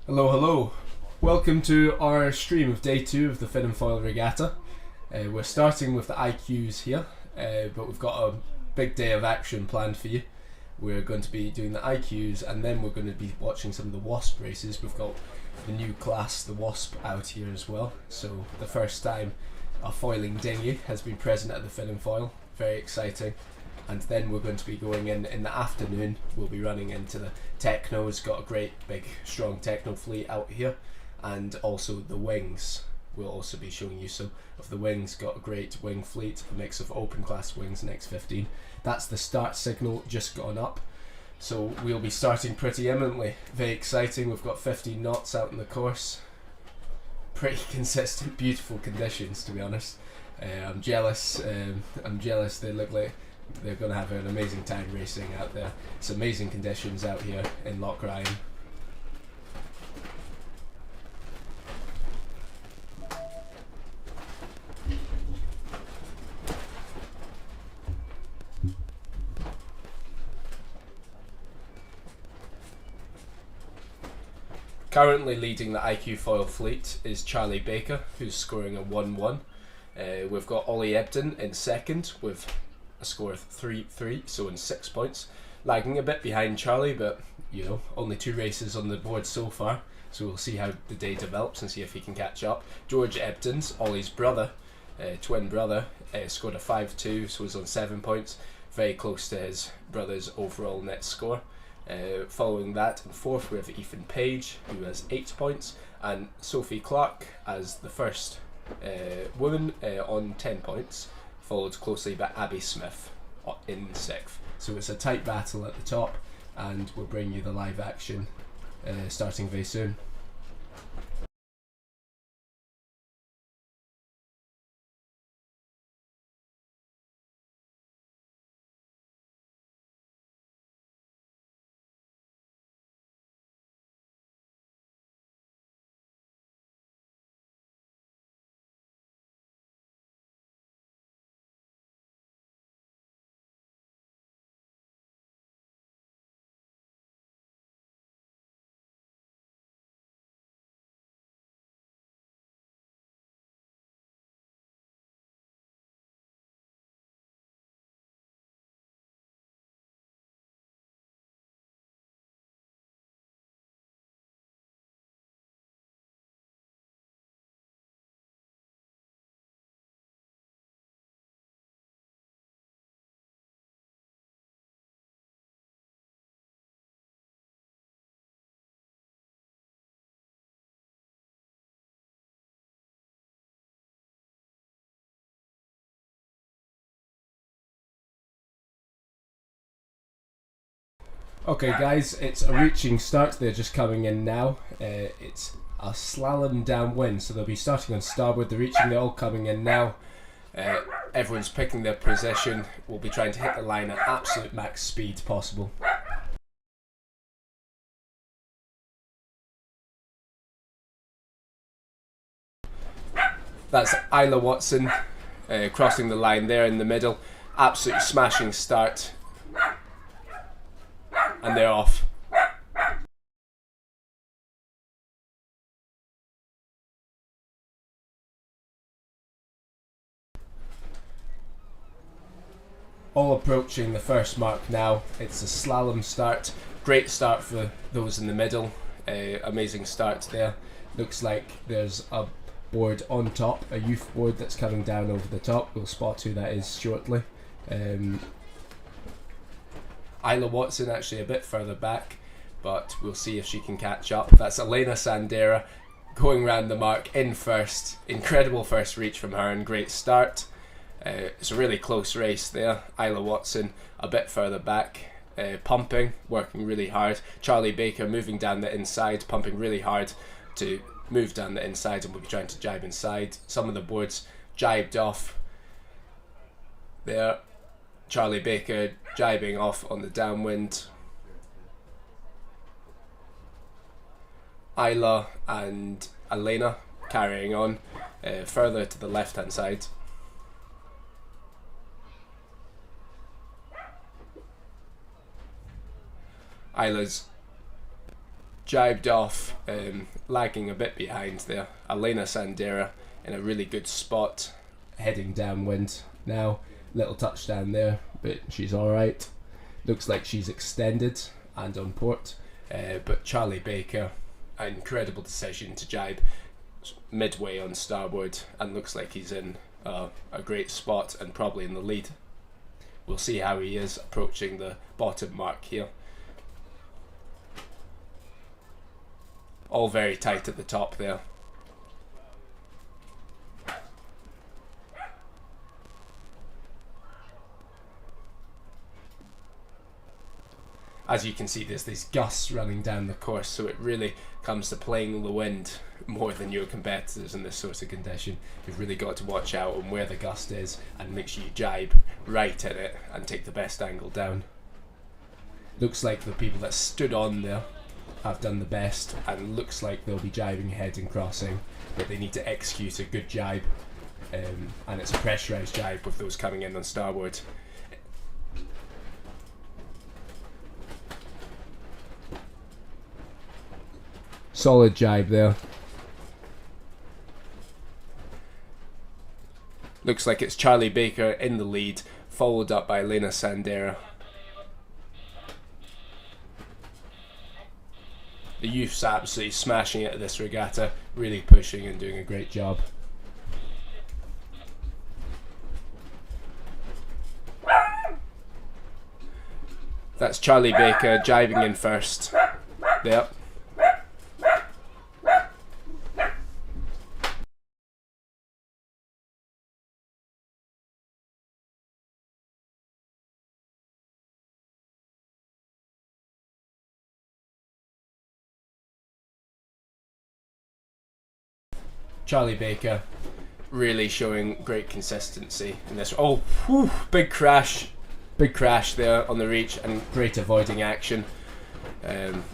Hello, hello. Welcome to our stream of day 2 of the Fin and Foil Regatta. We're starting with the IQs here, but we've got a big day of action planned for you. We're going to be doing the IQs and then we're going to be watching some of the Wasp races. We've got the new class, the Wasp, out here as well. So the first time a foiling dinghy has been present at the Fin and Foil. Very exciting. And then we're going to be going in the afternoon. We'll be running into the Technos. Got a great big strong Techno fleet out here, and also the Wings. We'll also be showing you some of the Wings. Got a great wing fleet, a mix of open class wings and X15. That's the start signal just gone up, so we'll be starting pretty imminently. Very exciting. We've got 15 knots out in the course. Pretty consistent, beautiful conditions, to be honest. I'm jealous. I'm jealous. They look like they're going to have an amazing time racing out there. It's amazing conditions out here in Loch Ryan. Currently leading the IQ foil fleet is Charlie Baker, who's scoring a 1-1. We've got Ollie Ebden in second with a score of 3-3, so in 6 points. Lagging a bit behind Charlie, but you know, only 2 races on the board so far, so we'll see how the day develops and see if he can catch up. George Ebden's, Ollie's brother, twin brother, scored a 5-2, so he's on 7 points, very close to his brother's overall net score. Following that, in fourth, we have Ethan Page, who has 8 points, and Sophie Clark as the first woman on 10 points, followed closely by Abby Smith in 6th. So it's a tight battle at the top, and we'll bring you the live action starting very soon. Okay guys, it's a reaching start. They're just coming in now. It's a slalom downwind, so they'll be starting on starboard. They're reaching, they're all coming in now. Everyone's picking their position. We'll be trying to hit the line at absolute max speed possible. That's Isla Watson crossing the line there in the middle. Absolute smashing start. And they're off. All approaching the first mark now. It's a slalom start. Great start for those in the middle. Amazing start there. Looks like there's a board on top, a youth board that's coming down over the top. We'll spot who that is shortly. Isla Watson actually a bit further back, but we'll see if she can catch up. That's Elena Sandera going round the mark in first. Incredible first reach from her and great start. It's a really close race there. Isla Watson a bit further back, pumping, working really hard. Charlie Baker moving down the inside, pumping really hard to move down the inside, and we'll be trying to jibe inside. Some of the boards jibed off there. Charlie Baker jibing off on the downwind. Isla and Elena carrying on further to the left hand side. Isla's jibed off, lagging a bit behind there. Elena Sandera in a really good spot, heading downwind now. Little touchdown there, but she's alright. Looks like she's extended and on port. But Charlie Baker, an incredible decision to jibe midway on starboard, and looks like he's in a great spot and probably in the lead. We'll see how he is approaching the bottom mark here. All very tight at the top there. As you can see, there's these gusts running down the course, so it really comes to playing the wind more than your competitors in this sort of condition. You've really got to watch out on where the gust is and make sure you jibe right at it and take the best angle down. Looks like the people that stood on there have done the best, and looks like they'll be jibing ahead and crossing, but they need to execute a good jibe, and it's a pressurised jibe with those coming in on starboard. Solid jibe there. Looks like it's Charlie Baker in the lead, followed up by Elena Sandera. The youth's absolutely smashing it at this regatta, really pushing and doing a great job. That's Charlie Baker jibing in first. There. Charlie Baker really showing great consistency in this. Oh, whew, big crash there on the reach, and great avoiding action.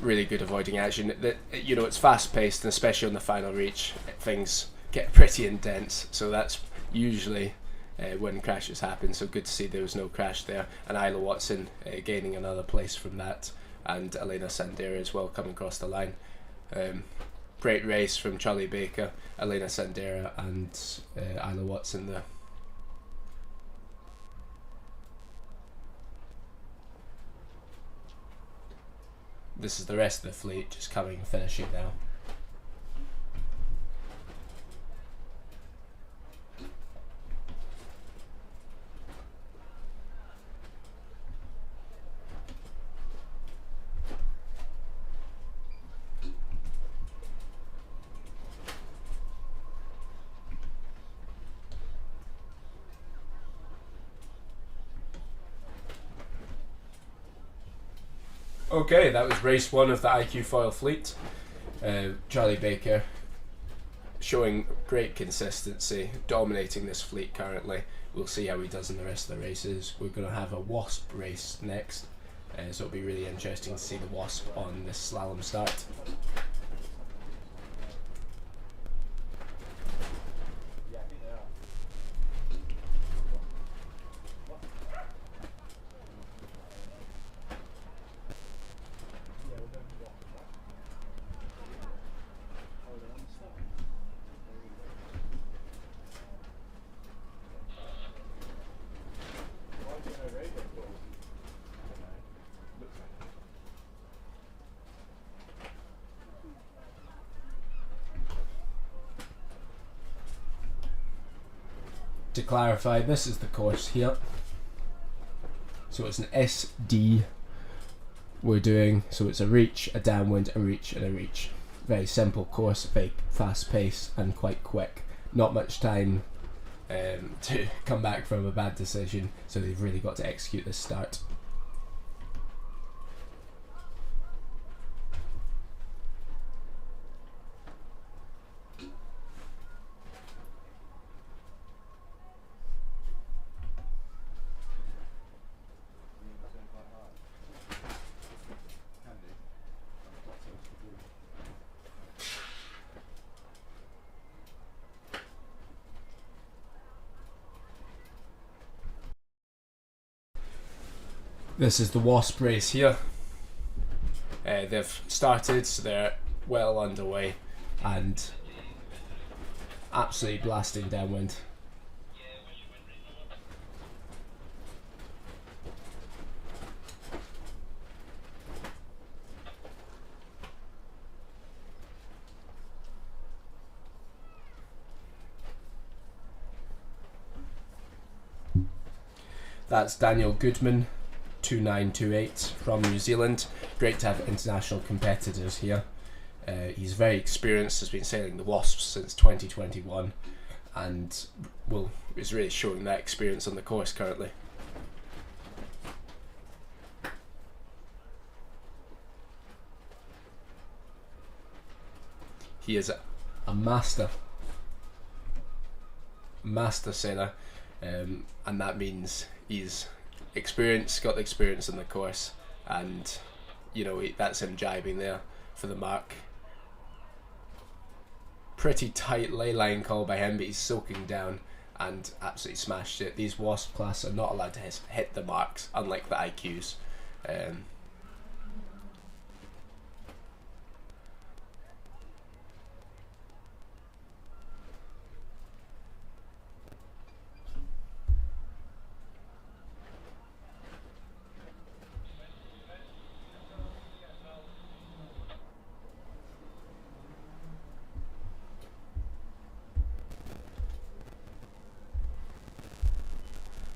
Really good avoiding action. You know, it's fast paced, and especially on the final reach, things get pretty intense. So that's usually when crashes happen. So good to see there was no crash there, and Isla Watson gaining another place from that, and Elena Sandera as well coming across the line. Great race from Charlie Baker, Elena Sandera, and Isla Watson there. This is the rest of the fleet just coming and finishing now. Okay, that was race one of the IQ Foil fleet. Charlie Baker showing great consistency, dominating this fleet currently. We'll see how he does in the rest of the races. We're going to have a Wasp race next, so it'll be really interesting to see the Wasp on this slalom start. To clarify, this is the course here. So it's an SD we're doing. So it's a reach, a downwind, a reach, and a reach. Very simple course, very fast paced and quite quick. Not much time to come back from a bad decision, so they've really got to execute this start. This is the Wasp race here. They've started, so they're well underway and absolutely blasting downwind. That's Daniel Goodman, 2928 from New Zealand. Great to have international competitors here. He's very experienced, has been sailing the Wasps since 2021 and is really showing that experience on the course currently. He is a master sailor, and that means he's got the experience on the course, and that's him jibing there for the mark. Pretty tight ley line call by him, but he's soaking down and absolutely smashed it. These Wasp class are not allowed to hit the marks, unlike the IQs.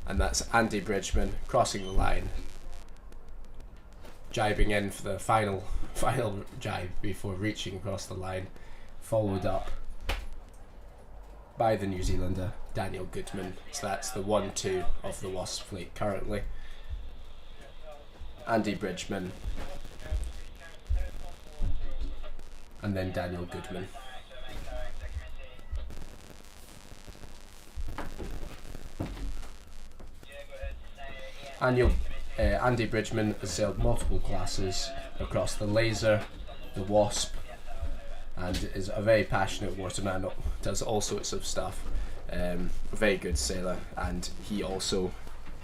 And that's Andy Bridgman crossing the line, jibing in for the final jibe before reaching across the line, followed up by the New Zealander Daniel Goodman. So that's the 1-2 of the Wasp fleet currently. Andy Bridgman and then Daniel Goodman. Andy Bridgman has sailed multiple classes across the Laser, the Wasp, and is a very passionate waterman, does all sorts of stuff. A very good sailor, and he also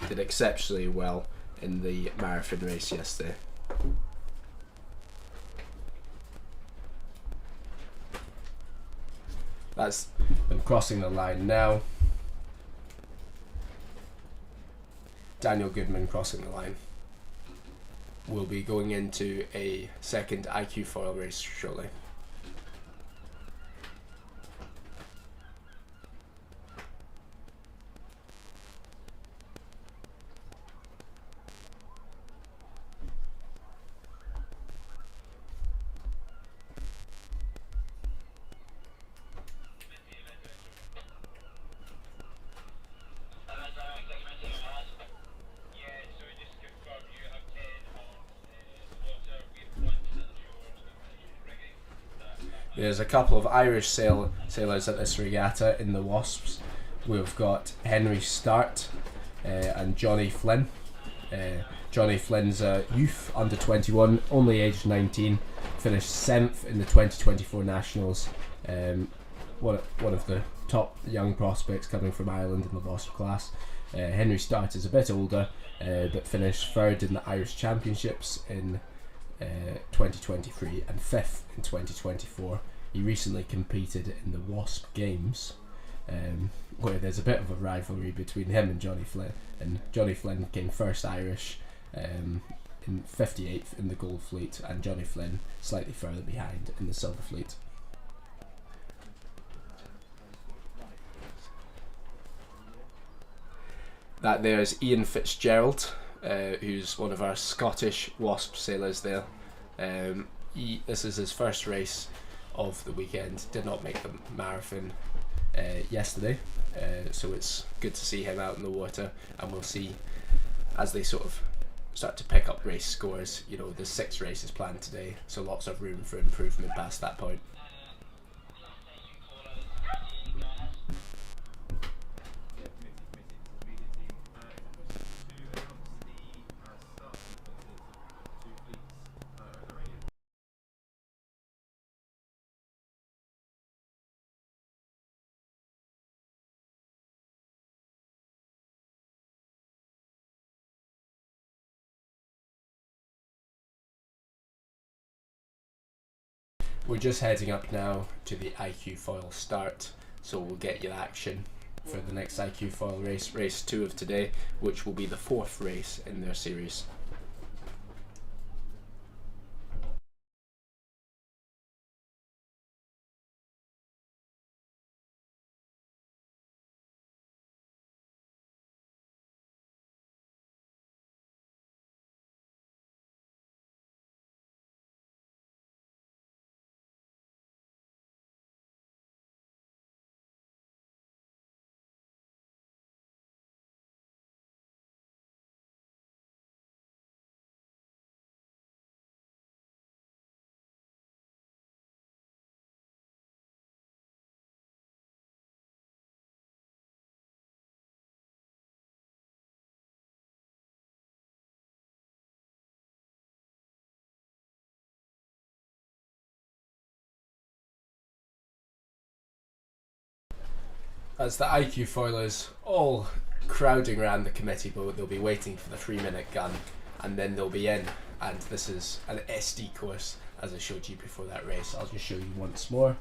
did exceptionally well in the marathon race yesterday. That's them crossing the line now. Daniel Goodman crossing the line. We'll be going into a second IQ foil race shortly. There's a couple of Irish sailors at this regatta in the Wasps. We've got Henry Start and Johnny Flynn. Johnny Flynn's a youth, under 21, only aged 19, finished 7th in the 2024 Nationals. One of the top young prospects coming from Ireland in the Wasp class. Henry Start is a bit older, but finished 3rd in the Irish Championships in 2023 and 5th in 2024. He recently competed in the Wasp Games, where there's a bit of a rivalry between him and Johnny Flynn. And Johnny Flynn came first Irish in 58th in the Gold Fleet, and Johnny Flynn slightly further behind in the Silver Fleet. That there's Ian Fitzgerald, who's one of our Scottish Wasp sailors there. This is his first race of the weekend. Did not make the marathon yesterday, so it's good to see him out in the water, and we'll see as they sort of start to pick up race scores. There's 6 races planned today, so lots of room for improvement past that point. We're just heading up now to the IQ foil start, so we'll get your action for the next IQ foil race, race 2 of today, which will be the 4th race in their series. As the IQ foilers all crowding around the committee boat, they'll be waiting for the 3-minute gun, and then they'll be in. And this is an SD course, as I showed you before that race. I'll just show you once more.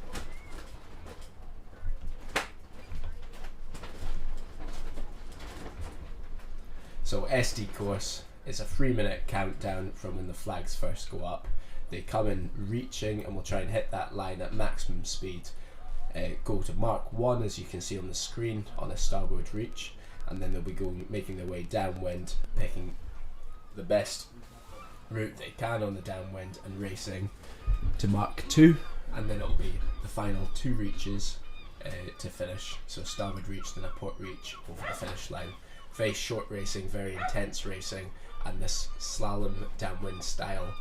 So SD course is a 3-minute countdown from when the flags first go up. They come in reaching, and we'll try and hit that line at maximum speed. Go to Mark 1, as you can see on the screen, on a starboard reach, and then they'll be making their way downwind, picking the best route they can on the downwind and racing to Mark 2, and then it'll be the final 2 reaches to finish. So starboard reach, then a port reach over the finish line. Very short racing, very intense racing, and this slalom downwind style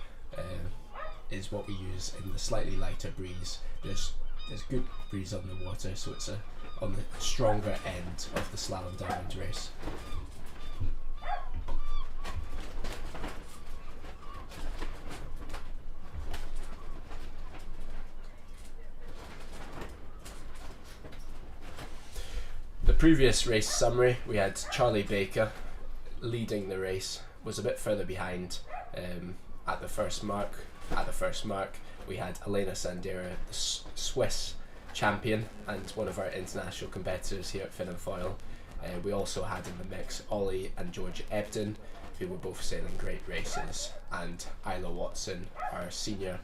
is what we use in the slightly lighter breeze. There's good breeze on the water, so it's on the stronger end of the slalom downwind race. The previous race summary, we had Charlie Baker leading the race, was a bit further behind at the first mark. At the first mark, we had Elena Sandera, the Swiss champion and one of our international competitors here at Fin and Foil. We also had in the mix Ollie and George Ebden, who were both sailing great races, and Isla Watson, our senior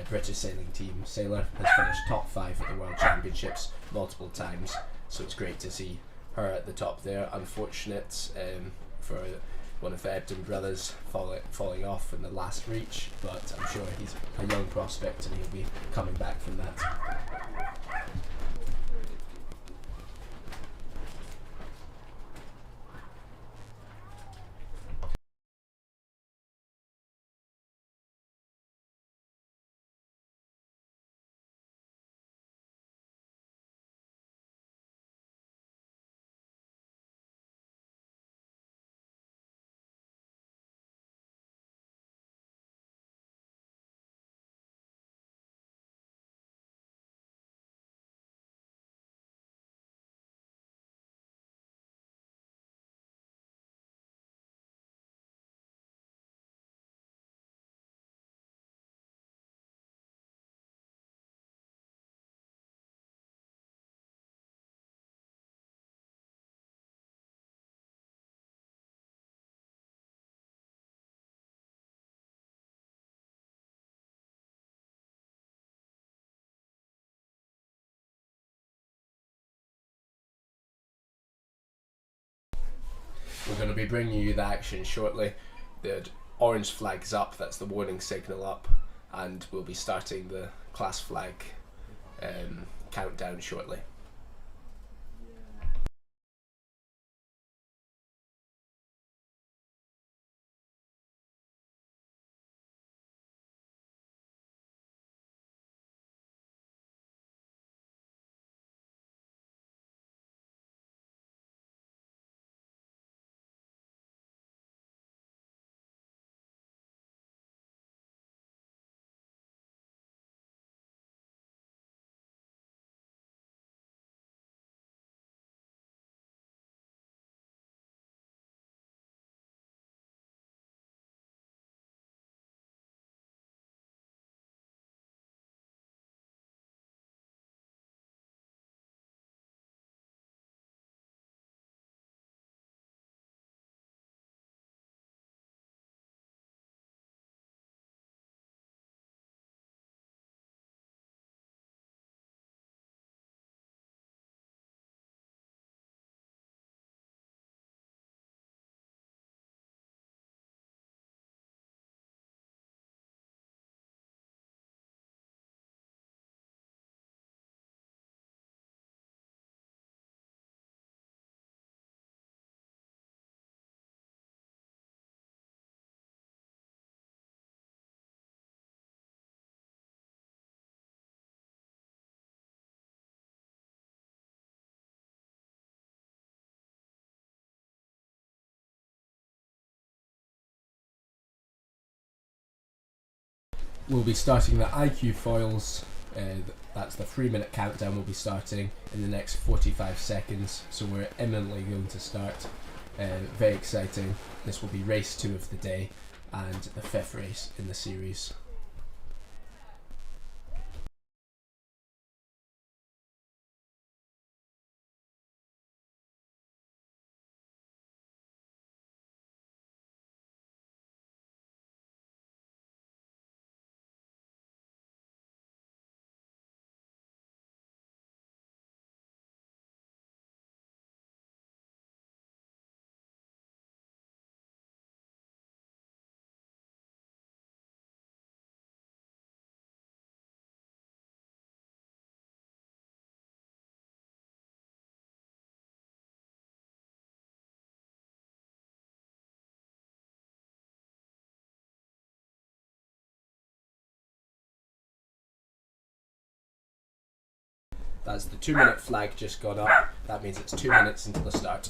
British sailing team sailor, has finished top 5 at the World Championships multiple times, so it's great to see her at the top there. Unfortunate for one of the Ebden brothers falling off in the last reach, but I'm sure he's a young prospect and he'll be coming back from that. We're going to be bringing you the action shortly. The orange flag's up, that's the warning signal up, and we'll be starting the class flag countdown shortly. We'll be starting the IQ foils. That's the 3-minute countdown. Will be starting in the next 45 seconds. So we're imminently going to start. Very exciting. This will be race 2 of the day and the 5th race in the series. That's the 2-minute flag just gone up. That means it's 2 minutes until the start.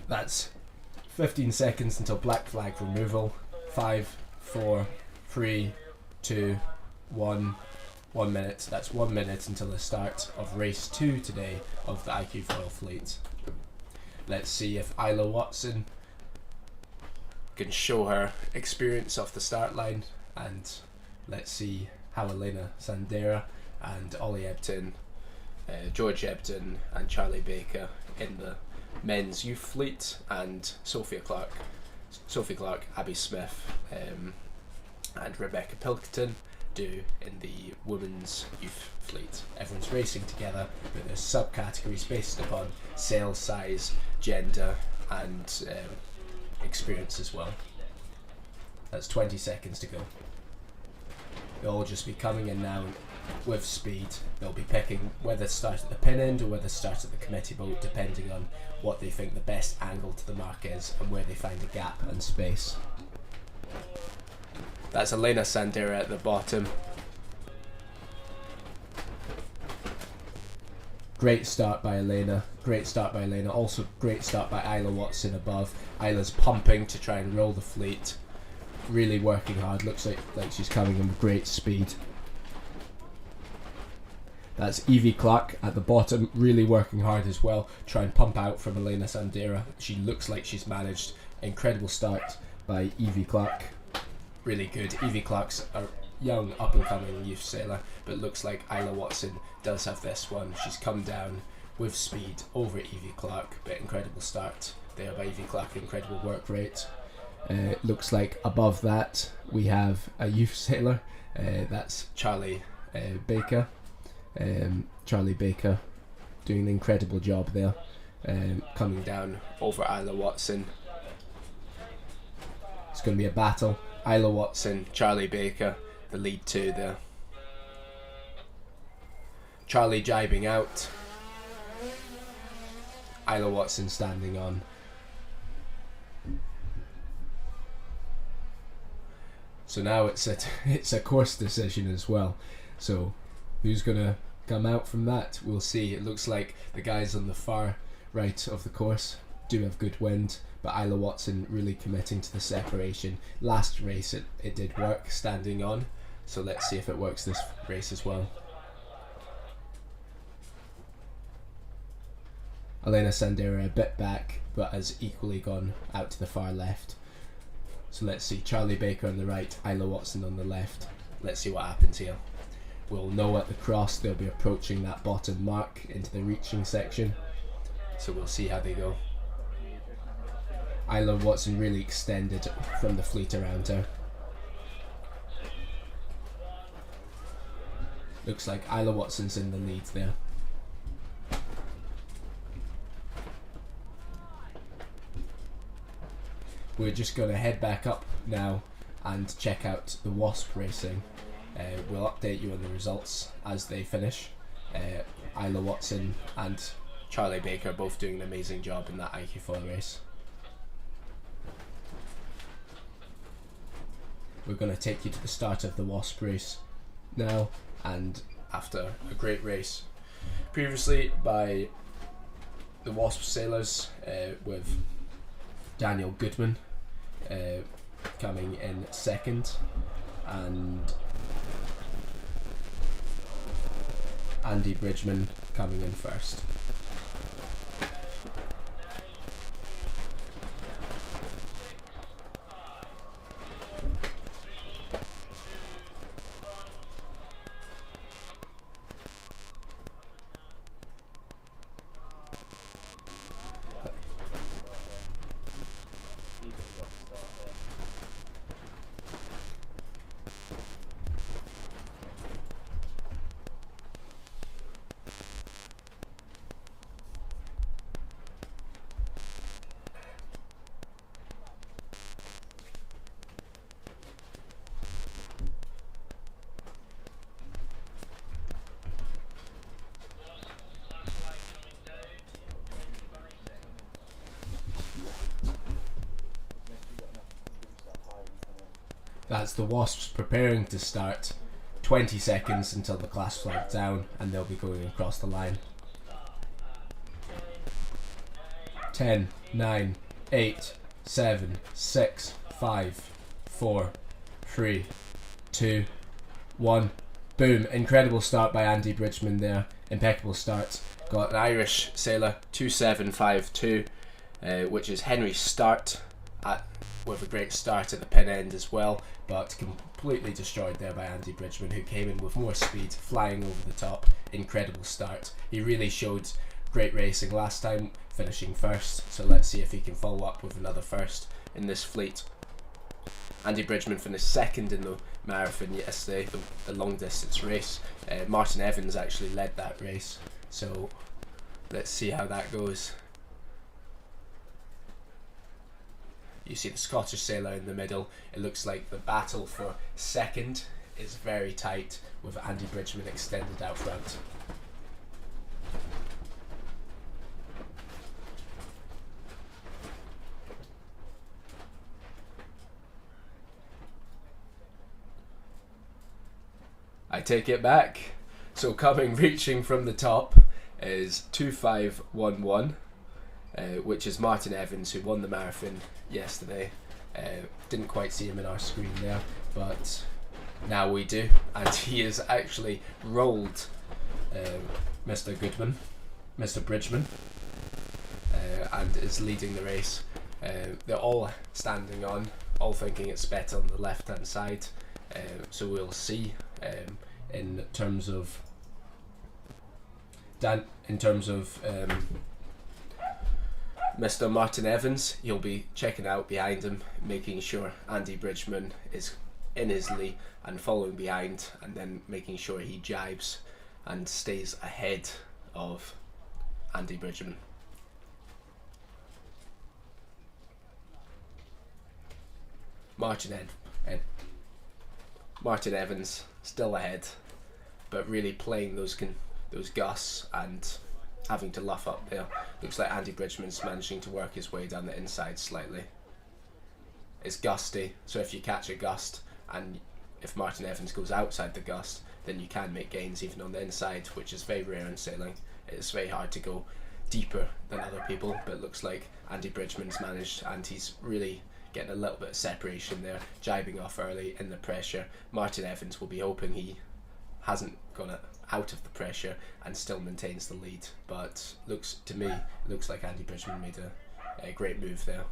That's 15 seconds until black flag removal. 5, 4, 3, 2, 1. 1 minute. That's 1 minute until the start of race 2 today of the IQ foil fleet. Let's see if Isla Watson can show her experience off the start line, and let's see how Elena Sandera and Ollie Ebden, George Ebden and Charlie Baker in the men's youth fleet, and Sophie Clark, Abby Smith and Rebecca Pilkington do in the women's youth fleet. Everyone's racing together, but there's subcategories based upon sales size, gender and experience as well. That's 20 seconds to go. They'll all just be coming in now with speed. They'll be picking whether to start at the pin end or whether to start at the committee boat, depending on what they think the best angle to the mark is and where they find a gap and space. That's Elena Sandera at the bottom. Great start by Elena. Great start by Elena. Also great start by Isla Watson above. Isla's pumping to try and roll the fleet. Really working hard. Looks like she's coming in with great speed. That's Evie Clark at the bottom, really working hard as well. Try and pump out from Elena Sandera. She looks like she's managed. Incredible start by Evie Clark. Really good. Evie Clark's a young up-and-coming youth sailor, but looks like Isla Watson does have this one. She's come down with speed over Evie Clark, but incredible start there by Evie Clark. Incredible work rate. Looks like above that we have a youth sailor. That's Charlie Baker. Charlie Baker doing an incredible job there, coming down over Isla Watson. It's going to be a battle. Isla Watson, Charlie Baker, the lead two there. Charlie jibing out. Isla Watson standing on. So now it's a course decision as well. So who's going to come out from that? We'll see. It looks like the guys on the far right of the course do have good wind, but Isla Watson really committing to the separation. Last race it did work standing on, so let's see if it works this race as well. Elena Sandera a bit back, but has equally gone out to the far left. So let's see, Charlie Baker on the right, Isla Watson on the left. Let's see what happens here. We'll know at the cross they'll be approaching that bottom mark into the reaching section, so we'll see how they go. Isla Watson really extended from the fleet around her. Looks like Isla Watson's in the lead there. We're just going to head back up now and check out the Wasp racing. We'll update you on the results as they finish. Isla Watson and Charlie Baker both doing an amazing job in that IQ foil race. We're going to take you to the start of the Wasp race now, and after a great race previously by the Wasp sailors with Daniel Goodman coming in second and Andy Bridgman coming in first. That's the Wasps preparing to start. 20 seconds until the class flag down, and they'll be going across the line. 10, 9, 8, 7, 6, 5, 4, 3, 2, 1. Boom. Incredible start by Andy Bridgman there. Impeccable start. Got an Irish sailor, 2752, which is Henry Start with a great start at the pin end as well, but completely destroyed there by Andy Bridgman, who came in with more speed, flying over the top. Incredible start. He really showed great racing last time, finishing first, so let's see if he can follow up with another first in this fleet. Andy Bridgman finished second in the marathon yesterday, the long distance race. Martin Evans actually led that race, so let's see how that goes. You see the Scottish sailor in the middle. It looks like the battle for second is very tight, with Andy Bridgman extended out front. I take it back. So reaching from the top is 2511. Which is Martin Evans, who won the marathon yesterday. Didn't quite see him in our screen there, but now we do, and he has actually rolled Mr. Bridgman, and is leading the race. They're all standing on, all thinking it's better on the left hand side, so we'll see. In terms of Mr. Martin Evans, you'll be checking out behind him, making sure Andy Bridgman is in his lee and following behind, and then making sure he jibes and stays ahead of Andy Bridgman. Martin Evans still ahead, but really playing those gusts and having to luff up there. Looks like Andy Bridgman's managing to work his way down the inside slightly. It's gusty, so if you catch a gust, and if Martin Evans goes outside the gust, then you can make gains even on the inside, which is very rare in sailing. It's very hard to go deeper than other people, but it looks like Andy Bridgman's managed, and he's really getting a little bit of separation there, jibing off early in the pressure. Martin Evans will be hoping he hasn't gone out of the pressure and still maintains the lead, but looks like Andy Bridgman made a great move there.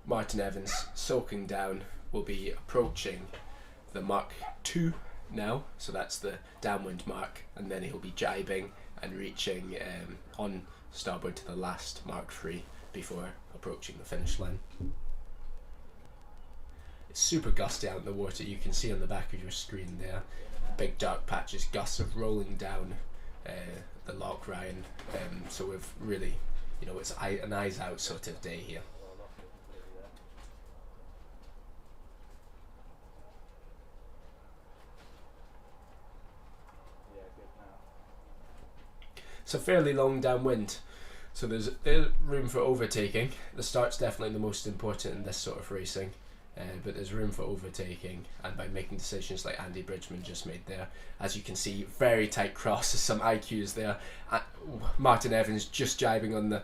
Martin Evans, soaking down, will be approaching the Mark II now, so that's the downwind mark, and then he'll be jibing and reaching on starboard to the last Mark III before approaching the finish line. It's super gusty out in the water. You can see on the back of your screen there big dark patches, gusts of rolling down the Loch Ryan. So we've really, it's an eyes out sort of day here. It's a fairly long downwind, so there's room for overtaking. The start's definitely the most important in this sort of racing, but there's room for overtaking, and by making decisions like Andy Bridgman just made there. As you can see, very tight crosses, some IQs there. Martin Evans just jibing on the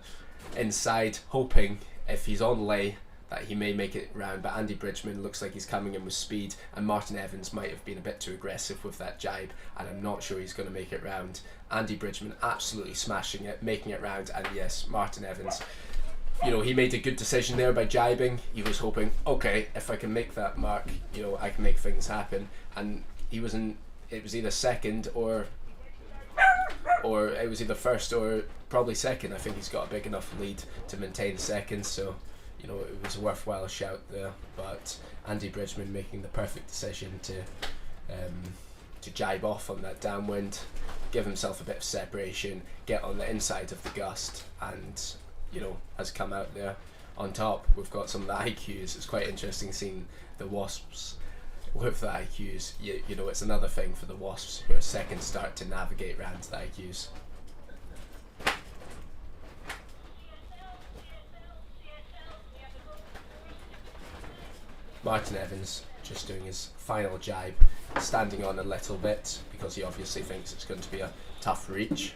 inside, hoping if he's on lay that he may make it round, but Andy Bridgman looks like he's coming in with speed, and Martin Evans might have been a bit too aggressive with that jibe, and I'm not sure he's going to make it round. Andy Bridgman absolutely smashing it, making it round, and yes, Martin Evans, he made a good decision there by jibing. He was hoping, okay, if I can make that mark, I can make things happen, and it was either second or it was either first or probably second. I think he's got a big enough lead to maintain second, so it was a worthwhile shout there. But Andy Bridgman making the perfect decision to jibe off on that downwind, give himself a bit of separation, get on the inside of the gust, and has come out there on top. We've got some of the IQs. It's quite interesting seeing the Wasps with the IQs. It's another thing for the Wasps who are second start to navigate around the IQs. Martin Evans just doing his final jibe, standing on a little bit because he obviously thinks it's going to be a tough reach.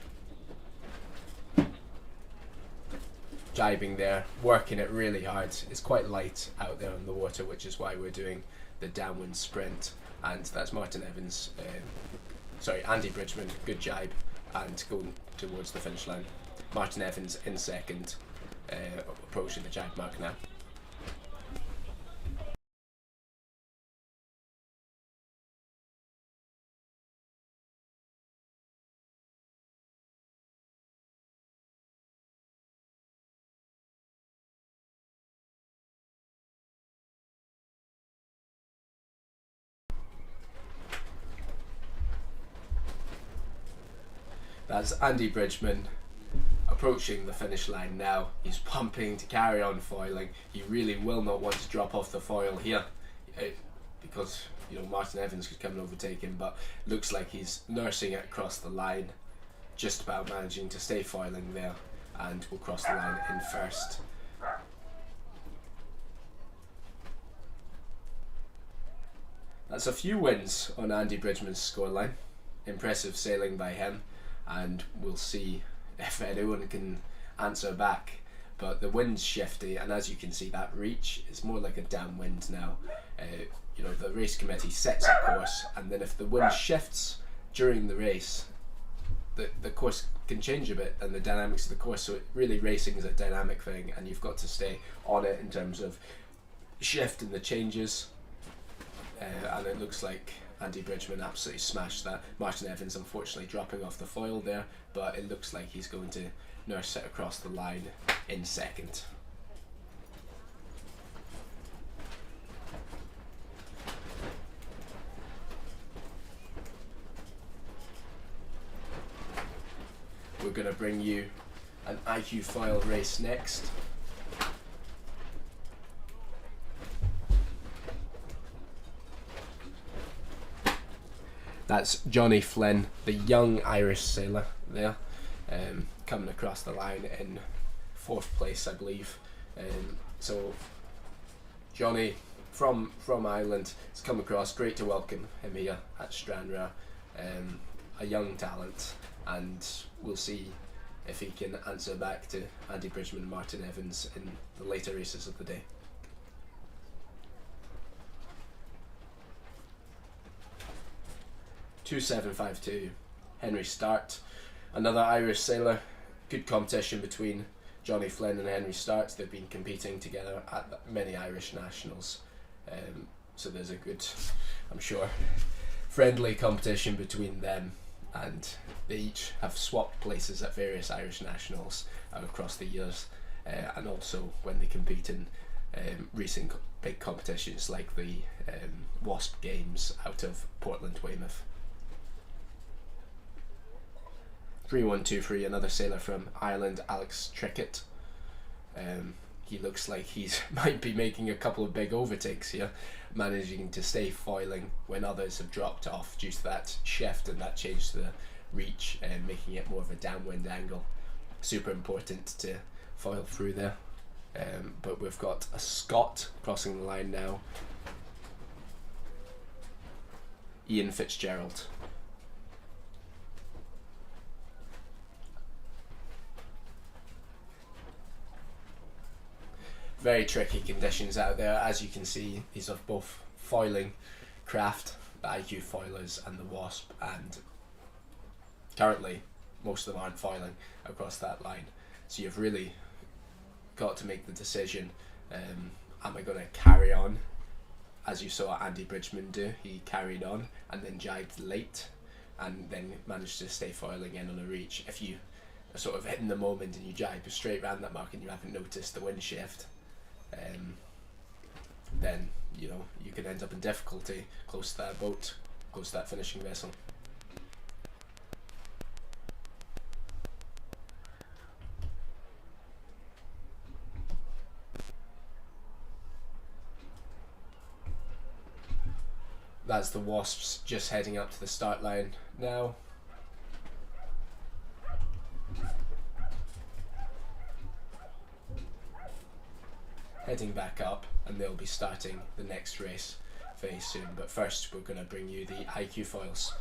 Jibing there, working it really hard. It's quite light out there on the water, which is why we're doing the downwind sprint. And that's Martin Evans, Andy Bridgman, good jibe, and going towards the finish line. Martin Evans in second, approaching the jibe mark now. That's Andy Bridgman approaching the finish line now. He's pumping to carry on foiling. He really will not want to drop off the foil here because Martin Evans could come and overtake him, but looks like he's nursing it across the line, just about managing to stay foiling there, and will cross the line in first. That's a few wins on Andy Bridgman's scoreline. Impressive sailing by him, and we'll see if anyone can answer back. But the wind's shifty, and as you can see, that reach is more like a downwind now. The race committee sets a course, and then if the wind shifts during the race, the course can change a bit, and the dynamics of the course. So really, racing is a dynamic thing, and you've got to stay on it in terms of shift and the changes. And it looks like Andy Bridgman absolutely smashed that. Martin Evans unfortunately dropping off the foil there, but it looks like he's going to nurse it across the line in second. We're going to bring you an IQ foil race next. That's Johnny Flynn, the young Irish sailor there, coming across the line in 4th place, I believe. So Johnny from Ireland has come across. Great to welcome him here at Stranraer. A young talent, and we'll see if he can answer back to Andy Bridgman and Martin Evans in the later races of the day. .2752, Henry Start, another Irish sailor. Good competition between Johnny Flynn and Henry Start. They've been competing together at many Irish nationals, so there's a good, I'm sure, friendly competition between them. and they each have swapped places at various Irish nationals across the years, and also when they compete in recent big competitions like the Wasp Games out of Portland, Weymouth. 3-1-2-3, another sailor from Ireland, Alex Trickett. He looks like he's might be making a couple of big overtakes here, managing to stay foiling when others have dropped off due to that shift and that change to the reach, and making it more of a downwind angle. Super important to foil through there. But we've got a Scot crossing the line now, Ian Fitzgerald. Very tricky conditions out there. As you can see, these are both foiling craft, the IQ foilers and the Wasp, and currently most of them aren't foiling across that line. So you've really got to make the decision, am I going to carry on, as you saw Andy Bridgman do? He carried on and then jibed late and then managed to stay foiling in on a reach. If you are sort of hitting the moment and you jibe straight round that mark and you haven't noticed the wind shift, then you know you can end up in difficulty close to that boat, close to that finishing vessel. That's the Wasps just heading up to the start line now. Heading back up, and they'll be starting the next race very soon. But first we're going to bring you the IQ foils.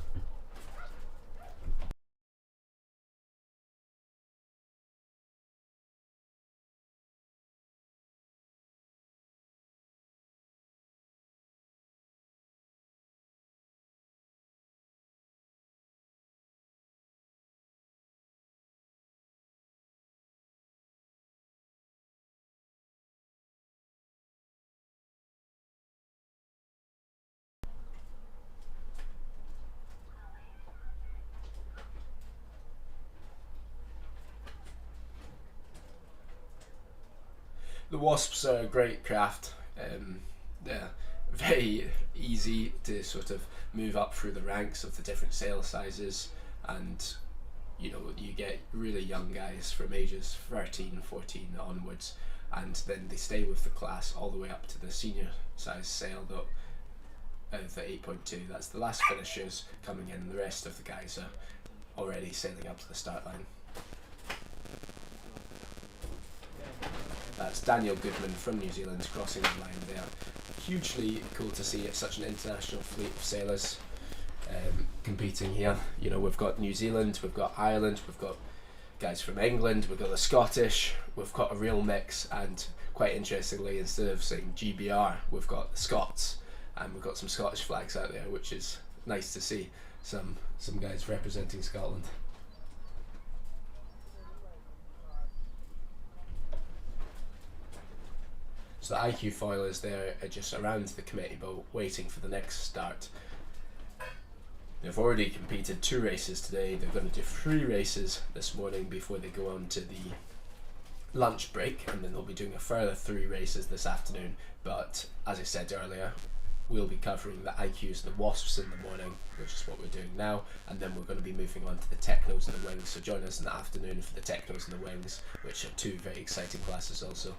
The Wasps are a great craft. They're very easy to sort of move up through the ranks of the different sail sizes, and you know, you get really young guys from ages 13, 14 onwards, and then they stay with the class all the way up to the senior size sail, though, the 8.2. That's the last finishers coming in. The rest of the guys are already sailing up to the start line. That's Daniel Goodman from New Zealand crossing the line there. Hugely cool to see it's such an international fleet of sailors competing here. You know, we've got New Zealand, we've got Ireland, we've got guys from England, we've got the Scottish, we've got a real mix, and quite interestingly, instead of saying GBR, we've got the Scots, and we've got some Scottish flags out there, which is nice to see some guys representing Scotland. So the IQ foilers there are just around the committee boat waiting for the next start. They've already competed 2 races today. They're going to do 3 races this morning before they go on to the lunch break, and then they'll be doing a further 3 races this afternoon. But as I said earlier, we'll be covering the IQs and the Wasps in the morning, which is what we're doing now, and then we're going to be moving on to the Technos and the Wings. So join us in the afternoon for the Technos and the Wings, which are 2 very exciting classes also.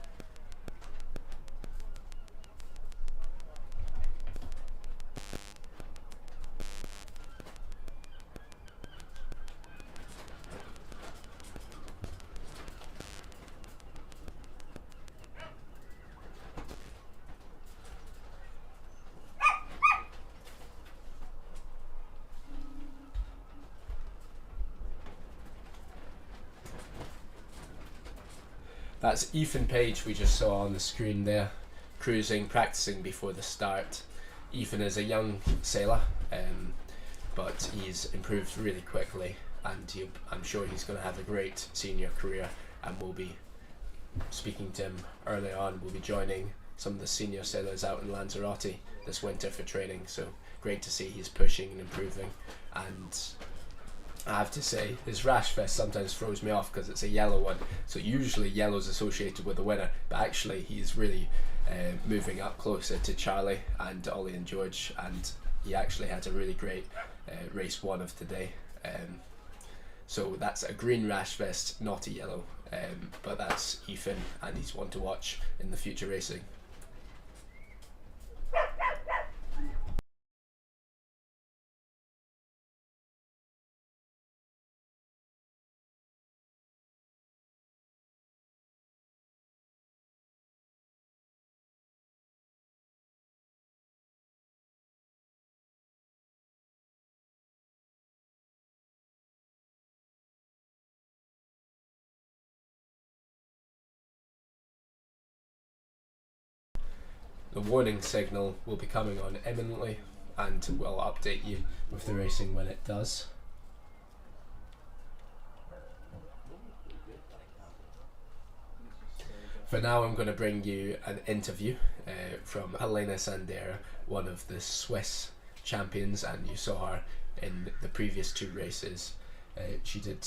That's Ethan Page we just saw on the screen there, cruising, practicing before the start. Ethan is a young sailor, but he's improved really quickly, and I'm sure he's going to have a great senior career, and we'll be speaking to him early on. We'll be joining some of the senior sailors out in Lanzarote this winter for training, so great to see he's pushing and improving, and I have to say, his rash vest sometimes throws me off because it's a yellow one. So usually yellow's associated with the winner, but actually he's really moving up closer to Charlie and Ollie and George, and he actually had a really great race one of today. So that's a green rash vest, not a yellow. But that's Ethan, and he's one to watch in the future racing. The warning signal will be coming on imminently, and we'll update you with the racing when it does. For now, I'm going to bring you an interview from Elena Sandera, one of the Swiss champions, and you saw her in the previous 2 races. She did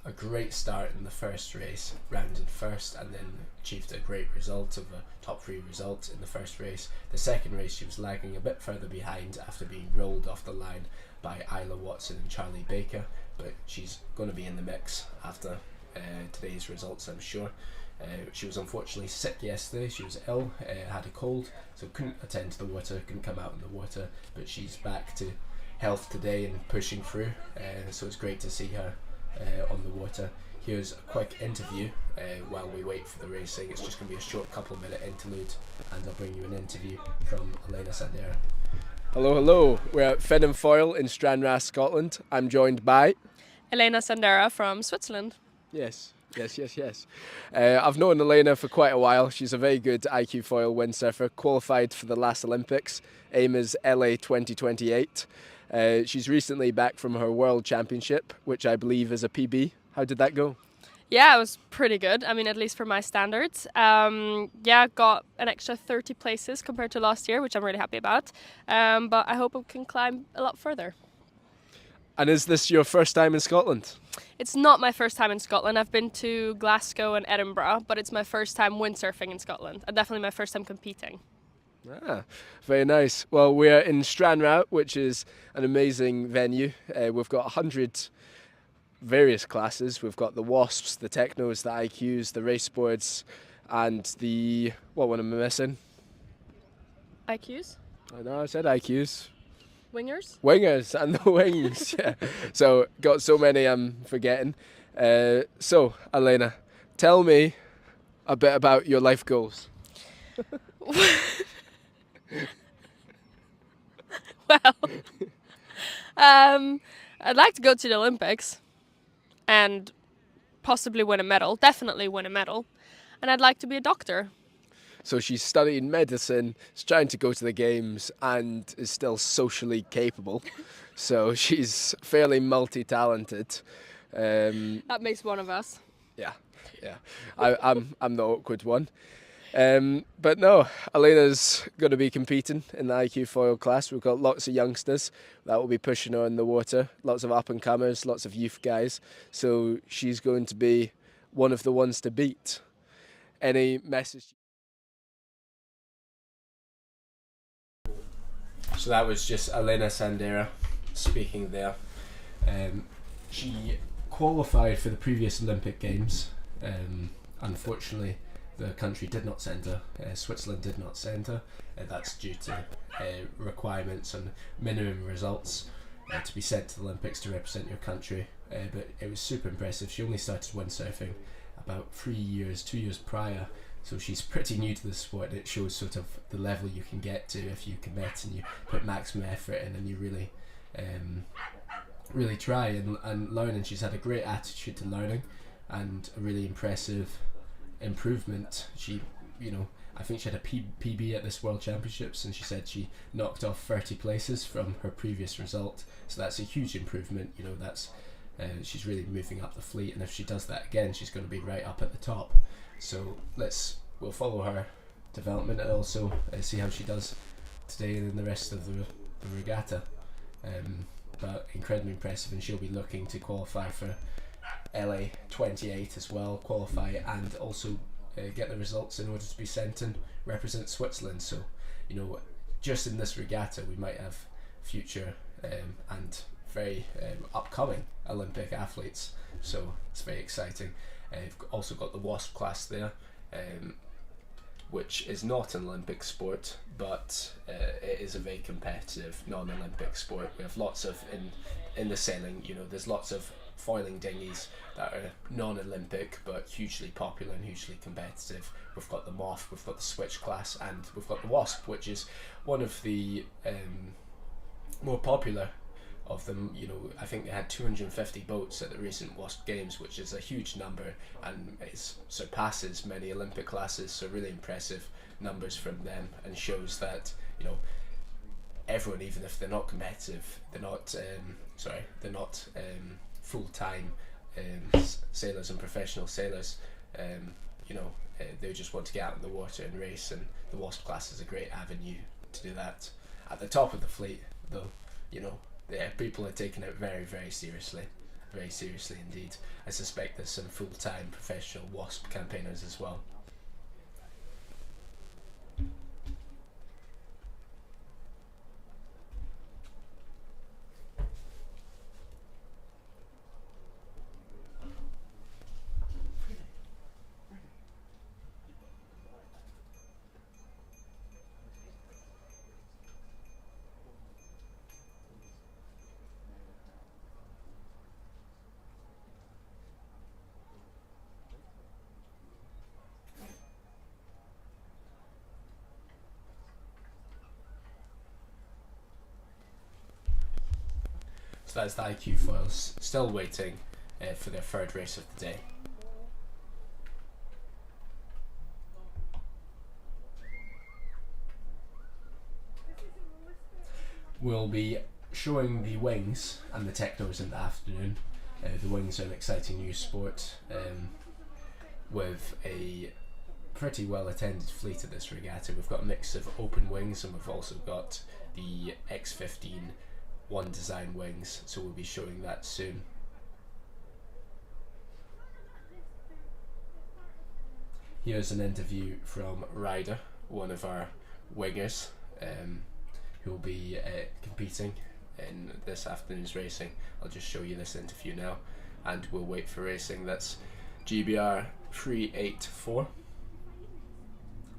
a great start in the first race, rounded first, and then achieved a great result of a top 3 result in the first race. The second race she was lagging a bit further behind after being rolled off the line by Isla Watson and Charlie Baker, but she's going to be in the mix after today's results, I'm sure. She was unfortunately sick yesterday. She was ill, had a cold, so couldn't attend to the water, couldn't come out in the water, but she's back to health today and pushing through, so it's great to see her on the water. Here's a quick interview while we wait for the racing. It's just going to be a short couple minute interlude, and I'll bring you an interview from Elena Sandera. Hello. We're at Finn and Foyle in Stranraer, Scotland. I'm joined by Elena Sandera from Switzerland. Yes. I've known Elena for quite a while. She's a very good IQ foil windsurfer, qualified for the last Olympics. Aim is LA 2028. She's recently back from her World Championship, which I believe is a PB. How did that go? Yeah, it was pretty good. I mean, at least for my standards. Got an extra 30 places compared to last year, which I'm really happy about. But I hope I can climb a lot further. And is this your first time in Scotland? It's not my first time in Scotland. I've been to Glasgow and Edinburgh, but it's my first time windsurfing in Scotland, and definitely my first time competing. Very nice. Well, we're in Stranraer, which is an amazing venue. We've got 100 various classes. We've got the Wasps, the Technos, the IQs, the race boards, and the... What one am I missing? IQs? I know, I said IQs. Wingers and the wings, yeah. So, got so many I'm forgetting. So, Elena, tell me a bit about your life goals. Well, I'd like to go to the Olympics and possibly win a medal, definitely win a medal, and I'd like to be a doctor. So she's studying medicine, is trying to go to the games, and is still socially capable. So she's fairly multi-talented. That makes one of us. Yeah. I'm the awkward one. But no, Elena's going to be competing in the IQ foil class. We've got lots of youngsters that will be pushing her in the water, lots of up-and-comers, lots of youth guys. So she's going to be one of the ones to beat. Any message? So that was just Elena Sandera speaking there. She qualified for the previous Olympic Games. Unfortunately, the country did not send her. Switzerland did not send her. That's due to requirements and minimum results to be sent to the Olympics to represent your country. But it was super impressive. She only started windsurfing about 2 years prior. So she's pretty new to the sport, and it shows sort of the level you can get to if you commit and you put maximum effort in and you really try and learn. And she's had a great attitude to learning and a really impressive improvement. She, I think she had a PB at this World Championships, and she said she knocked off 30 places from her previous result. So that's a huge improvement. That's she's really moving up the fleet, and if she does that again, she's going to be right up at the top. So we'll follow her development and also see how she does today and in the rest of the regatta. but incredibly impressive, and she'll be looking to qualify for LA 28 as well, qualify and also get the results in order to be sent and represent Switzerland. So, you know, just in this regatta we might have future and very upcoming Olympic athletes, so it's very exciting. We've also got the WASP class there, which is not an Olympic sport, but it is a very competitive non-Olympic sport. We have lots of, in the sailing, you know, there's lots of foiling dinghies that are non-Olympic but hugely popular and hugely competitive. We've got the MOF, we've got the Switch class, and we've got the WASP, which is one of the more popular of them. You know, I think they had 250 boats at the recent WASP Games, which is a huge number, and it surpasses many Olympic classes, so really impressive numbers from them, and shows that, you know, everyone, even if they're not competitive, they're not full-time sailors and professional sailors, you know, they just want to get out in the water and race, and the WASP class is a great avenue to do that. At the top of the fleet, though, you know, people are taking it very, very seriously indeed. I suspect there's some full-time professional WASP campaigners as well. So that's the IQ foils still waiting for their third race of the day. We'll be showing the wings and the technos in the afternoon. The wings are an exciting new sport with a pretty well attended fleet at this regatta. We've got a mix of open wings, and we've also got the X15 one design wings, so we'll be showing that soon. Here's an interview from Ryder, one of our wingers, who will be competing in this afternoon's racing. I'll just show you this interview now, and we'll wait for racing. That's GBR 384,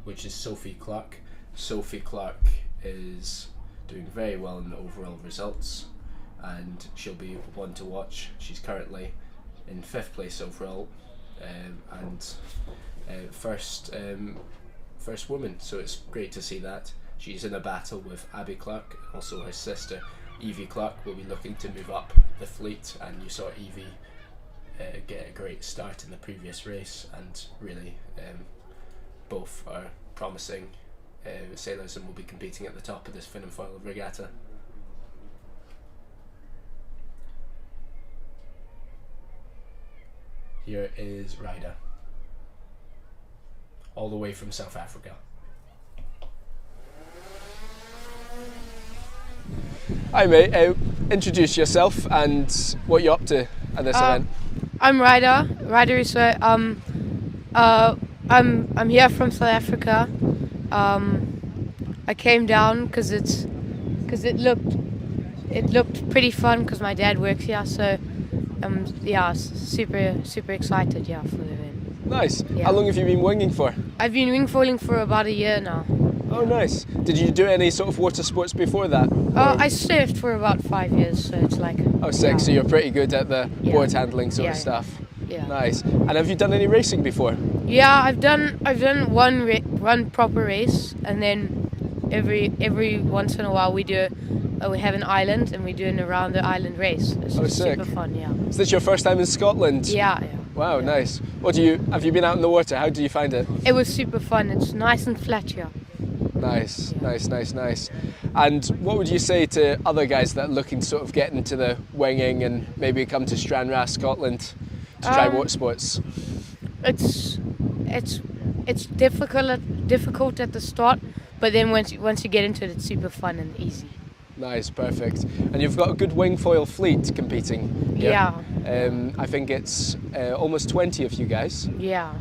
which is Sophie Clark. Sophie Clark is doing very well in the overall results, and she'll be one to watch. She's currently in 5th place overall, and first woman, so it's great to see that. She's in a battle with Abby Clark, also her sister Evie Clark will be looking to move up the fleet, and you saw Evie get a great start in the previous race, and really both are promising sailors and will be competing at the top of this fin and foil regatta. Here is Ryder, all the way from South Africa. Hi mate, introduce yourself and what you're up to at this event. I'm Ryder. Ryder is I'm here from South Africa. I came down because it looked pretty fun because my dad works here, so super excited for the event. Nice. Yeah. How long have you been winging for? I've been wing foiling for about a year now. Oh nice. Did you do any sort of water sports before that? I surfed for about 5 years, so it's like... Oh sick, so you're pretty good at the board handling sort of stuff. Yeah. Nice. And have you done any racing before? Yeah, I've done one proper race, and then every once in a while we have an island and we do an around the island race. It's sick. Super fun, yeah. Is this your first time in Scotland? Yeah. Wow, nice. Have you been out in the water? How do you find it? It was super fun. It's nice and flat here. Nice. And what would you say to other guys that are looking to sort of get into the winging and maybe come to Stranraer, Scotland to try water sports? It's difficult at the start, but then once you get into it, it's super fun and easy. Nice, perfect. And you've got a good wing foil fleet competing here. Yeah. I think it's almost 20 of you guys. Yeah.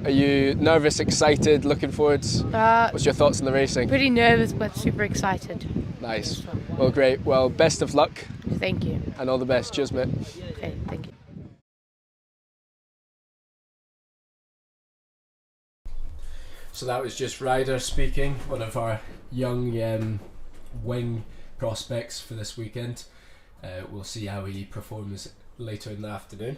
Are you nervous, excited, looking forward? What's your thoughts on the racing? Pretty nervous, but super excited. Nice. Well, great. Well, best of luck. Thank you. And all the best. Cheers, mate. Okay, thank you. So that was just Ryder speaking, one of our young wing prospects for this weekend. We'll see how he performs later in the afternoon.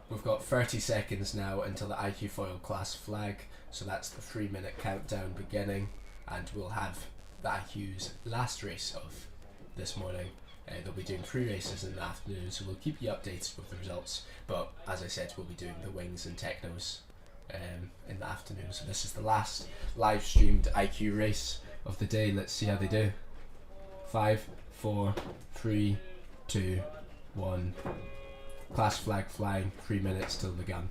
We've got 30 seconds now until the IQ Foil class flag, so that's the 3-minute countdown beginning, and we'll have the IQ's last race of this morning. They'll be doing 3 races in the afternoon, so we'll keep you updated with the results, but as I said, we'll be doing the wings and technos in the afternoon. So this is the last live streamed IQ race of the day. Let's see how they do. 5, 4, 3, 2, 1. Class flag flying, 3 minutes till the gun.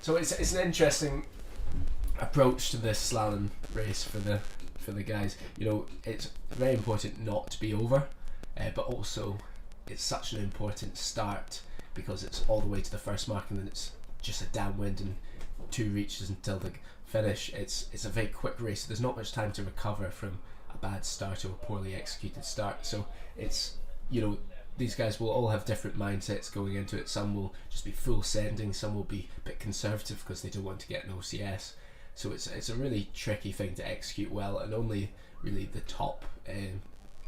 So it's an interesting approach to this slalom race for the guys. You know, it's very important not to be over, but also it's such an important start because it's all the way to the first mark and then it's just a downwind and 2 reaches until the finish. It's a very quick race, so there's not much time to recover from a bad start or a poorly executed start. So it's, you know, these guys will all have different mindsets going into it. Some will just be full sending, some will be a bit conservative because they don't want to get an OCS. So it's a really tricky thing to execute well, and only really the top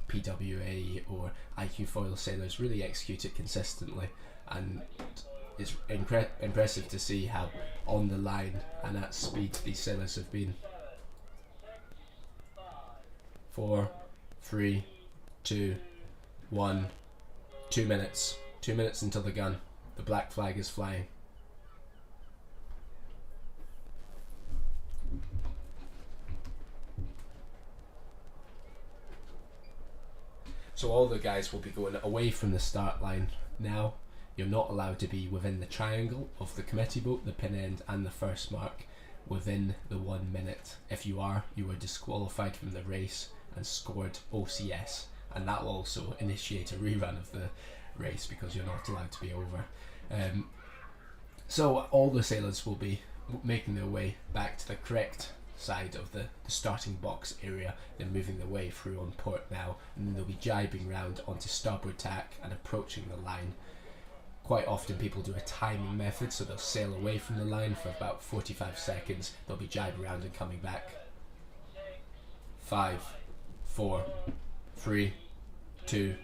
PWA or IQ foil sailors really execute it consistently, and it's impressive to see how on the line and at speed these sailors have been. 4, 3, 2, 1. 2 minutes. 2 minutes until the gun. The black flag is flying. So all the guys will be going away from the start line now. You're not allowed to be within the triangle of the committee boat, the pin end and the first mark within the 1 minute. If you are, you are disqualified from the race and scored OCS, and that will also initiate a rerun of the race because you're not allowed to be over. So all the sailors will be making their way back to the correct side of the starting box area. They're moving their way through on port now, and then they'll be jibing round onto starboard tack and approaching the line. Quite often people do a timing method, so they'll sail away from the line for about 45 seconds, they'll be jibing around and coming back. 5, 4, 3, 2,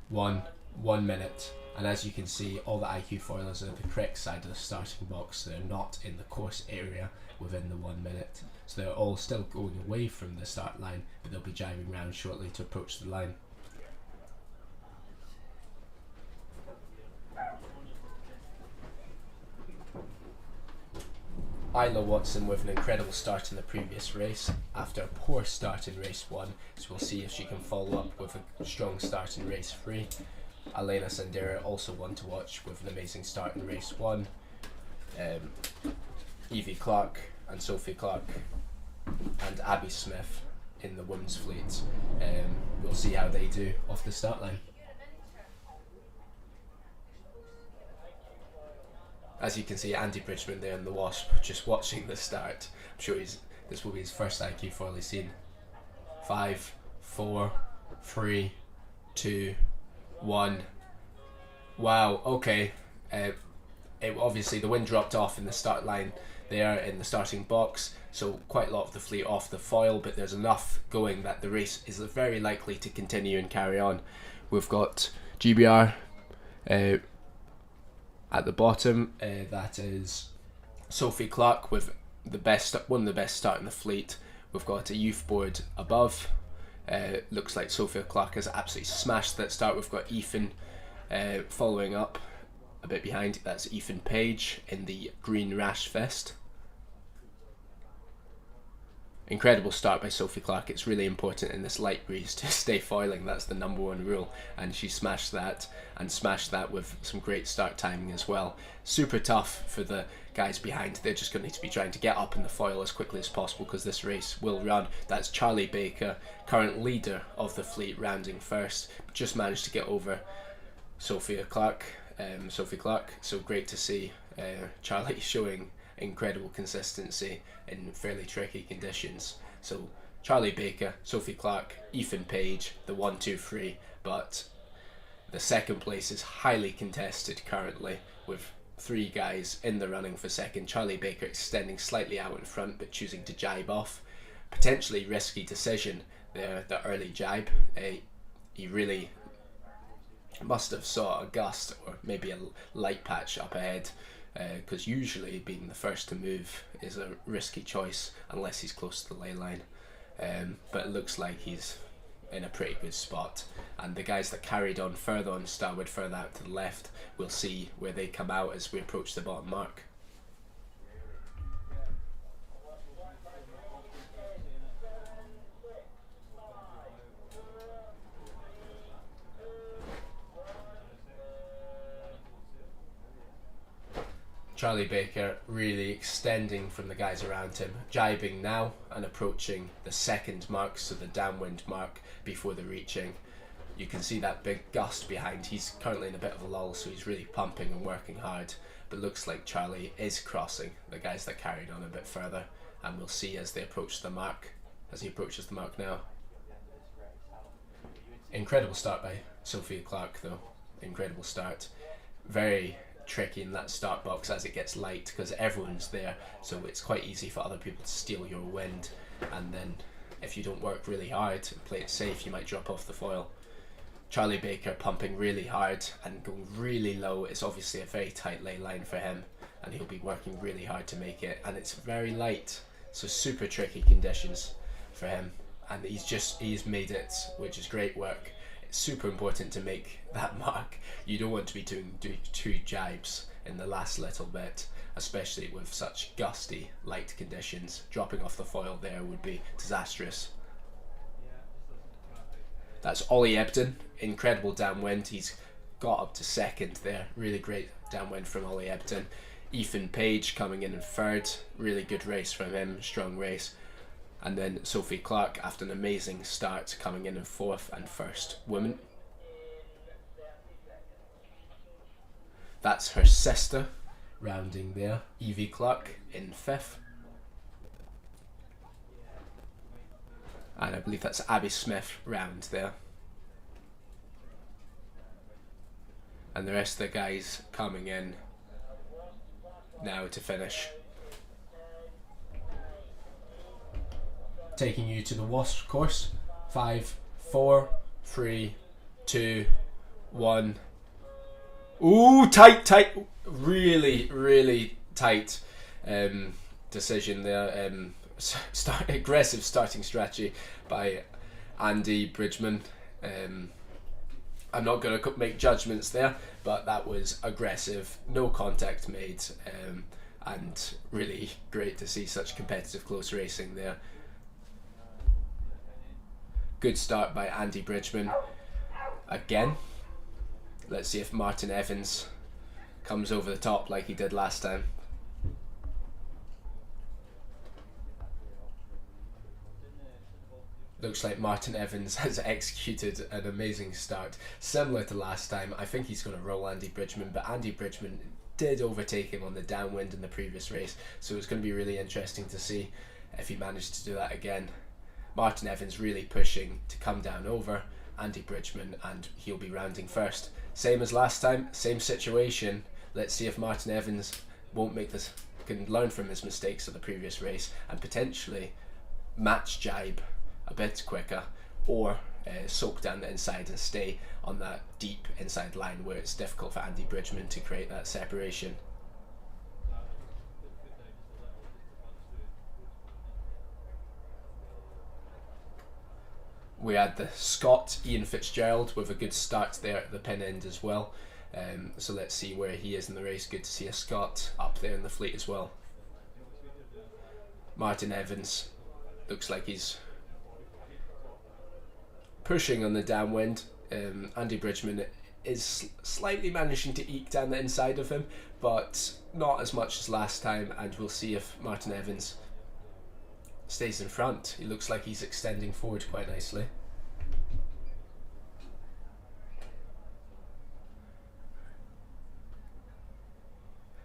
1. 1 minute. And as you can see, all the IQ foilers are at the correct side of the starting box. They're not in the course area within the 1 minute, so they're all still going away from the start line, but they'll be jiving round shortly to approach the line. Isla Watson with an incredible start in the previous race after a poor start in race 1, so we'll see if she can follow up with a strong start in race 3. Elena Sandera, also one to watch with an amazing start in race 1. Evie Clark and Sophie Clark and Abby Smith in the women's fleet. We'll see how they do off the start line. As you can see, Andy Bridgman there in the Wasp just watching the start. I'm sure this will be his first IQ foil he's seen. 5, 4, 3, 2, 1. Wow, okay. Obviously the wind dropped off in the start line there in the starting box, so quite a lot of the fleet off the foil, but there's enough going that the race is very likely to continue and carry on. We've got GBR at the bottom, that is Sophie Clark with one of the best start in the fleet. We've got a youth board above. Looks like Sophia Clark has absolutely smashed that start. We've got Ethan following up a bit behind. That's Ethan Page in the green rash vest. Incredible start by Sophie Clark. It's really important in this light breeze to stay foiling. That's the number one rule, and she smashed that, and smashed that with some great start timing as well. Super tough for the guys behind. They're just going to need to be trying to get up in the foil as quickly as possible because this race will run. That's Charlie Baker, current leader of the fleet, rounding first. Just managed to get over Sophie Clark. So great to see Charlie showing incredible consistency in fairly tricky conditions. So Charlie Baker, Sophie Clark, Ethan Page, the 1-2-3, but the second place is highly contested currently with 3 guys in the running for second. Charlie Baker extending slightly out in front but choosing to jibe off. Potentially risky decision there, the early jibe. He really must have saw a gust or maybe a light patch up ahead, because usually being the first to move is a risky choice unless he's close to the ley line, but it looks like he's in a pretty good spot. And the guys that carried on further on starboard, further out to the left, we'll see where they come out as we approach the bottom mark. Charlie Baker really extending from the guys around him, jibing now and approaching the second mark, so the downwind mark before the reaching. You can see that big gust behind. He's currently in a bit of a lull, so he's really pumping and working hard, but looks like Charlie is crossing the guys that carried on a bit further, and we'll see as they approach the mark, as he approaches the mark now. Incredible start by Sophie Clark though, incredible start. Very tricky in that start box as it gets light because everyone's there, so it's quite easy for other people to steal your wind, and then if you don't work really hard and play it safe, you might drop off the foil. Charlie Baker pumping really hard and going really low. It's obviously a very tight ley line for him, and he'll be working really hard to make it, and it's very light, so super tricky conditions for him, and he's made it, which is great work. It's super important to make that mark. You don't want to be doing 2 jibes in the last little bit, especially with such gusty light conditions. Dropping off the foil there would be disastrous. That's Ollie Ebden, incredible downwind. He's got up to second there. Really great downwind from Ollie Ebden. Ethan Page coming in third. Really good race from him, strong race. And then Sophie Clark, after an amazing start, coming in fourth and first woman. That's her sister rounding there, Evie Clark in fifth. And I believe that's Abby Smith round there. And the rest of the guys coming in now to finish. Taking you to the WASP course. 5, 4, 3, 2, 1. Ooh, tight. Really tight decision there. Aggressive starting strategy by Andy Bridgman. I'm not going to make judgments there, but that was aggressive, no contact made, and really great to see such competitive close racing there. Good start by Andy Bridgman again. Let's see if Martin Evans comes over the top like he did last time. Looks like Martin Evans has executed an amazing start, similar to last time. I think he's going to roll Andy Bridgman, but Andy Bridgman did overtake him on the downwind in the previous race, so it's going to be really interesting to see if he managed to do that again. Martin Evans really pushing to come down over Andy Bridgman, and he'll be rounding first. Same as last time, same situation. Let's see if Martin Evans can learn from his mistakes of the previous race and potentially match jibe a bit quicker, or soak down the inside and stay on that deep inside line where it's difficult for Andy Bridgman to create that separation. We had the Scot Ian Fitzgerald with a good start there at the pin end as well. So let's see where he is in the race. Good to see a Scot up there in the fleet as well. Martin Evans looks like he's pushing on the downwind. Andy Bridgman is slightly managing to eke down the inside of him, but not as much as last time, and we'll see if Martin Evans stays in front. He looks like he's extending forward quite nicely.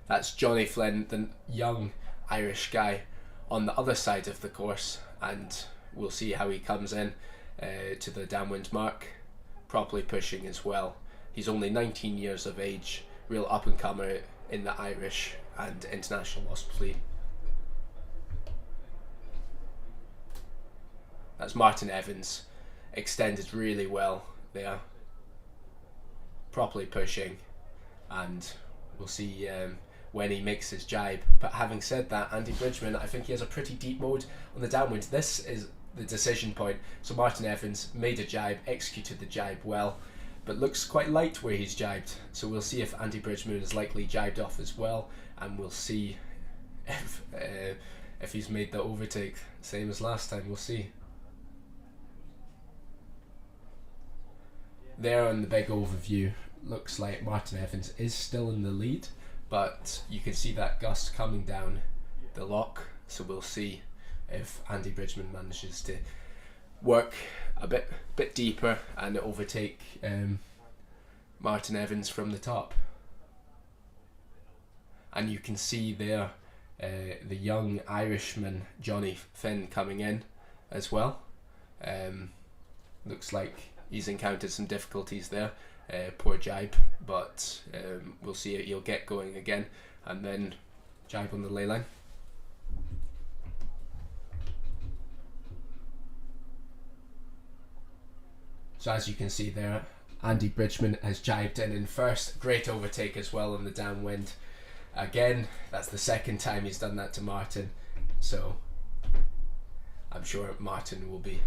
That's Johnny Flynn, the young Irish guy, on the other side of the course, and we'll see how he comes in to the downwind mark, properly pushing as well. He's only 19 years of age, real up and comer in the Irish and international wasp fleet. That's Martin Evans, extended really well there, properly pushing, and we'll see when he makes his jibe. But having said that, Andy Bridgman, I think he has a pretty deep mode on the downwind. This is the decision point. So Martin Evans made a jibe, executed the jibe well, but looks quite light where he's jibed. So we'll see if Andy Bridgman is likely jibed off as well, and we'll see if he's made the overtake, same as last time. We'll see. There on the big overview, looks like Martin Evans is still in the lead, but you can see that gust coming down the lock, so we'll see if Andy Bridgman manages to work a bit deeper and overtake Martin Evans from the top. And you can see there the young Irishman Johnny Flynn coming in as well. Looks like he's encountered some difficulties there. Poor jibe, but we'll see it. He'll get going again and then jibe on the ley line. So as you can see there, Andy Bridgman has jibed in first. Great overtake as well on the downwind. Again, that's the second time he's done that to Martin, so I'm sure Martin will be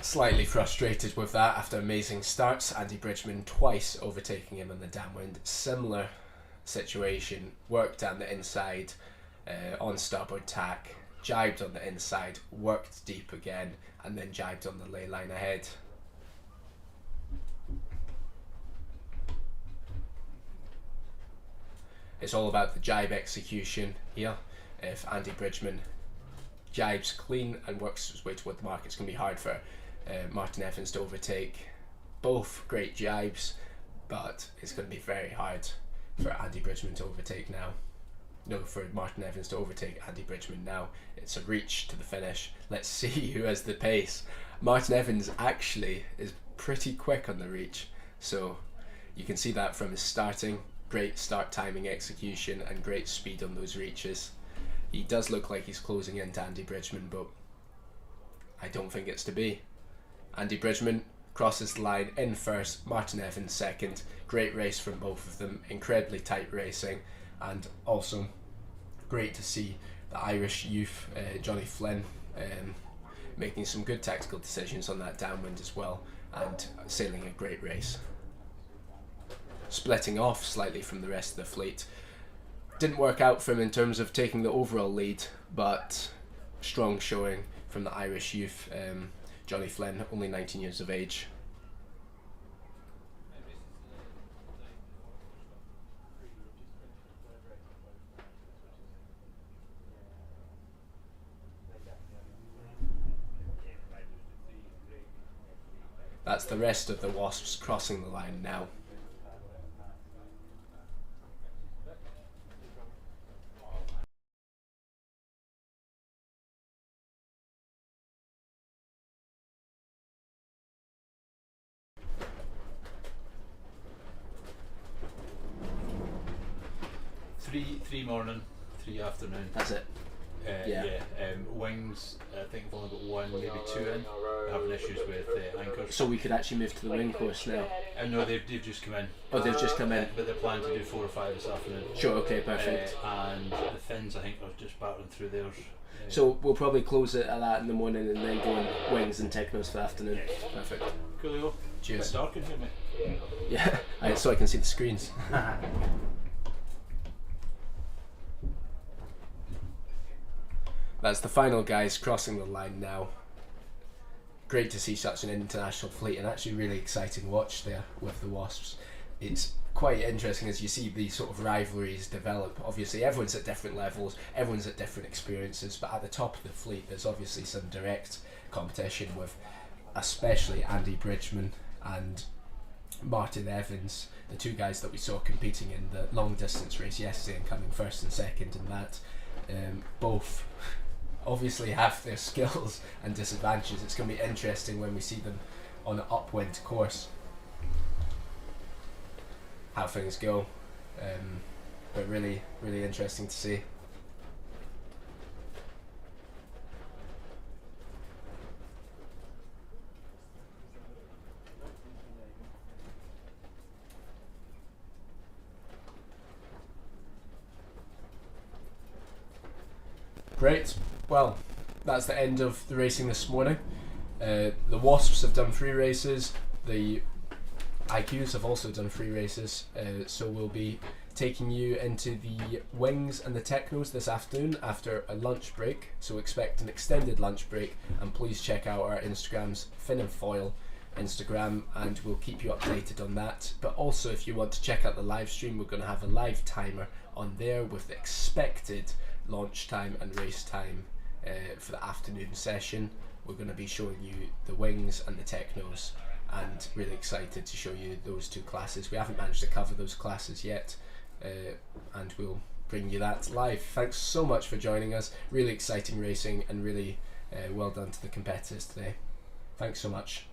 slightly frustrated with that after amazing starts. Andy Bridgman twice overtaking him on the downwind. Similar situation, worked down the inside on starboard tack, jibed on the inside, worked deep again, and then jibed on the ley line ahead. It's all about the jibe execution here. If Andy Bridgman jibes clean and works his way toward the mark, it's going to be hard for Martin Evans to overtake. Both great jibes, but it's going to be very hard for Andy Bridgman to overtake now. No, for Martin Evans to overtake Andy Bridgman now. It's a reach to the finish. Let's see who has the pace. Martin Evans actually is pretty quick on the reach, so you can see that from his starting. Great start timing, execution, and great speed on those reaches. He does look like he's closing in to Andy Bridgman, but I don't think it's to be. Andy Bridgman crosses the line in first, Martin Evans second. Great race from both of them, incredibly tight racing, and also great to see the Irish youth, Johnny Flynn, making some good tactical decisions on that downwind as well, and sailing a great race. Splitting off slightly from the rest of the fleet. Didn't work out for him in terms of taking the overall lead, but strong showing from the Irish youth, Johnny Flynn, only 19 years of age. That's the rest of the Wasps crossing the line now. Three morning, 3 afternoon. That's it. Yeah. Wings, I think I've only got one, maybe two in. We're having issues with anchors. So we could actually move to the wing course now. No, they've just come in. Oh, they've just come in. But they're planning to do 4 or 5 this afternoon. Sure, okay, perfect. And the fins, I think, are just battering through theirs. So we'll probably close it at that in the morning and then go on wings and technos for the afternoon. Perfect. Coolio. Cheers. It's dark in here, mate. Yeah, so I can see the screens. That's the final guys crossing the line now. Great to see such an international fleet, and actually really exciting watch there with the Wasps. It's quite interesting as you see these sort of rivalries develop. Obviously everyone's at different levels, everyone's at different experiences, but at the top of the fleet there's obviously some direct competition with especially Andy Bridgman and Martin Evans, the two guys that we saw competing in the long distance race yesterday and coming first and second in that. Both obviously have their skills and disadvantages. It's going to be interesting when we see them on an upwind course, how things go, but really interesting to see. Great. Well, that's the end of the racing this morning. The Wasps have done 3 races. The IQs have also done 3 races. So we'll be taking you into the Wings and the Technos this afternoon after a lunch break. So expect an extended lunch break, and please check out our Instagrams, Fin and Foil Instagram, and we'll keep you updated on that. But also, if you want to check out the live stream, we're going to have a live timer on there with the expected launch time and race time for the afternoon session. We're going to be showing you the Wings and the Technos, and really excited to show you those 2 classes. We haven't managed to cover those classes yet, and we'll bring you that live. Thanks so much for joining us. Really exciting racing, and really well done to the competitors today. Thanks so much.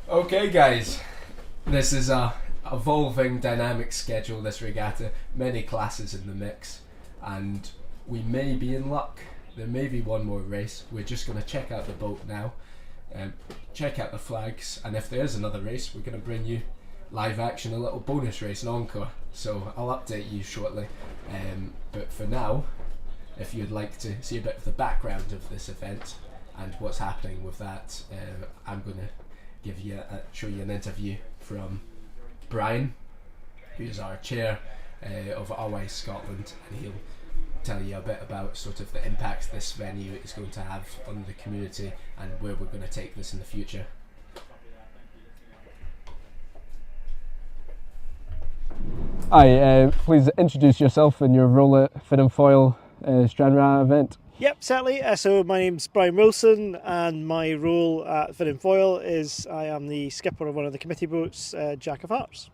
Okay guys, this is a evolving dynamic schedule, this regatta, many classes in the mix, and we may be in luck. There may be one more race. We're just going to check out the boat now, check out the flags, and if there is another race we're going to bring you live action, a little bonus race, an encore, so I'll update you shortly. But for now, if you'd like to see a bit of the background of this event and what's happening with that, I'm going to show you an interview from Brian, who's our chair of RY Scotland, and he'll tell you a bit about sort of the impact this venue is going to have on the community and where we're going to take this in the future. Hi, please introduce yourself and your role at Fin and Foil Stranraer event. Yep, certainly. So my name's Brian Wilson, and my role at Fin and Foil is I am the skipper of one of the committee boats, Jack of Hearts.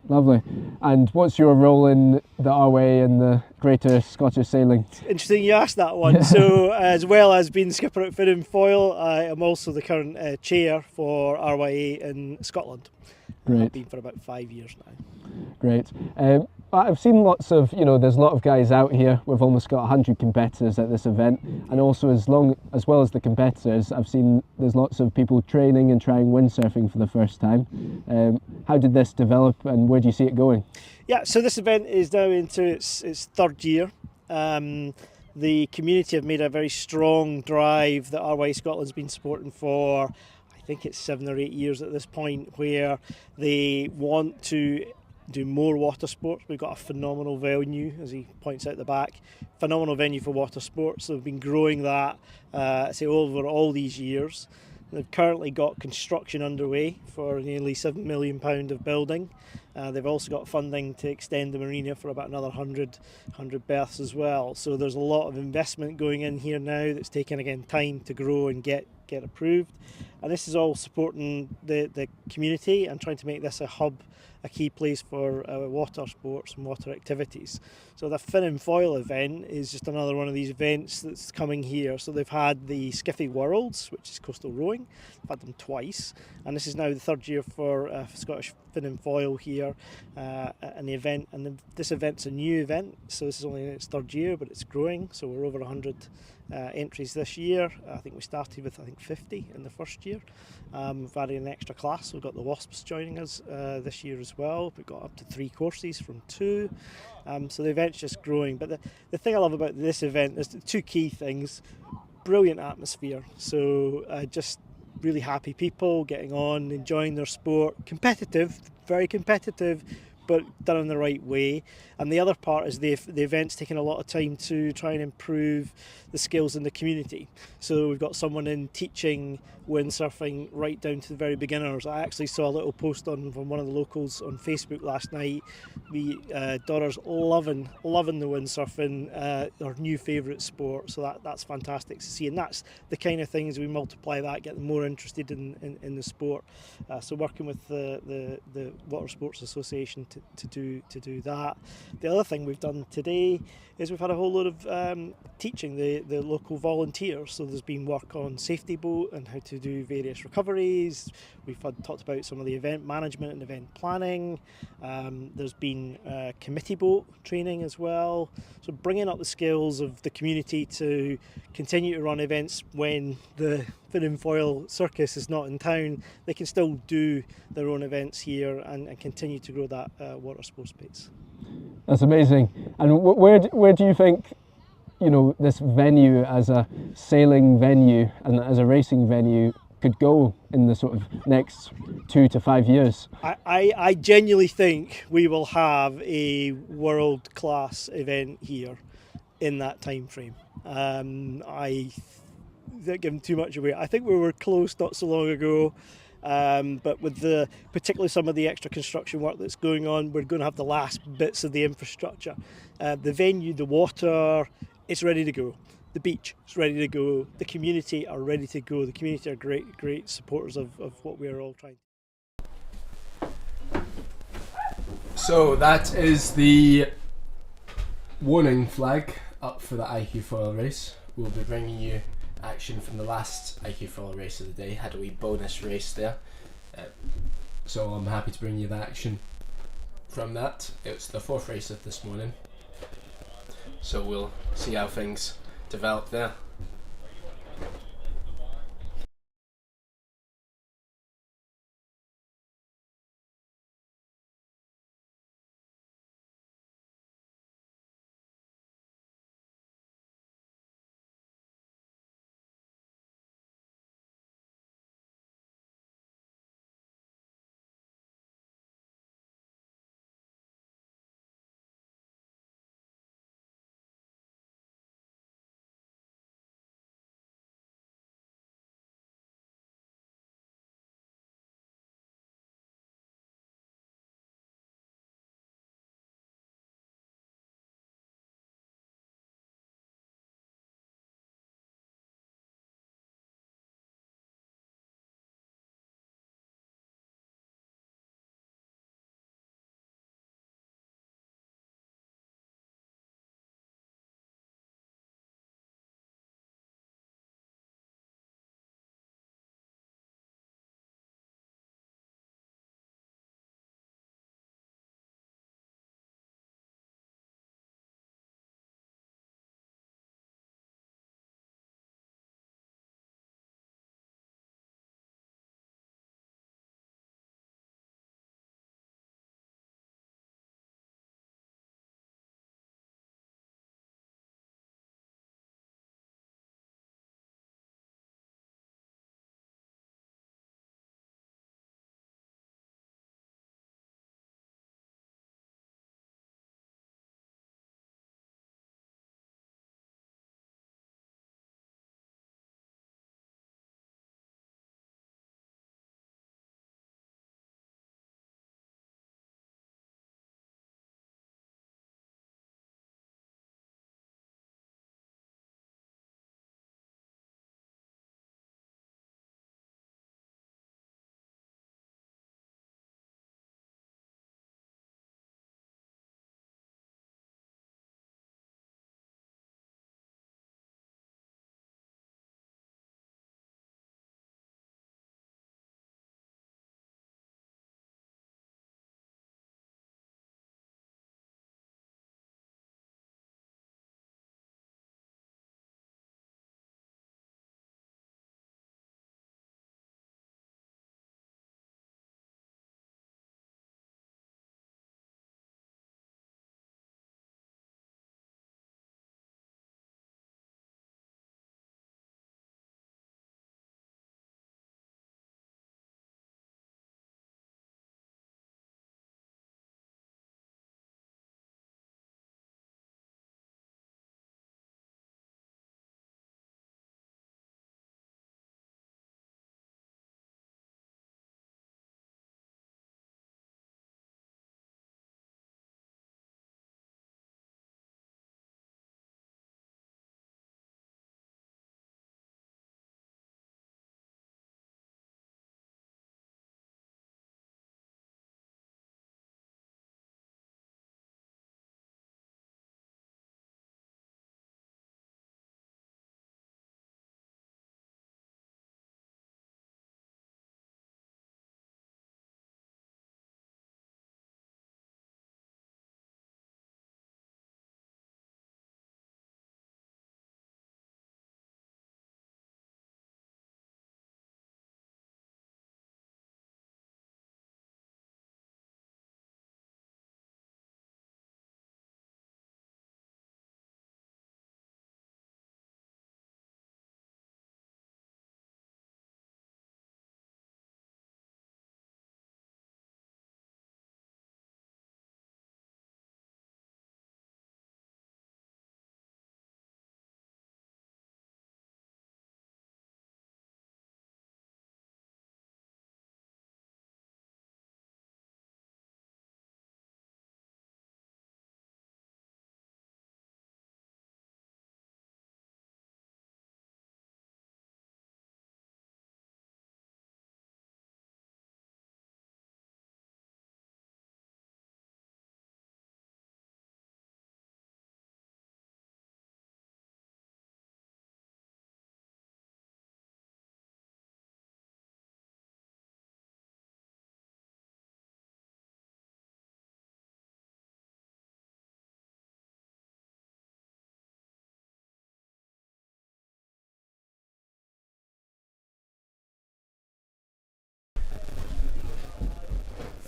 Lovely. And what's your role in the RWA and the Greater Scottish Sailing? Interesting you asked that one. So as well as being skipper at Fin and Foil, I am also the current chair for RYA in Scotland. Great. I've been for about 5 years now. Great. I've seen lots of, there's a lot of guys out here. We've almost got 100 competitors at this event, and also as well as the competitors, I've seen there's lots of people training and trying windsurfing for the first time. How did this develop, and where do you see it going? Yeah, so this event is now into its 3rd year. The community have made a very strong drive that RY Scotland's been supporting for, I think it's 7 or 8 years at this point, where they want to do more water sports. We've got a phenomenal venue, as he points out the back, phenomenal venue for water sports. They've been growing that, over all these years. They've currently got construction underway for nearly £7 million of building. They've also got funding to extend the marina for about another 100 berths as well. So there's a lot of investment going in here now that's taken, again, time to grow and get approved. And this is all supporting the community and trying to make this a hub, a key place for water sports and water activities. So the Fin and Foil event is just another one of these events that's coming here. So they've had the Skiffy Worlds, which is coastal rowing. They've had them twice, and this is now the third year for Scottish Fin and Foil here, an event. And this event's a new event, so this is only in its third year, but it's growing. So we're over 100 entries this year. I think we started with 50 in the first year. We've added an extra class. We've got the Wasps joining us this year as well. We've got up to 3 courses from 2. So the event's just growing. But the thing I love about this event is 2 key things. Brilliant atmosphere. So just really happy people getting on, enjoying their sport. Competitive, very competitive, but done in the right way. And the other part is the event's taking a lot of time to try and improve the skills in the community. So we've got someone in teaching windsurfing right down to the very beginners. I actually saw a little post from one of the locals on Facebook last night. The daughter's loving the windsurfing, her new favourite sport. So that's fantastic to see. And that's the kind of things we multiply that, get them more interested in the sport. So working with the Water Sports Association to do that. The other thing we've done today is we've had a whole lot of teaching the local volunteers. So there's been work on safety boat and how to do various recoveries. We've talked about some of the event management and event planning. There's been committee boat training as well. So bringing up the skills of the community to continue to run events when the Fin and Foil circus is not in town. They can still do their own events here and continue to grow that water sports space. That's amazing. And where do you think, this venue as a sailing venue and as a racing venue could go in the sort of next 2 to 5 years? I genuinely think we will have a world-class event here in that time frame. I don't give too much away. I think we were close not so long ago. But with particularly some of the extra construction work that's going on, we're going to have the last bits of the infrastructure. The venue, the water, it's ready to go. The beach is ready to go. The community are ready to go. The community are great supporters of what we're all trying. So that is the warning flag up for the IQ Foil race. We'll be bringing you action from the last IQ Foil race of the day. Had a wee bonus race there, so I'm happy to bring you the action from that. It's the 4th race of this morning, so we'll see how things develop there.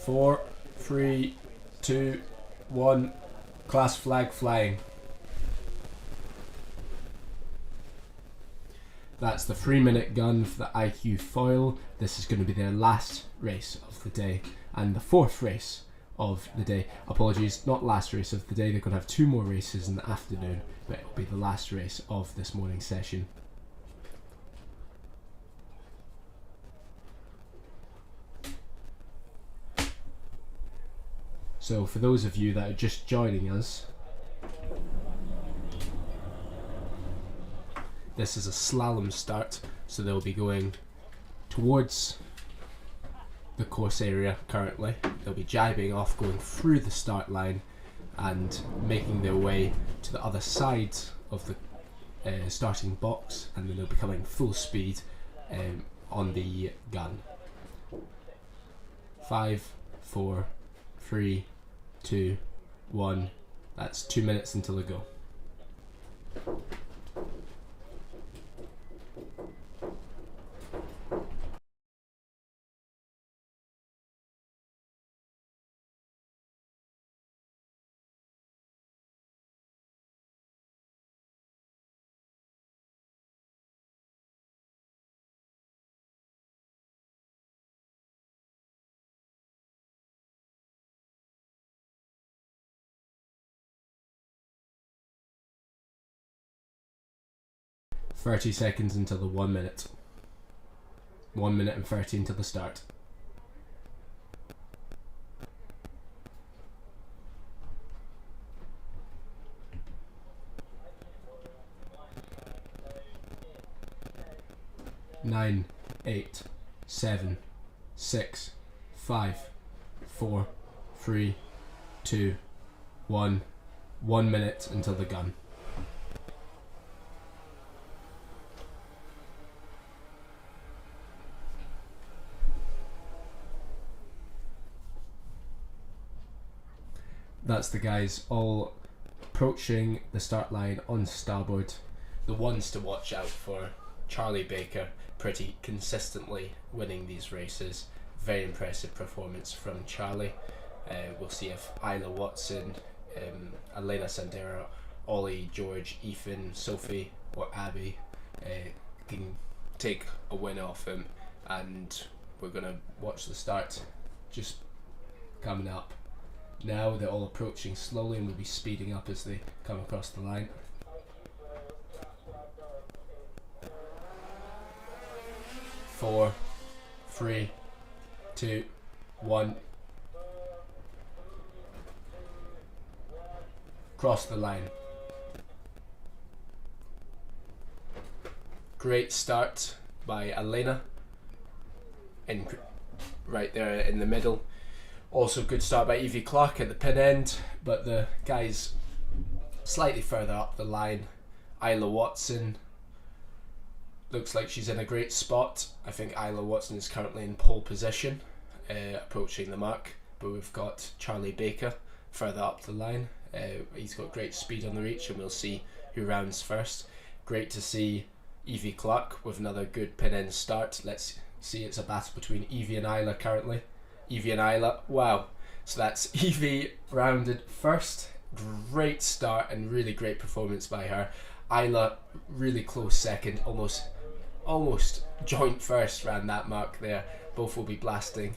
4, 3, 2, 1. Class flag flying. That's the 3-minute gun for the IQ foil. This is going to be their last race of the day and the 4th race of the day. Apologies, not last race of the day. They're going to have 2 more races in the afternoon, but it'll be the last race of this morning session. So for those of you that are just joining us, this is a slalom start, so they'll be going towards the course area currently. They'll be jibing off, going through the start line and making their way to the other side of the starting box, and then they'll be coming full speed on the gun. 5, 4, 3, 2, 1. That's 2 minutes until they go. "30 seconds until the 1 minute. 1 minute and 30 until the start." Nine, 8, 7, 6, 5, 4, 3, 2, 1. 1 minute until the gun. That's the guys all approaching the start line on starboard. The ones to watch out for: Charlie Baker, pretty consistently winning these races. Very impressive performance from Charlie. We'll see if Isla Watson, Elena Sandera, Ollie, George, Ethan, Sophie or Abby can take a win off him, and we're going to watch the start just coming up. Now they're all approaching slowly and we'll be speeding up as they come across the line. Four, 3, 2, 1. Cross the line. Great start by Elena, right there in the middle. Also good start by Evie Clark at the pin end, but the guys slightly further up the line. Isla Watson looks like she's in a great spot. I think Isla Watson is currently in pole position, approaching the mark, but we've got Charlie Baker further up the line. He's got great speed on the reach, and we'll see who rounds first. Great to see Evie Clark with another good pin end start. Let's see, it's a battle between Evie and Isla currently. Evie and Isla, wow. So that's Evie rounded first. Great start and really great performance by her. Isla really close second, almost joint first, ran that mark there. Both will be blasting.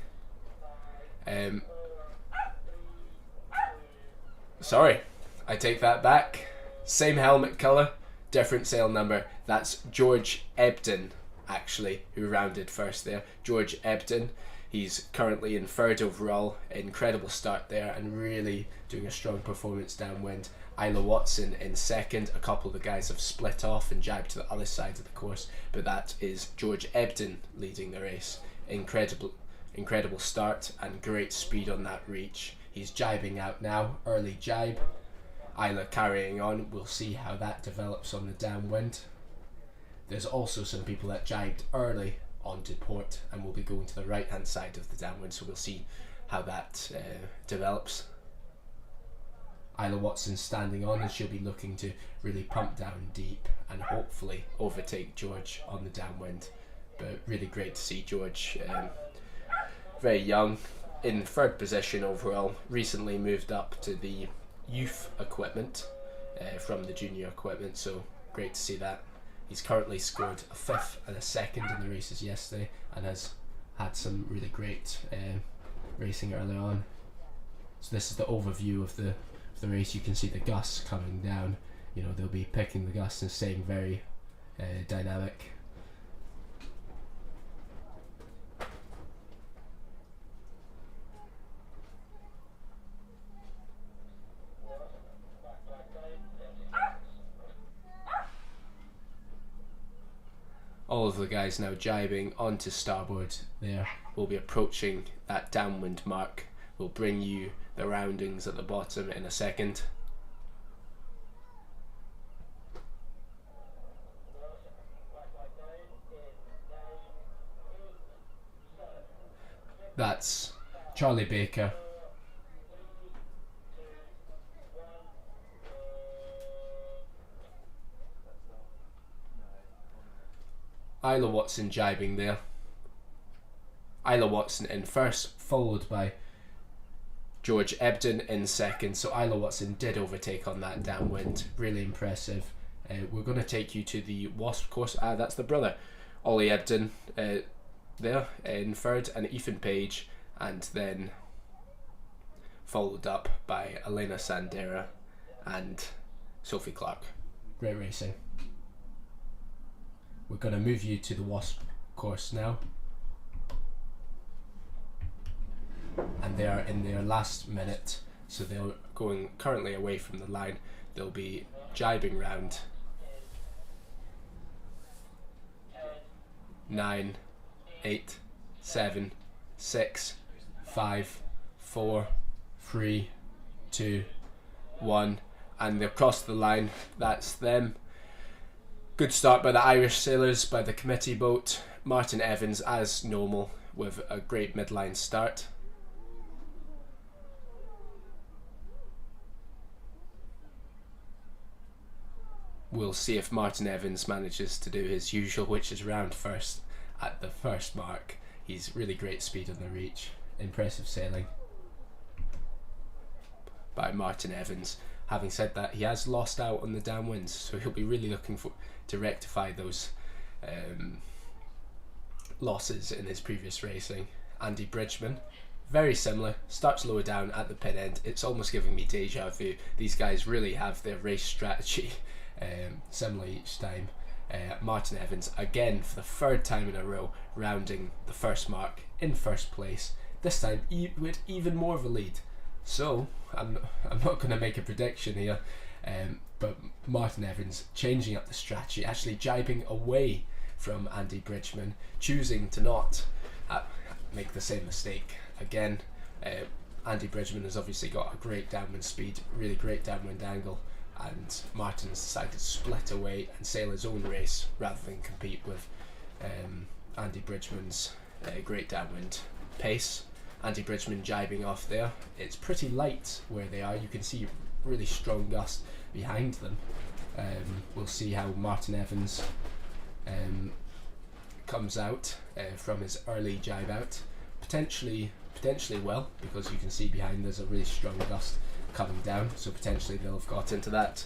Sorry, I take that back. Same helmet colour, different sail number. That's George Ebden, actually, who rounded first there. George Ebden. He's currently in 3rd overall. Incredible start there and really doing a strong performance downwind. Isla Watson in 2nd. A couple of the guys have split off and jibed to the other side of the course, but that is George Ebden leading the race. Incredible start and great speed on that reach. He's jibing out now, early jibe. Isla carrying on. We'll see how that develops on the downwind. There's also some people that jibed early onto port and will be going to the right hand side of the downwind, so we'll see how that develops. Isla Watson standing on, and she'll be looking to really pump down deep and hopefully overtake George on the downwind. But really great to see George, very young, in third position overall, recently moved up to the youth equipment from the junior equipment, so great to see that. He's currently scored a 5th and a 2nd in the races yesterday and has had some really great racing early on. So this is the overview of the race. You can see the gusts coming down. You know, they'll be picking the gusts and staying very dynamic. All of the guys now jibing onto starboard there. We'll be approaching that downwind mark. We'll bring you the roundings at the bottom in a second. That's Charlie Baker. Isla Watson jibing there. Isla Watson in first, followed by George Ebden in second. So Isla Watson did overtake on that downwind. Really impressive. We're going to take you to the Wasp course. That's the brother. Ollie Ebden there in third, and Ethan Page, and then followed up by Elena Sandera and Sophie Clark. Great racing. We're going to move you to the Wasp course now. And they are in their last minute, so they're going currently away from the line. They'll be jibing round 9, 8, 7, 6, 5, 4, 3, 2, 1, and they've crossed the line. That's them. Good start by the Irish sailors, by the committee boat. Martin Evans, as normal, with a great midline start. We'll see if Martin Evans manages to do his usual, which is round first at the first mark. He's really great speed on the reach. Impressive sailing by Martin Evans. Having said that, he has lost out on the downwinds, so he'll be really looking to rectify those losses in his previous racing. Andy Bridgman, very similar, starts lower down at the pin end. It's almost giving me deja vu. These guys really have their race strategy similar each time. Martin Evans, again for the third time in a row, rounding the first mark in first place. This time with even more of a lead. So I'm not going to make a prediction here, but Martin Evans changing up the strategy, actually jibing away from Andy Bridgman, choosing to not make the same mistake again. Andy Bridgman has obviously got a great downwind speed, really great downwind angle, and Martin has decided to split away and sail his own race rather than compete with Andy Bridgman's great downwind pace. Andy Bridgman jibing off there. It's pretty light where they are. You can see really strong gust behind them. We'll see how Martin Evans comes out from his early jibe out. Potentially well, because you can see behind there's a really strong gust coming down, so potentially they'll have got into that.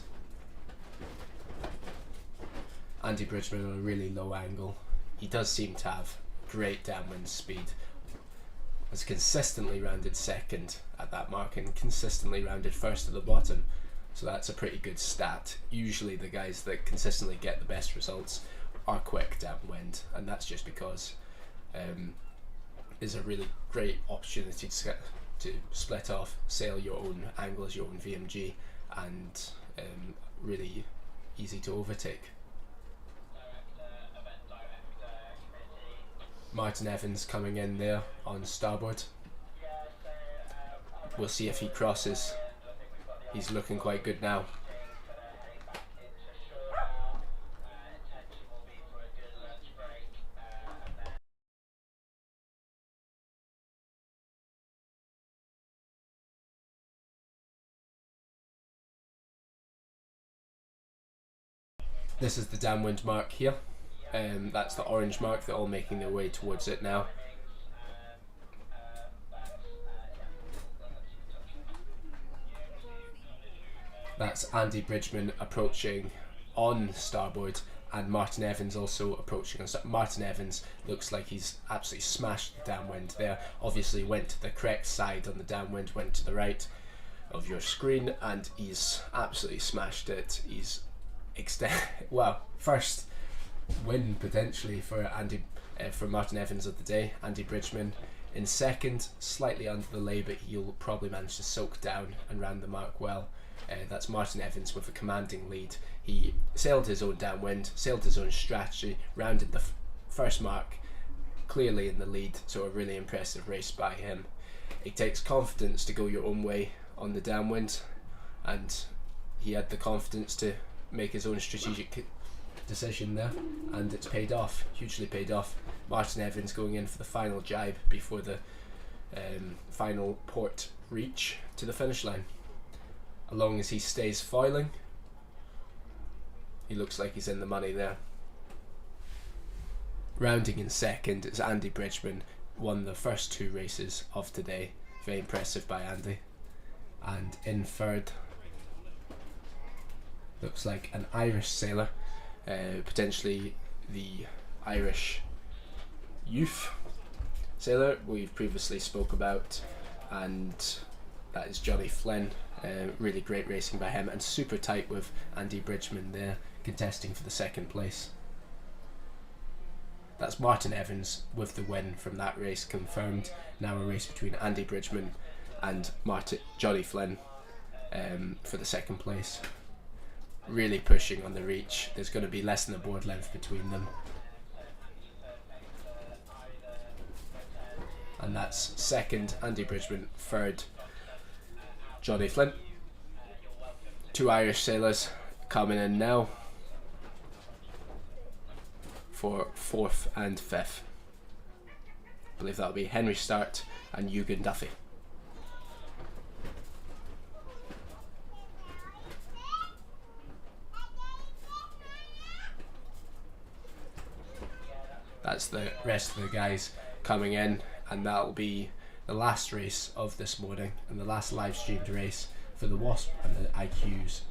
Andy Bridgman on a really low angle. He does seem to have great downwind speed. Has consistently rounded second at that mark and consistently rounded first at the bottom, so that's a pretty good stat. Usually the guys that consistently get the best results are quick downwind, and that's just because it's a really great opportunity to split off, sail your own angles, your own VMG, and really easy to overtake. Martin Evans coming in there on starboard. We'll see if he crosses. He's looking quite good now. This is the downwind mark here. That's the orange mark. They're all making their way towards it now. That's Andy Bridgman approaching on starboard, and Martin Evans also approaching on starboard. Martin Evans looks like he's absolutely smashed the downwind there. Obviously went to the correct side on the downwind, went to the right of your screen, and he's absolutely smashed it. He's first win potentially for Martin Evans of the day. Andy Bridgman in second, slightly under the lay, but he'll probably manage to soak down and round the mark well. That's Martin Evans with a commanding lead. He sailed his own downwind, sailed his own strategy, rounded the first mark clearly in the lead, so a really impressive race by him. It takes confidence to go your own way on the downwind, and he had the confidence to make his own strategic decision there, and it's paid off, hugely paid off. Martin Evans going in for the final jibe before the final port reach to the finish line. As long as he stays foiling, he looks like he's in the money there. Rounding in second is Andy Bridgman, won the first 2 races of today. Very impressive by Andy. And in third, looks like an Irish sailor, potentially the Irish youth sailor we've previously spoke about, and that is Johnny Flynn. Really great racing by him, and super tight with Andy Bridgman there contesting for the second place. That's Martin Evans with the win from that race confirmed. Now a race between Andy Bridgman and Johnny Flynn for the second place. Really pushing on the reach. There's going to be less than a board length between them. And that's second Andy Bridgman, third Johnny Flynn. 2 Irish sailors coming in now for 4th and 5th. I believe that'll be Henry Start and Eugen Duffy. That's the rest of the guys coming in, and that'll be the last race of this morning and the last live streamed race for the Wasp and the IQs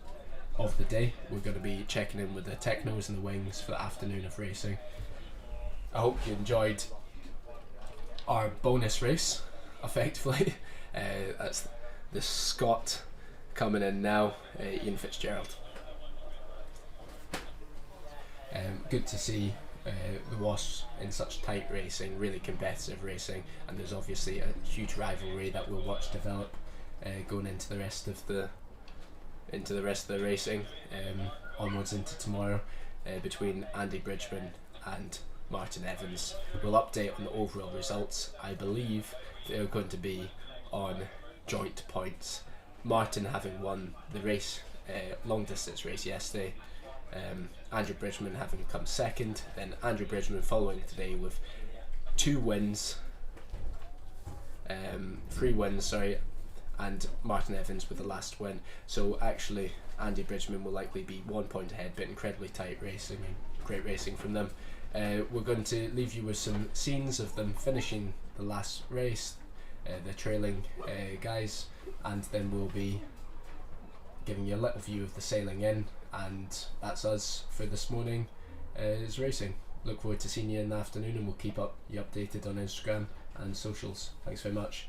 of the day. We're going to be checking in with the Technos and the Wings for the afternoon of racing. I hope you enjoyed our bonus race, effectively. That's the Scot coming in now, Ian Fitzgerald. Good to see the Wasps in such tight racing, really competitive racing, and there's obviously a huge rivalry that we'll watch develop going into the rest of the racing, onwards into tomorrow, between Andy Bridgman and Martin Evans. We'll update on the overall results. I believe they're going to be on joint points. Martin having won the race, long distance race yesterday, Andrew Bridgman having come second, then Andrew Bridgman following today with 3 wins, and Martin Evans with the last win. So actually Andy Bridgman will likely be 1 point ahead, but incredibly tight racing and great racing from them. We're going to leave you with some scenes of them finishing the last race, the trailing guys, and then we'll be giving you a little view of the sailing in, and that's us for this morning is racing. Look forward to seeing you in the afternoon, and we'll keep you updated on Instagram and socials. Thanks very much.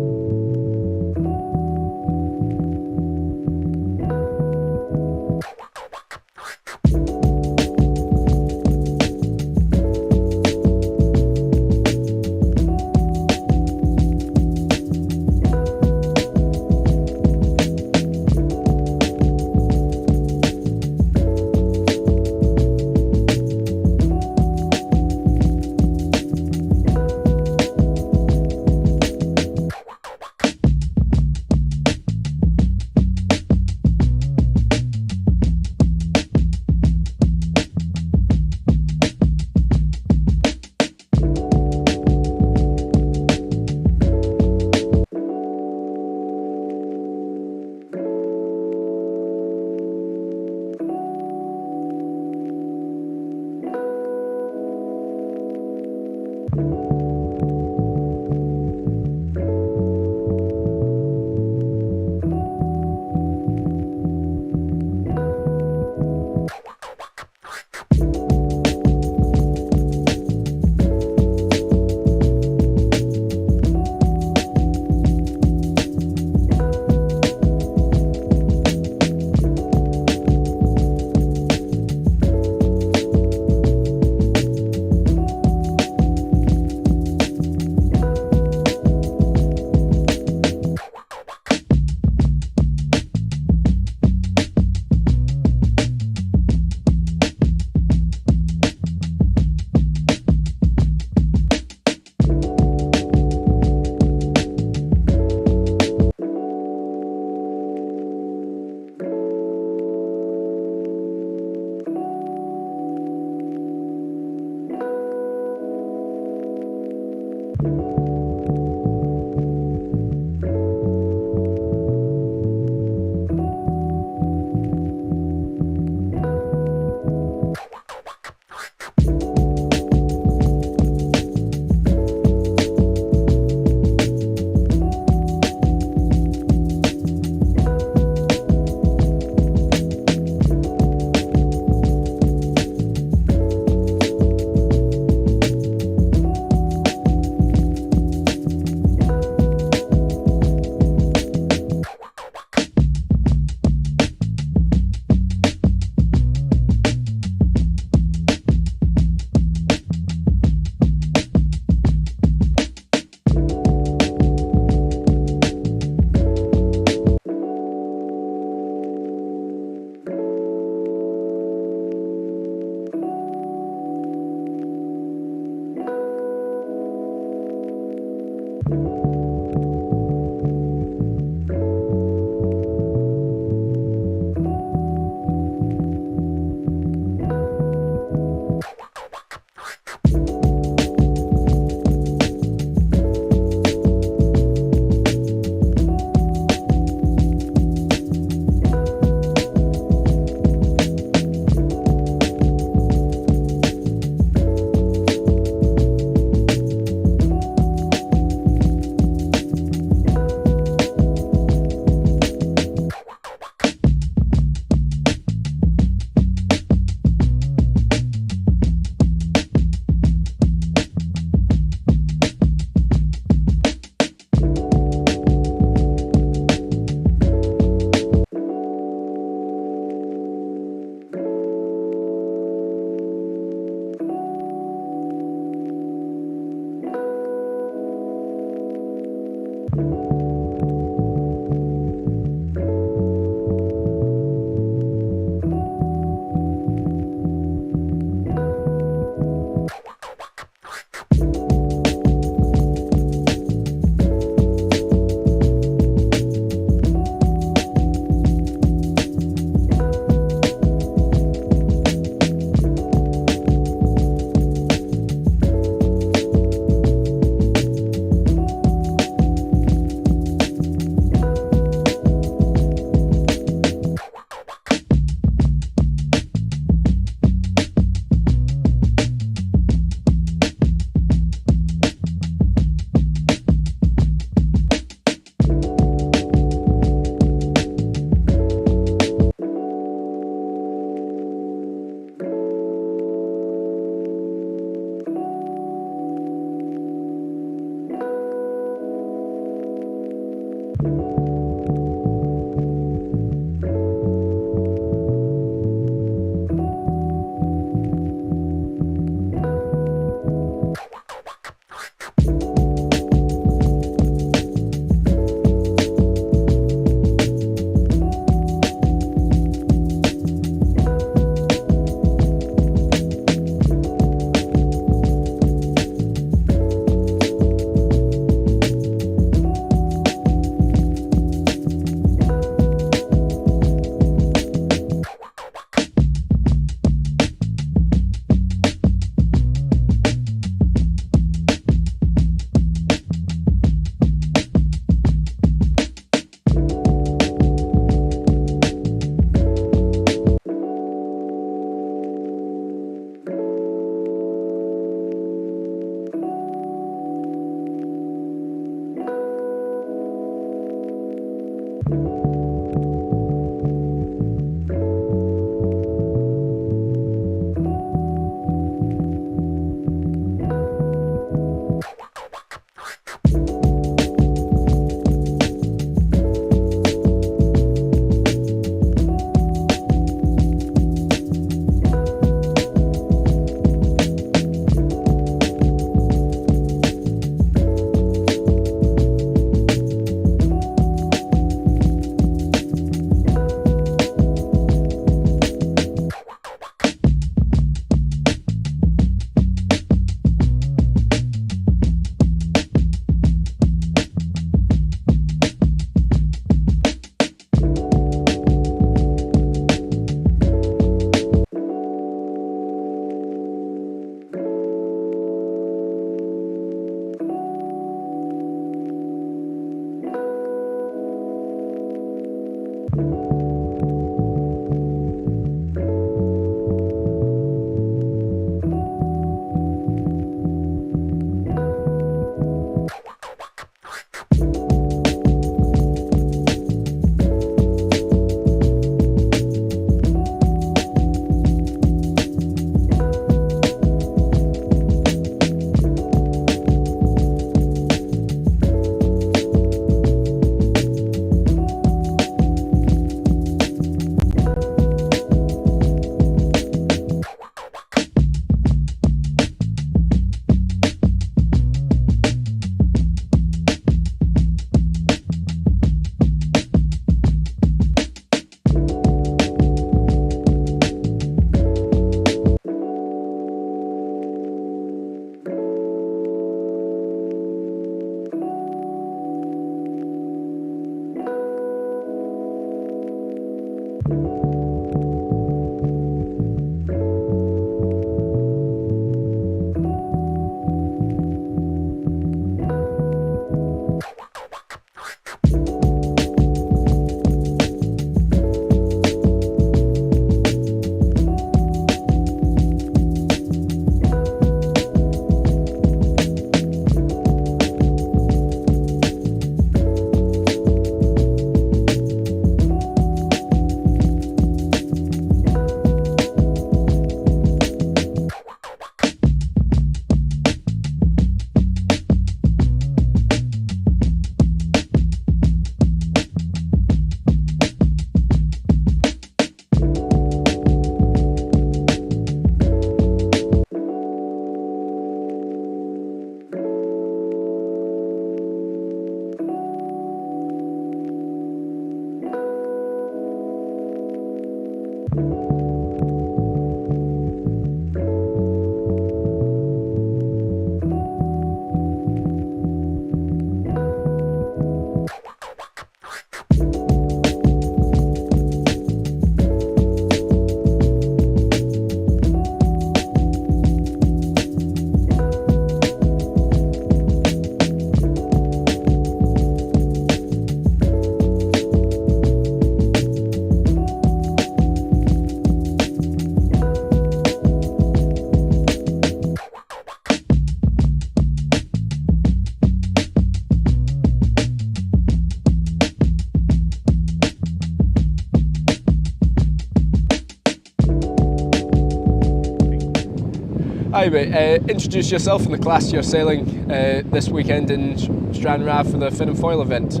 Hi mate, introduce yourself and the class you're sailing this weekend in Stranraer for the fin and foil event.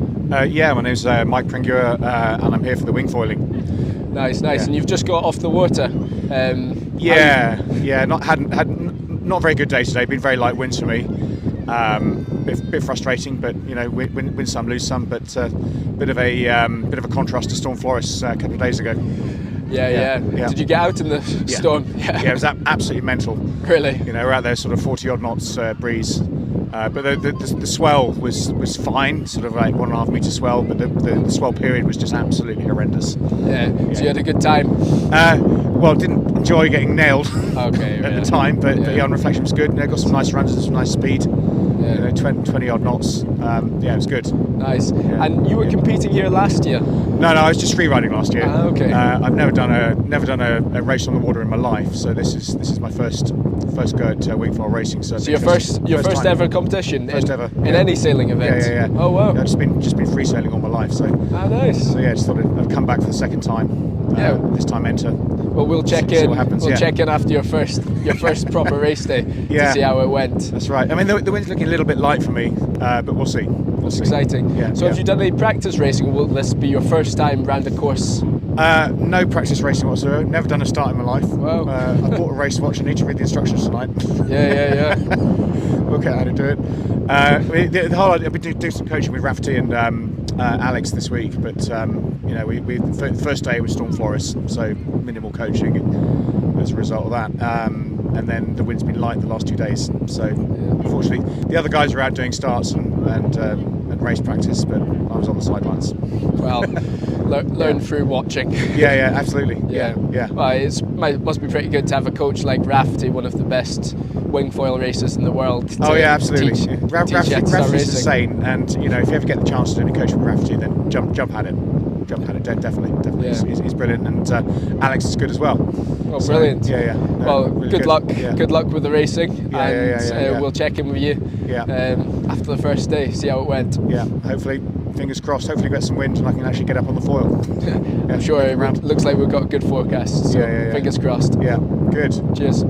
Yeah, my name's Mike Pringure, and I'm here for the wing foiling. Nice, Yeah. and you've just got off the water. Not a very good day today. Been very light winds for me. Bit frustrating, but you know, win some, lose some. But bit of a contrast to Storm Floris a couple of days ago. Yeah. Did you get out in the storm? Yeah, it was absolutely mental. Really? You know, we're out there sort of 40 odd knots breeze. But the swell was fine, sort of like 1.5 metre swell, but the swell period was just absolutely horrendous. Yeah. So you had a good time? Well, didn't enjoy getting nailed Okay, at the time, but on reflection it was good. You know, got some nice runs and some nice speed. Yeah. You know, 20 odd knots. It was good. Nice. Yeah. And you were competing here last year? No, I was just free riding last year. Okay. I've never done a race on the water in my life, so this is my first go at wingfoil racing. So your first time. ever competition First ever, in yeah. any sailing event? Yeah. Oh wow. Yeah, I've just been free sailing all my life, so Nice. so yeah, just thought I'd come back for the second time. Yeah. This time enter. Well, we'll check See in. what happens, We'll yeah. check in after your first proper race day Yeah. to see how it went. That's right. I mean, the wind's looking a little bit light for me, but we'll see. That's exciting. Yeah, So have you done any practice racing, or will this be your first time round the course? No practice racing whatsoever. Never done a start in my life. Wow. I bought a race watch. I need to read the instructions tonight. Yeah. Work out how to do it. The whole idea, I've been doing some coaching with Rafferty and Alex this week, but you know, the first day was Storm Floris, so minimal coaching as a result of that. And then the wind's been light the last 2 days, so unfortunately the other guys are out doing starts and race practice, but I was on the sidelines. Well, learn through watching. Yeah, absolutely. Yeah. Well, must be pretty good to have a coach like Rafferty, one of the best wing foil racers in the world. Oh to yeah, absolutely. teach you how to start Rafferty's racing. insane, and you know, if you ever get the chance to do any coaching with Rafferty, then jump at it. Definitely. Yeah. He's brilliant, and Alex is good as well. Oh, brilliant. Yeah. No, Well, really good luck. Yeah. Good luck with the racing, Yeah, and yeah. we'll check in with you Yeah. after the first day, see how it went. Yeah, hopefully, fingers crossed. Hopefully, get some wind and I can actually get up on the foil. I'm sure it around. looks like we've got a good forecast. So Yeah. fingers crossed. Yeah, good. Cheers.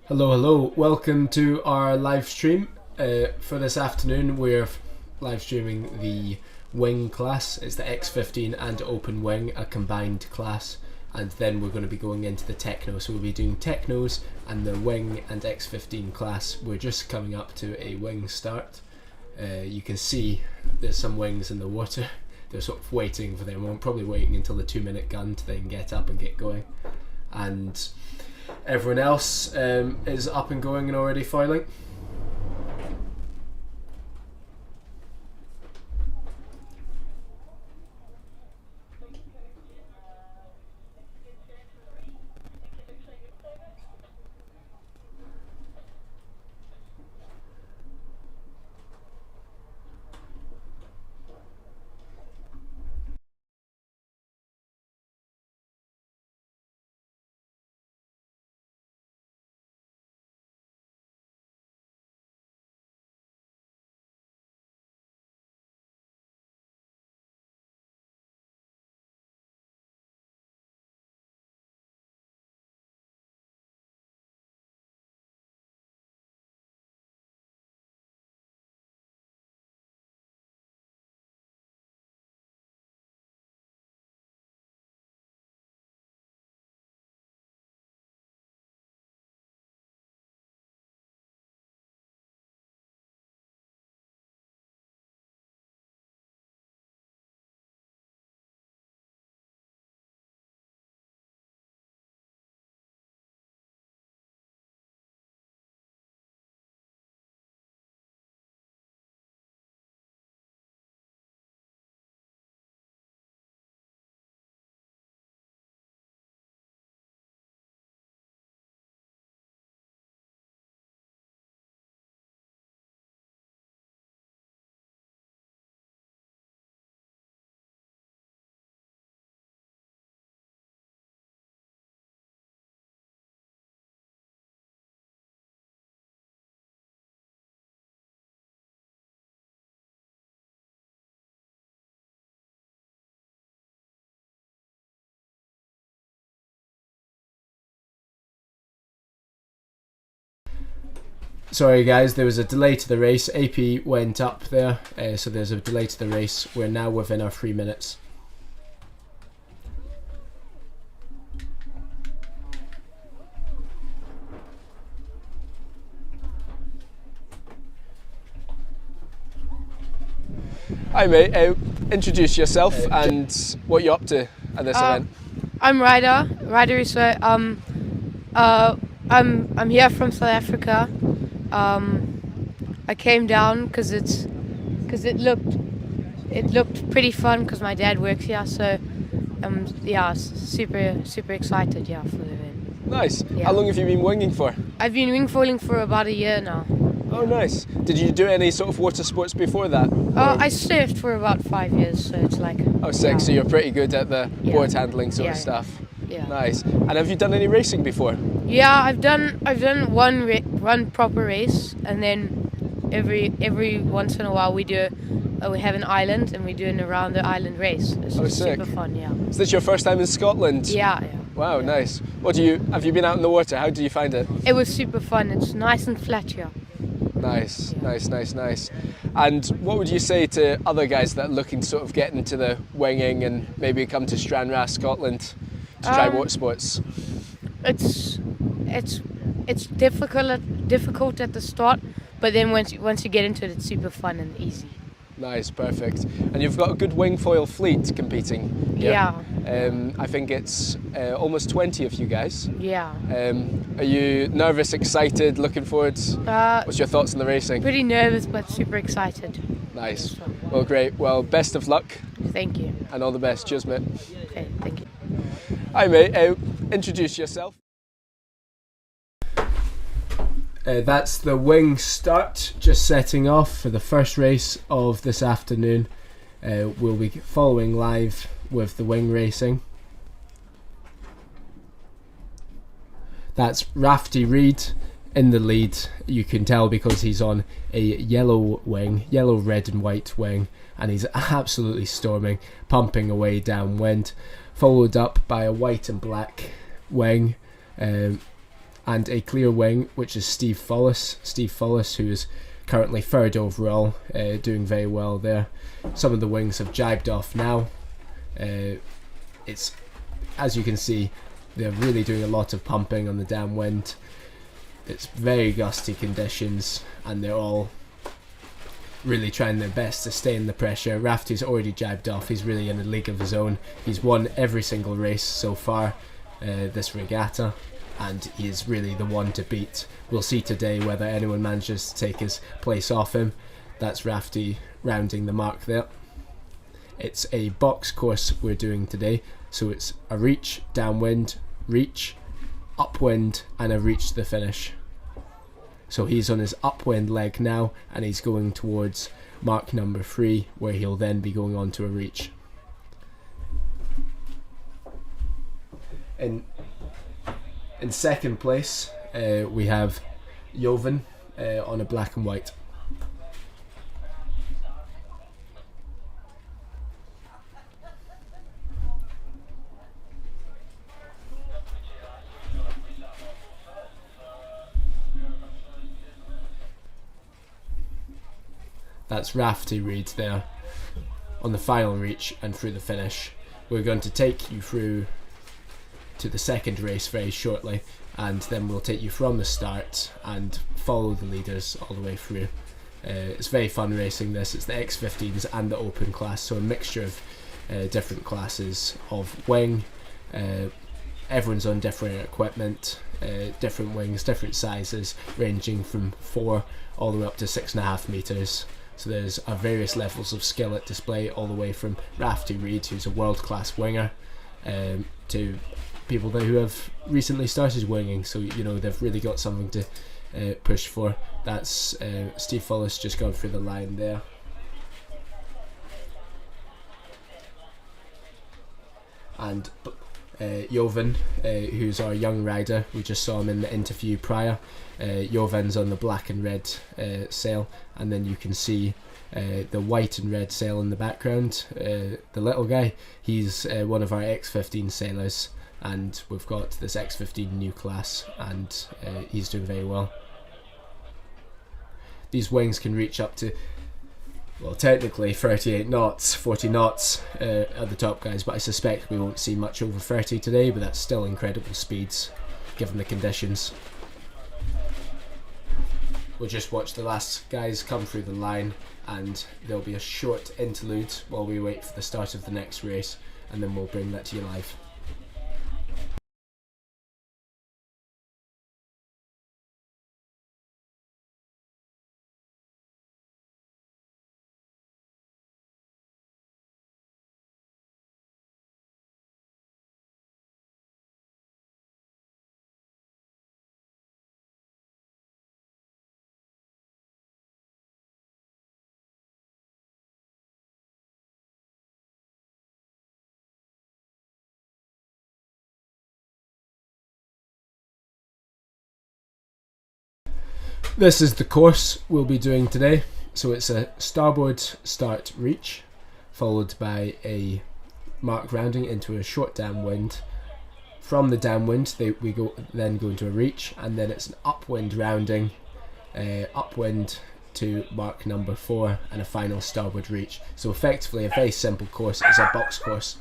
Hello, hello. Welcome to our live stream. For this afternoon, we're live streaming the wing class. It's the X15 and open wing, a combined class. And then we're going to be going into the techno. So we'll be doing technos and the wing and X15 class. We're just coming up to a wing start. You can see there's some wings in the water. They're sort of waiting for them. We're probably waiting until the 2-minute gun to then get up and get going. And everyone else is up and going and already foiling. Sorry guys, there was a delay to the race. AP went up there, so there's a delay to the race. We're now within our 3 minutes. Hi mate, introduce yourself and what you're up to at this event. I'm Ryder is I'm here from South Africa. I came down because it looked pretty fun because my dad works here, so yeah, super excited for the event. Nice. Yeah. How long have you been winging for? I've been wing foiling for about a year now. Oh nice. Did you do any sort of water sports before that? I surfed for about 5 years, so it's like. Oh sick, yeah. so you're pretty good at the Yeah. board handling sort of Yeah. stuff. Yeah. Nice. And have you done any racing before? Yeah, I've done one proper race, and then every once in a while we have an island and we do an around the island race. It's Oh, just sick. super fun, yeah. Is this your first time in Scotland? Yeah. Wow, nice. Have you been out in the water? How do you find it? It was super fun. It's nice and flat here. Nice. And what would you say to other guys that are looking to sort of get into the winging and maybe come to Stranraer, Scotland to try water sports? It's difficult at the start, but then once you get into it, it's super fun and easy. Nice, perfect. And you've got a good wing foil fleet competing here. Yeah. I think it's almost 20 of you guys. Yeah. Are you nervous, excited, looking forward? What's your thoughts on the racing? Pretty nervous, but super excited. Nice. Well, great. Well, best of luck Thank you. and all the best. Cheers, mate. Okay, thank you. Hi, mate. Introduce yourself. That's the wing start, just setting off for the first race of this afternoon. We'll be following live with the wing racing. That's Rafferty Reid in the lead. You can tell because he's on a yellow wing, yellow, red and white wing, and he's absolutely storming, pumping away downwind, followed up by a white and black wing. and a clear wing, which is Steve Follis. Steve Follis, who is currently 3rd overall, doing very well there. Some of the wings have jibed off now. It's, as you can see, they're really doing a lot of pumping on the downwind. It's very gusty conditions, and they're all really trying their best to stay in the pressure. Rafty's already jibed off. He's really in a league of his own. He's won every single race so far this regatta, and he is really the one to beat. We'll see today whether anyone manages to take his place off him. That's Rafty rounding the mark there. It's a box course we're doing today, so it's a reach, downwind, reach, upwind, and a reach to the finish. So he's on his upwind leg now, and he's going towards mark number 3, where he'll then be going on to a reach. In second place, we have Jovan on a black and white. That's Rafty Reed there on the final reach and through the finish. We're going to take you through to the second race very shortly, and then we'll take you from the start and follow the leaders all the way through. It's very fun racing this. It's the X15s and the open class, so a mixture of different classes of wing. Everyone's on different equipment, different wings, different sizes, ranging from 4 all the way up to 6.5 metres. So there's various levels of skill at display, all the way from Rafty Reed, who's a world-class winger, to people who have recently started winging, so you know they've really got something to push for. That's Steve Follis just gone through the line there. And Jovan, who's our young rider, we just saw him in the interview prior. Jovan's on the black and red sail, and then you can see the white and red sail in the background. The little guy, he's one of our X15 sailors, and we've got this X15 new class, and he's doing very well. These wings can reach up to, well, technically 38 knots, 40 knots at the top guys, but I suspect we won't see much over 30 today, but that's still incredible speeds given the conditions. We'll just watch the last guys come through the line, and there'll be a short interlude while we wait for the start of the next race, and then we'll bring that to you live. This is the course we'll be doing today. So it's a starboard start reach, followed by a mark rounding into a short downwind. From the downwind, we then go into a reach, and then it's an upwind rounding, upwind to mark number 4, and a final starboard reach. So effectively a very simple course. It's a box course.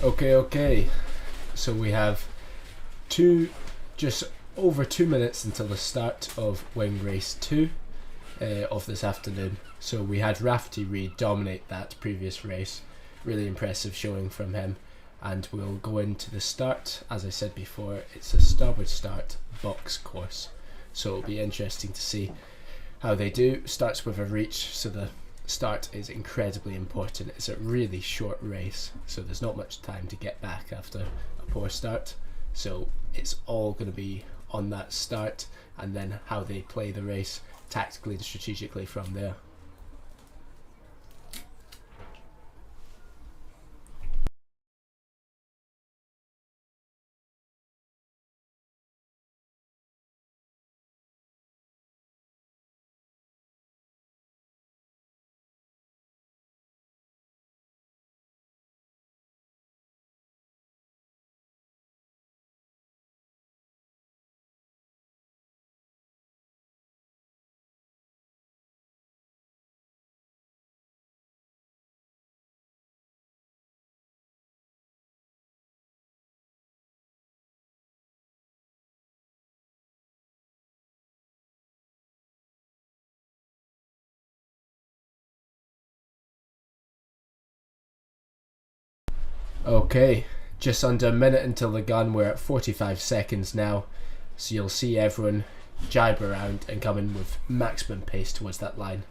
Okay. So we have just over 2 minutes until the start of Wing Race 2 of this afternoon. So we had Rafferty Reid dominate that previous race. Really impressive showing from him. And we'll go into the start. As I said before, it's a starboard start box course. So it'll be interesting to see how they do. Starts with a reach, so the start is incredibly important. It's a really short race, so there's not much time to get back after a poor start. So it's all going to be on that start, and then how they play the race tactically and strategically from there. Okay, just under a minute until the gun. We're at 45 seconds now, so you'll see everyone jibe around and come in with maximum pace towards that line.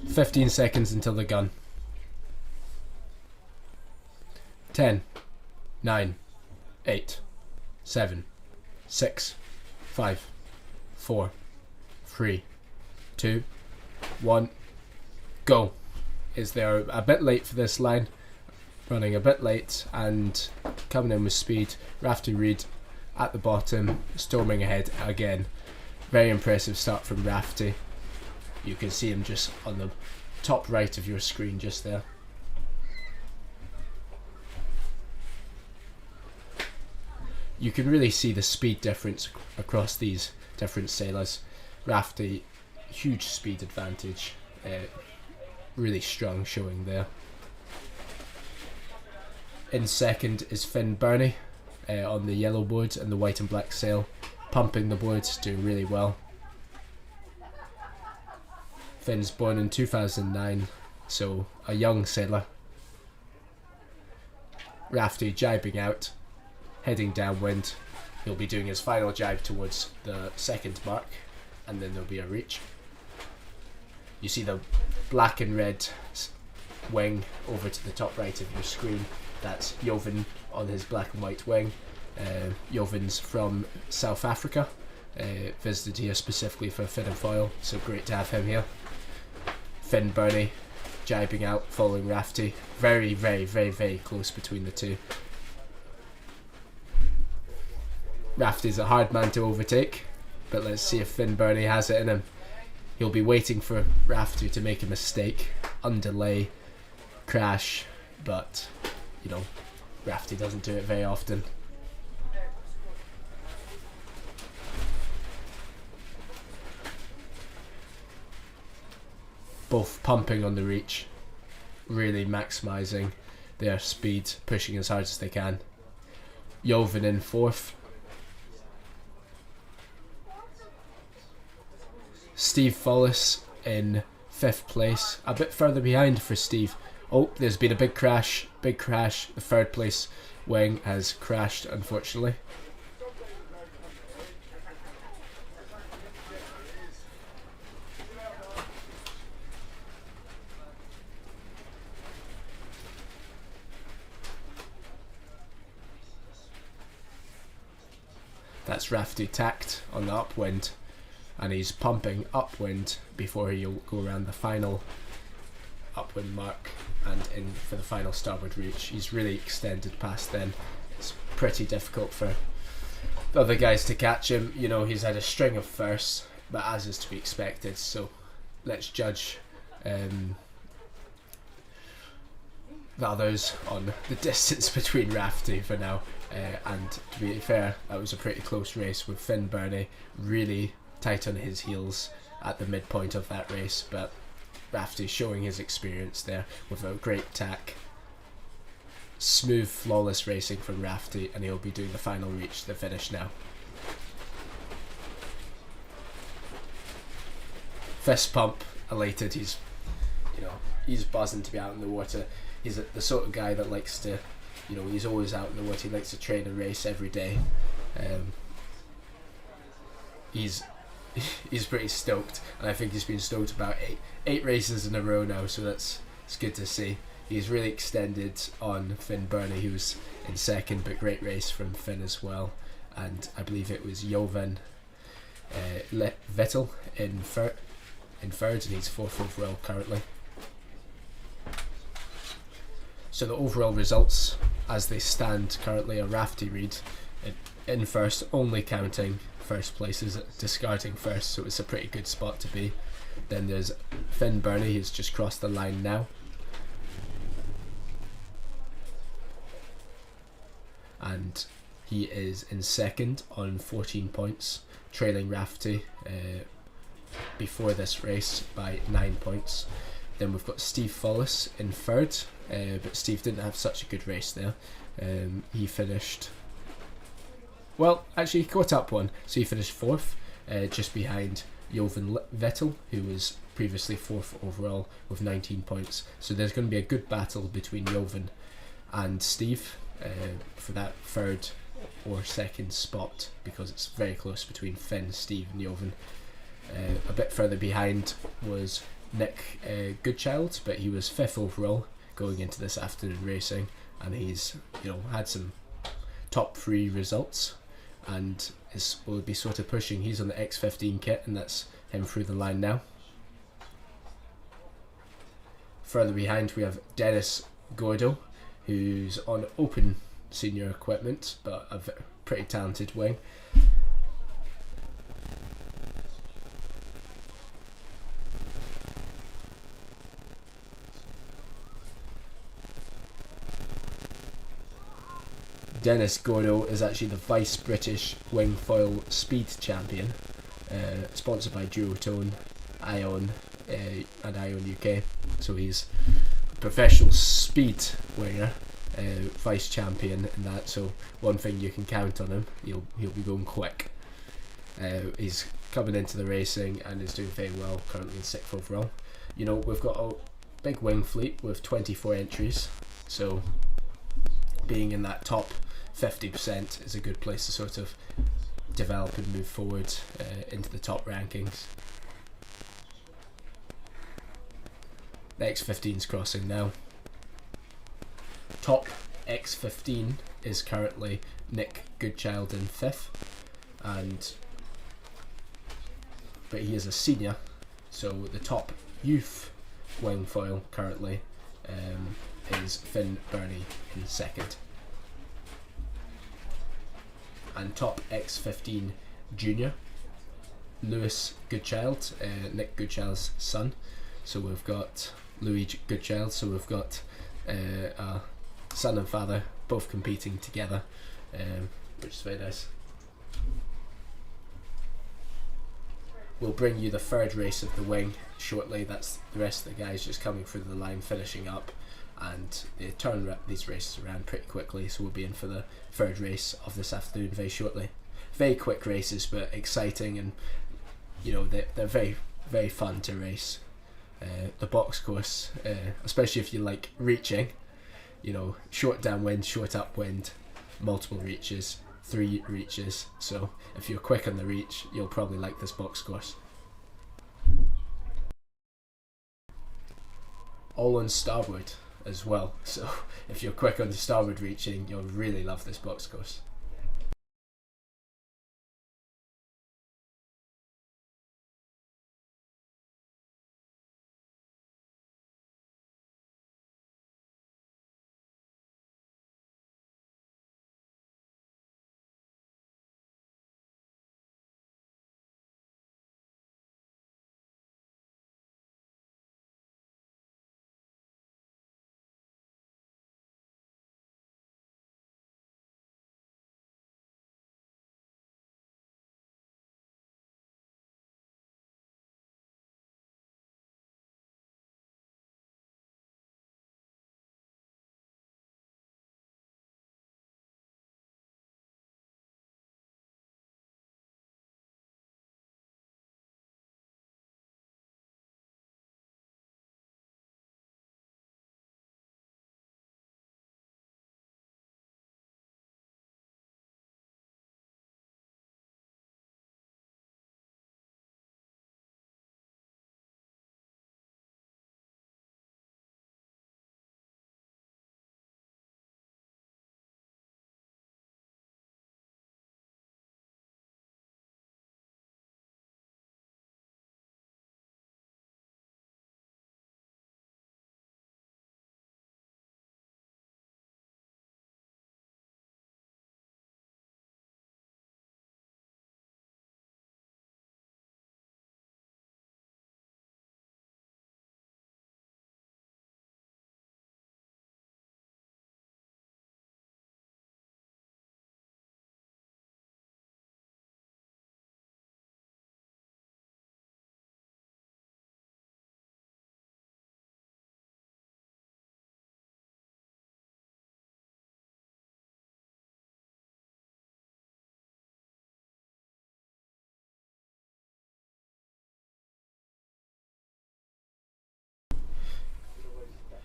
"15 seconds until the gun. 10, 9, 8, 7, 6, 5, 4, 3, 2, 1, go." They're a bit late for this line, running a bit late and coming in with speed. Rafferty Reid at the bottom, storming ahead again. Very impressive start from Rafferty. You can see him just on the top right of your screen just there. You can really see the speed difference across these different sailors. Rafferty, huge speed advantage, really strong showing there. In second is Finn Burney on the yellow board and the white and black sail, pumping the boards, doing really well. Finn's born in 2009, so a young sailor. Rafferty jibing out, heading downwind. He'll be doing his final jibe towards the second mark, and then there'll be a reach. You see the black and red wing over to the top right of your screen. That's Jovan on his black and white wing. Jovan's from South Africa, visited here specifically for Fin and Foil, so great to have him here. Finn Burney jibing out, following Rafferty. Very, very, very, very close between the two. Rafferty's a hard man to overtake, but let's see if Finn Burney has it in him. He'll be waiting for Rafferty to make a mistake, underlay, crash, but, you know, Rafferty doesn't do it very often. Both pumping on the reach, really maximising their speed, pushing as hard as they can. Jovan in fourth. Steve Follis in fifth place. A bit further behind for Steve. Oh, there's been a big crash. The third place wing has crashed, unfortunately. That's Rafferty tacked on the upwind, and he's pumping upwind before he'll go around the final upwind mark and in for the final starboard reach. He's really extended past then. It's pretty difficult for the other guys to catch him. You know, he's had a string of firsts but as is to be expected. So let's judge the others on the distance between Rafferty for now. And to be fair, that was a pretty close race with Finn Burney really tight on his heels at the midpoint of that race, but Rafferty showing his experience there with a great tack. Smooth, flawless racing from Rafferty, and he'll be doing the final reach to the finish now. Fist pump, elated. He's buzzing to be out in the water. He's the sort of guy that likes to, he's always out in the water. He likes to train and race every day. He's pretty stoked, and I think he's been stoked about eight races in a row now, so it's good to see. He's really extended on Finn Burney, who was in second, but great race from Finn as well. And I believe it was Jovan Vettel in third, and he's fourth overall currently. So the overall results as they stand currently are Rafferty Reid in first, only counting first places, discarding first, so it's a pretty good spot to be. Then there's Finn Burney, who's just crossed the line now. And he is in second on 14 points, trailing Rafferty before this race by 9 points. Then we've got Steve Follis in third, but Steve didn't have such a good race there. He finished, well, actually he caught up one, so he finished fourth, just behind Jovan Vettel, who was previously fourth overall with 19 points. So there's going to be a good battle between Jovan and Steve for that third or second spot, because it's very close between Finn, Steve and Jovan. A bit further behind was Nick Goodchild, but he was fifth overall going into this afternoon racing, and he's had some top 3 results and will be sort of pushing. He's on the X15 kit, and that's him through the line now. Further behind we have Dennis Gordo, who's on open senior equipment, but a pretty talented wing. Dennis Gordo is actually the Vice British Wing Foil Speed Champion, sponsored by Duotone, Ion, and Ion UK. So he's a professional speed winger, vice champion in that. So one thing you can count on him, he'll be going quick. He's coming into the racing and is doing very well, currently in 6th overall. We've got a big wing fleet with 24 entries, so being in that top 50% is a good place to sort of develop and move forward into the top rankings. The X15's crossing now. Top X15 is currently Nick Goodchild in 5th, but he is a senior, so the top youth wing foil currently is Finn Burney in 2nd. And top X15 junior, Lewis Goodchild, Nick Goodchild's son. So we've got Louis Goodchild, so we've got son and father both competing together, which is very nice. We'll bring you the third race of the wing shortly. That's the rest of the guys just coming through the line, finishing up, and they turn these races around pretty quickly, so we'll be in for the third race of this afternoon very shortly. Very quick races, but exciting, and they're very, very fun to race. The box course, especially if you like reaching, short downwind, short upwind, multiple reaches, 3 reaches. So if you're quick on the reach, you'll probably like this box course. All on starboard as well, so if you're quick on the starboard reaching, you'll really love this box course.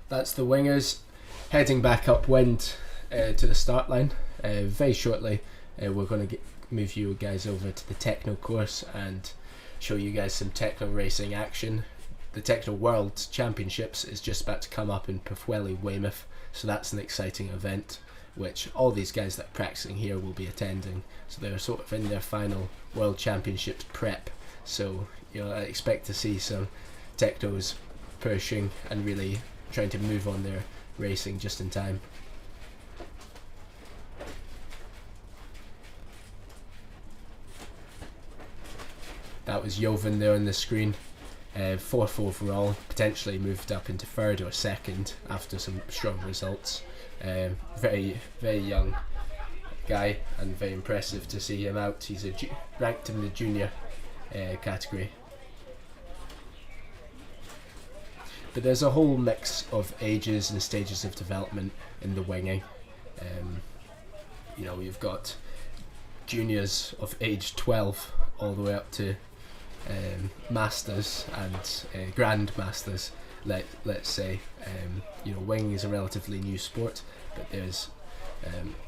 That's the wingers heading back upwind to the start line. Very shortly, we're going to move you guys over to the Techno course and show you guys some Techno racing action. The Techno World Championships is just about to come up in Pwllheli, Weymouth, so that's an exciting event which all these guys that are practicing here will be attending. So they're sort of in their final World Championships prep. So I expect to see some Technos pushing and really trying to move on their racing just in time. That was Jovan there on the screen. Fourth overall, potentially moved up into third or second after some strong results. Very, very young guy and very impressive to see him out. He's ranked in the junior category. But there's a whole mix of ages and stages of development in the winging. You've got juniors of age 12 all the way up to masters and grand masters, let's say. Winging is a relatively new sport, but there's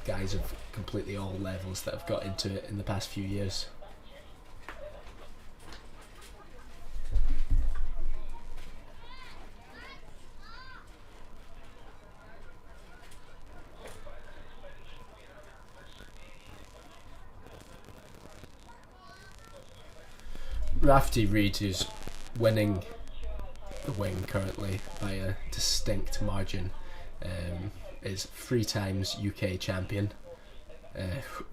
guys of completely all levels that have got into it in the past few years. Rafty Reid, who's winning the wing currently by a distinct margin, is 3 times UK champion,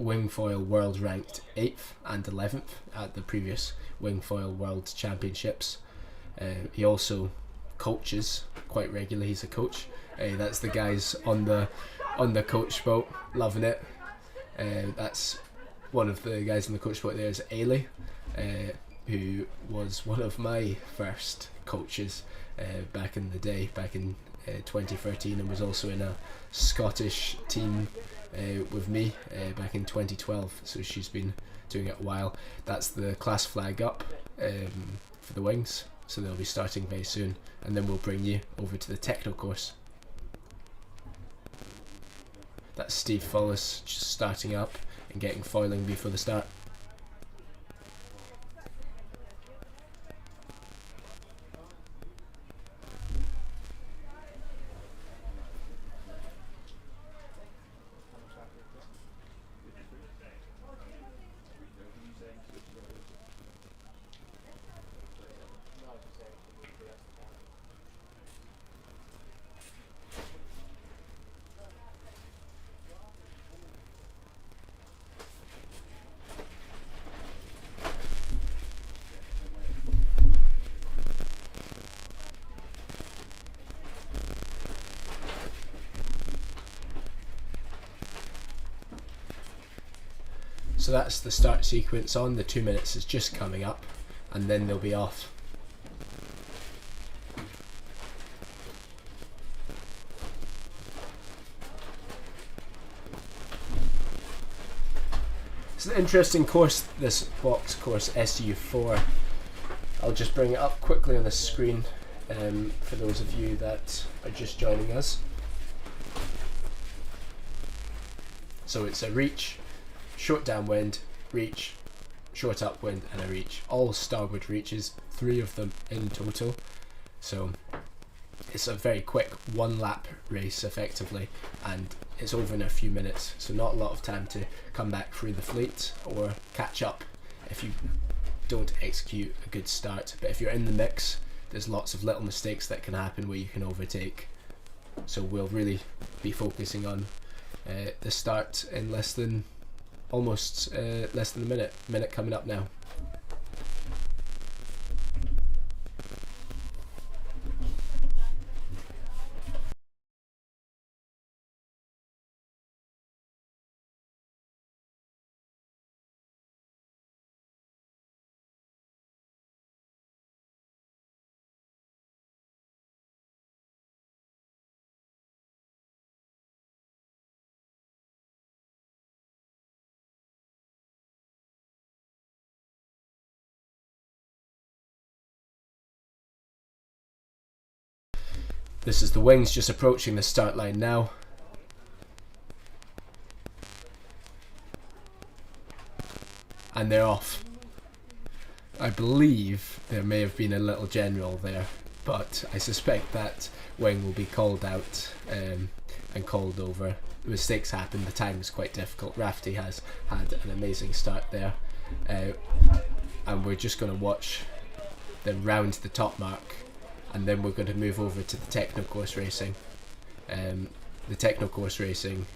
wingfoil world ranked 8th and 11th at the previous wingfoil world championships. He also coaches quite regularly. He's a coach. That's the guys on the coach boat, loving it. That's one of the guys on the coach boat there is Ailey, who was one of my first coaches back in the day, back in 2013, and was also in a Scottish team with me back in 2012, so she's been doing it a while. That's the class flag up for the wings, so they'll be starting very soon, and then we'll bring you over to the Techno course. That's Steve Follis just starting up and getting foiling before the start. So that's the start sequence on. The 2 minutes is just coming up, and then they'll be off. It's an interesting course, this box course, SU4. I'll just bring it up quickly on the screen for those of you that are just joining us. So it's a reach, short downwind, reach, short upwind, and a reach. All starboard reaches, 3 of them in total. So it's a very quick 1 lap race effectively, and it's over in a few minutes, so not a lot of time to come back through the fleet or catch up if you don't execute a good start. But if you're in the mix, there's lots of little mistakes that can happen where you can overtake. So we'll really be focusing on the start in less than a minute coming up now. This is the wings just approaching the start line now. And they're off. I believe there may have been a little general there, but I suspect that wing will be called out and called over. Mistakes happen, the time is quite difficult. Rafty has had an amazing start there. And we're just going to watch them round the top mark, and then we're going to move over to the techno course racing. The techno course racing,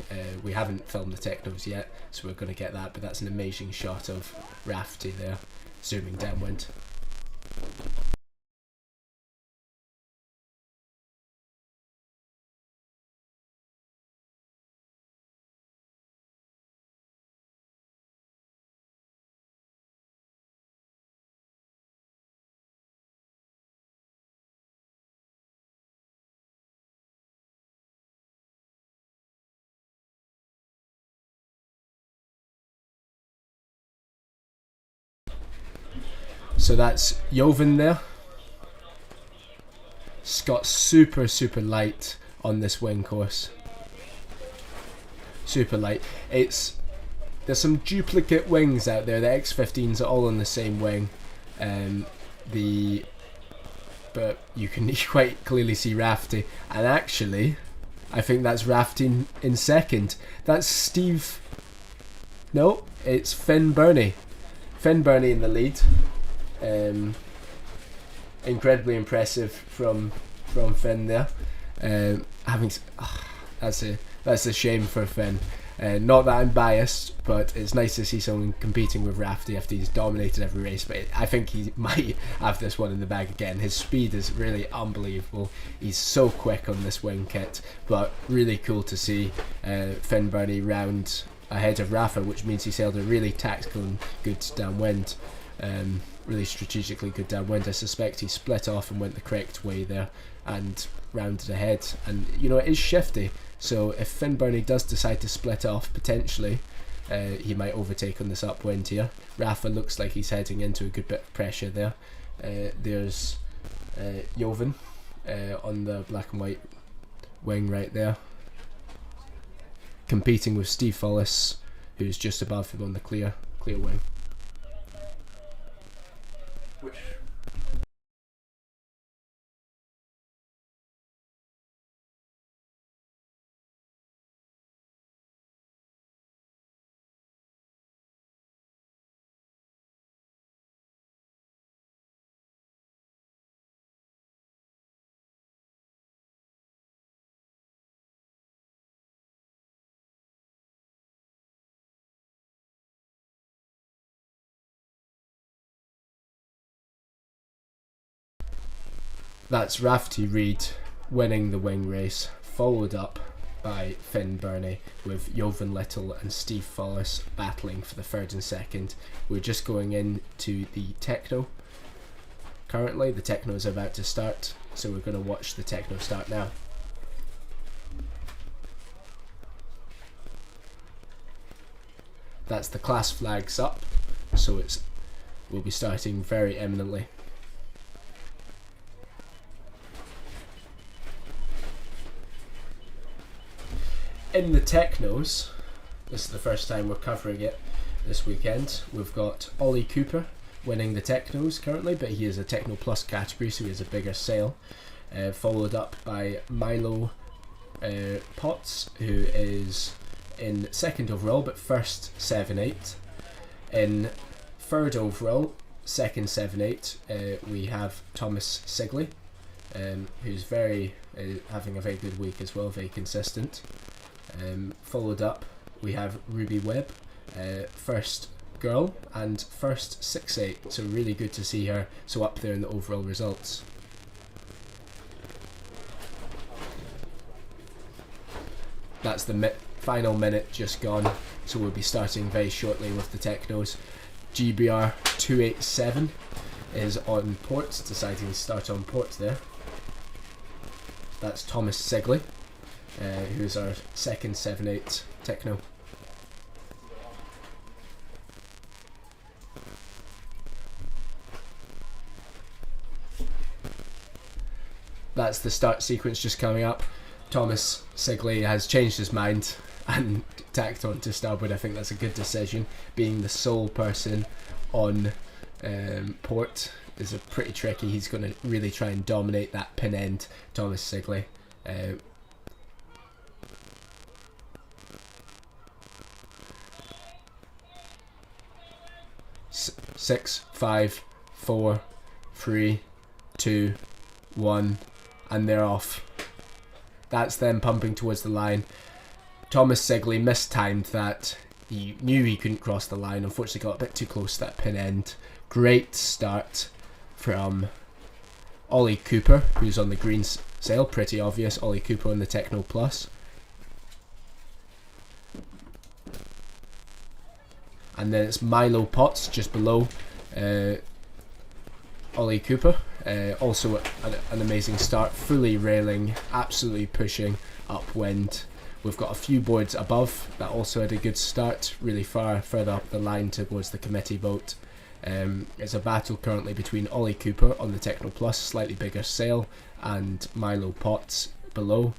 we haven't filmed the technos yet, so we're going to get that, but that's an amazing shot of Rafty there, zooming downwind. So that's Jovan there. Scott super light on this wing course. Super light. There's some duplicate wings out there. The X15s are all on the same wing. But you can quite clearly see Rafty, and actually I think that's Rafty in second. That's Steve. No, it's Finn Burney. Finn Burney in the lead. Incredibly impressive from Finn there. That's a shame for Finn. Not that I'm biased, but it's nice to see someone competing with Rafty after he's dominated every race. But I think he might have this one in the bag again. His speed is really unbelievable. He's so quick on this wing kit, but really cool to see Finn Burney round ahead of Rafa, which means he sailed a really tactical and good downwind. Really strategically good downwind. I suspect he split off and went the correct way there and rounded ahead. And you know, it is shifty, so if Finn Burney does decide to split off, potentially he might overtake on this upwind here. Rafa looks like he's heading into a good bit of pressure there. There's Jovan on the black and white wing right there, competing with Steve Follis, who's just above him on the clear wing. Which That's Rafty Reed winning the wing race, followed up by Finn Burney, with Jovan Little and Steve Follis battling for the third and second. We're just going into the techno. Currently, the techno is about to start, so we're going to watch the techno start now. That's the class flags up, so we'll be starting very imminently. In the technos, this is the first time we're covering it this weekend. We've got Ollie Cooper winning the technos currently, but he is a Techno Plus category, so he has a bigger sail. Followed up by Milo Potts, who is in second overall, but first 7-8. In third overall, second 7-8, we have Thomas Sigley, who's having a very good week as well, very consistent. Followed up, we have Ruby Webb, first girl and first 6-8, so really good to see her so up there in the overall results. That's the final minute just gone, so we'll be starting very shortly with the technos. GBR 287 is on port, deciding to start on port there. That's Thomas Sigley, who's our second 7-8 techno. that's the start sequence just coming up. Thomas Sigley has changed his mind and tacked on to starboard. I think that's a good decision. Being the sole person on port is a pretty tricky. He's going to really try and dominate that pin end, Thomas Sigley. 6, 5, 4, 3, 2, 1, and they're off. That's them pumping towards the line. Thomas Sigley mistimed that. He knew he couldn't cross the line, unfortunately got a bit too close to that pin end. Great start from Ollie Cooper, who's on the green sail, pretty obvious. Ollie Cooper on the Techno Plus. And then it's Milo Potts just below Ollie Cooper. Also an amazing start, fully railing, absolutely pushing upwind. We've got a few boards above that also had a good start, really further up the line towards the committee boat. It's a battle currently between Ollie Cooper on the Techno Plus, slightly bigger sail, and Milo Potts below.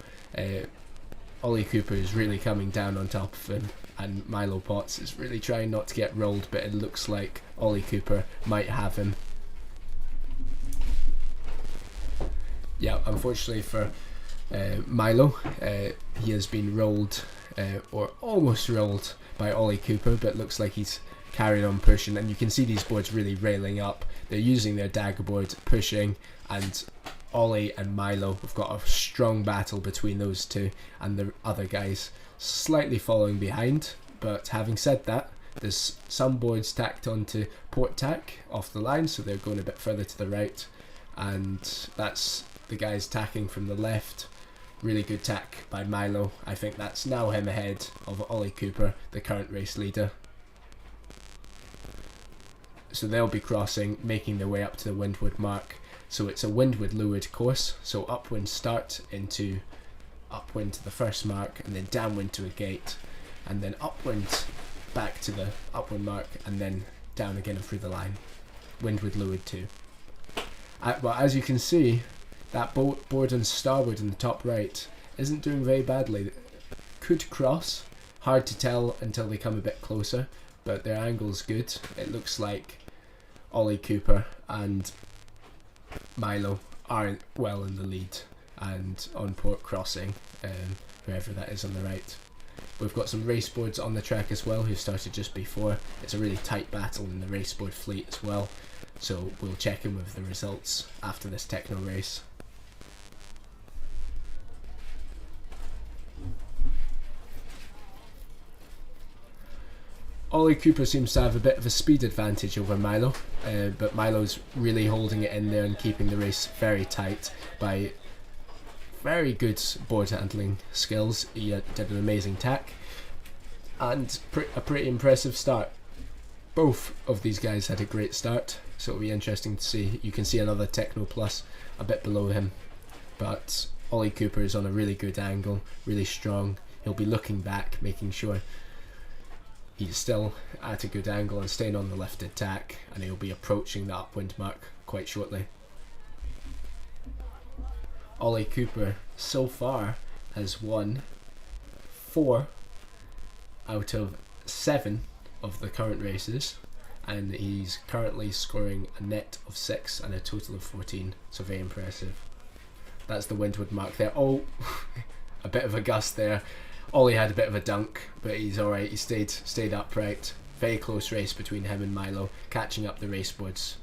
Ollie Cooper is really coming down on top of him, and Milo Potts is really trying not to get rolled, but it looks like Ollie Cooper might have him. Yeah, unfortunately for Milo, he has been rolled, or almost rolled by Ollie Cooper, but looks like he's carrying on pushing, and you can see these boards really railing up. They're using their dagger board, pushing, and Ollie and Milo have got a strong battle between those two, and the other guys slightly following behind. But having said that, there's some boards tacked onto port tack off the line, so they're going a bit further to the right, and that's the guys tacking from the left. Really good tack by Milo. I think that's now him ahead of Ollie Cooper, the current race leader. So they'll be crossing, making their way up to the windward mark. So it's a windward leeward course, so upwind start into upwind to the first mark, and then downwind to a gate, and then upwind back to the upwind mark, and then down again and through the line. Windward leeward 2. Well, as you can see, that board on starboard in the top right isn't doing very badly. Could cross, hard to tell until they come a bit closer, but their angle's good. It looks like Ollie Cooper and Milo are well in the lead, and on port crossing, whoever that is on the right. We've got some race boards on the track as well who started just before. It's a really tight battle in the race board fleet as well, so we'll check in with the results after this techno race. Ollie Cooper seems to have a bit of a speed advantage over Milo, but Milo's really holding it in there and keeping the race very tight by very good board handling skills. He did an amazing tack and a pretty impressive start. Both of these guys had a great start, so it'll be interesting to see. You can see another Techno Plus a bit below him, but Ollie Cooper is on a really good angle, really strong. He'll be looking back, making sure he's still at a good angle and staying on the lifted tack, and he'll be approaching the upwind mark quite shortly. Ollie Cooper so far has won 4 out of 7 of the current races, and he's currently scoring a net of 6 and a total of 14, so very impressive. That's the windward mark there. Oh, a bit of a gust there. Ollie had a bit of a dunk, but he's alright. He stayed upright. Very close race between him and Milo, catching up the race boards.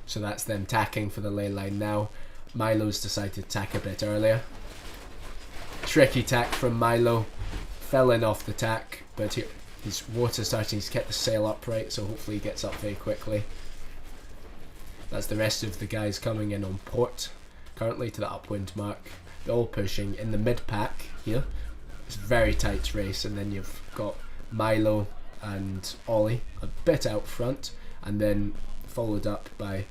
So that's them tacking for the ley line now. Milo's decided to tack a bit earlier. Tricky tack from Milo. Fell in off the tack, but his water starting to get the sail upright, so hopefully he gets up very quickly. That's the rest of the guys coming in on port, currently to the upwind mark. They're all pushing in the mid-pack here. It's a very tight race, and then you've got Milo and Ollie a bit out front, and then followed up by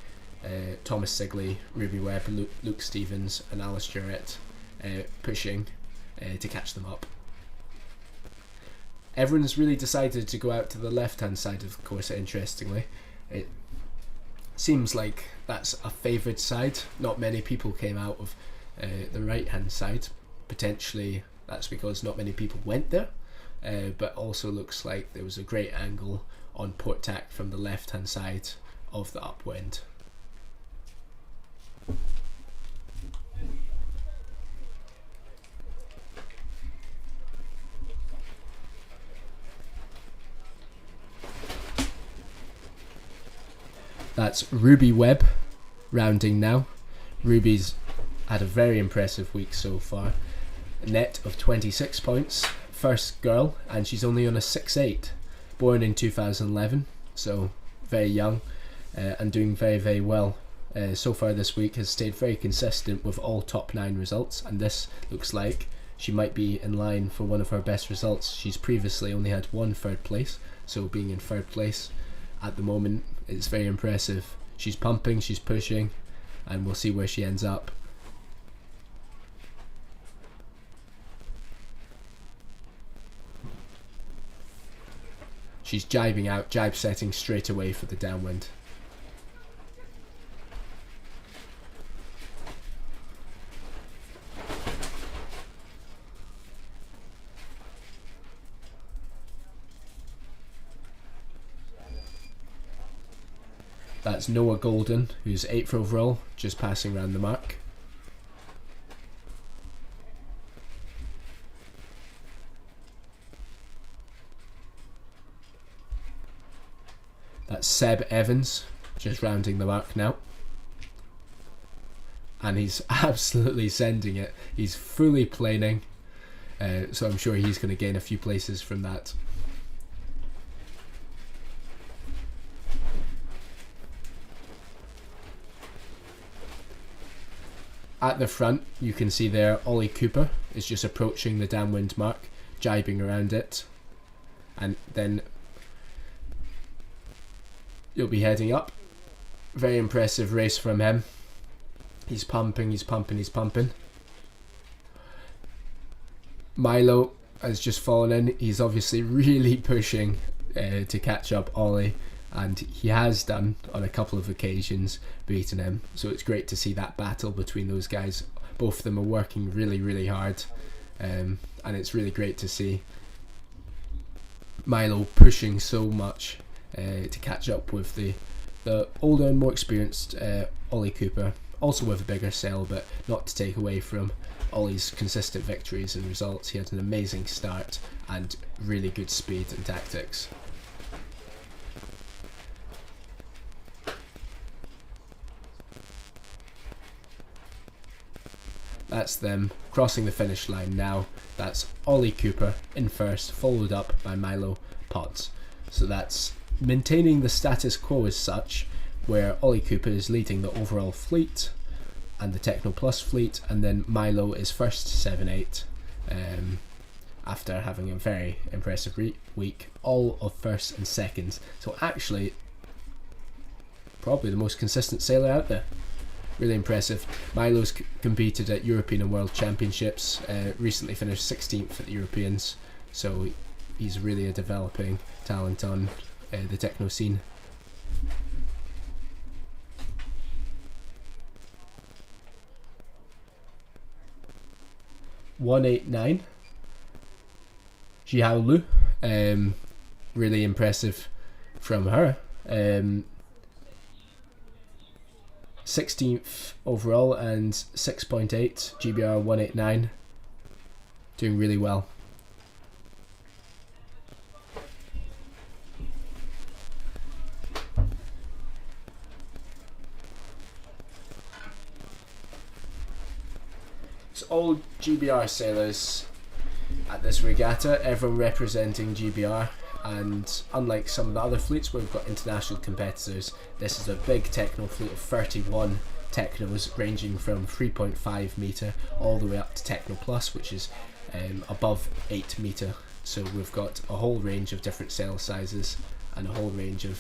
Thomas Sigley, Ruby Webb, Luke Stevens and Alice Jarrett pushing to catch them up. Everyone's really decided to go out to the left-hand side of the course, interestingly. it seems like that's a favoured side. Not many people came out of the right hand side. Potentially that's because not many people went there, but also looks like there was a great angle on port tack from the left hand side of the upwind. That's Ruby Webb rounding now. Ruby's had a very impressive week so far. A net of 26 points, first girl, and she's only on a 6'8", born in 2011, so very young, and doing very, very well. So far this week has stayed very consistent with all top 9 results, and this looks like she might be in line for one of her best results. She's previously only had one third place, so being in third place at the moment is very impressive. She's pumping, she's pushing, and we'll see where she ends up. She's jibing out, jibe setting straight away for the downwind. That's Noah Golden, who's 8th overall, just passing around the mark. That's Seb Evans, just rounding the mark now. And he's absolutely sending it. He's fully planing, so I'm sure he's going to gain a few places from that. At the front, you can see there Ollie Cooper is just approaching the downwind mark, jibing around it, and then you'll be heading up. Very impressive race from him. He's pumping, he's pumping, he's pumping. Milo has just fallen in. He's obviously really pushing to catch up Ollie, and he has done on a couple of occasions, beaten him. So it's great to see that battle between those guys. Both of them are working really, really hard, and it's really great to see Milo pushing so much to catch up with the older and more experienced Ollie Cooper, also with a bigger sail, but not to take away from Ollie's consistent victories and results. He had an amazing start and really good speed and tactics. That's them crossing the finish line now. That's Ollie Cooper in first, followed up by Milo Potts. So that's maintaining the status quo as such, where Ollie Cooper is leading the overall fleet and the Techno Plus fleet, and then Milo is first 7-8 after having a very impressive week, all of first and seconds. So actually probably the most consistent sailor out there. Really impressive. Milo's competed at European and World Championships, recently finished 16th at the Europeans, so he's really a developing talent on the techno scene. .189 Jiao Lu, really impressive from her. 16th overall and 6.8 GBR 189, doing really well. It's all GBR sailors at this regatta, everyone representing GBR, and unlike some of the other fleets where we've got international competitors, this is a big techno fleet of 31 technos ranging from 3.5 metre all the way up to Techno Plus, which is above 8 metre. So we've got a whole range of different sail sizes and a whole range of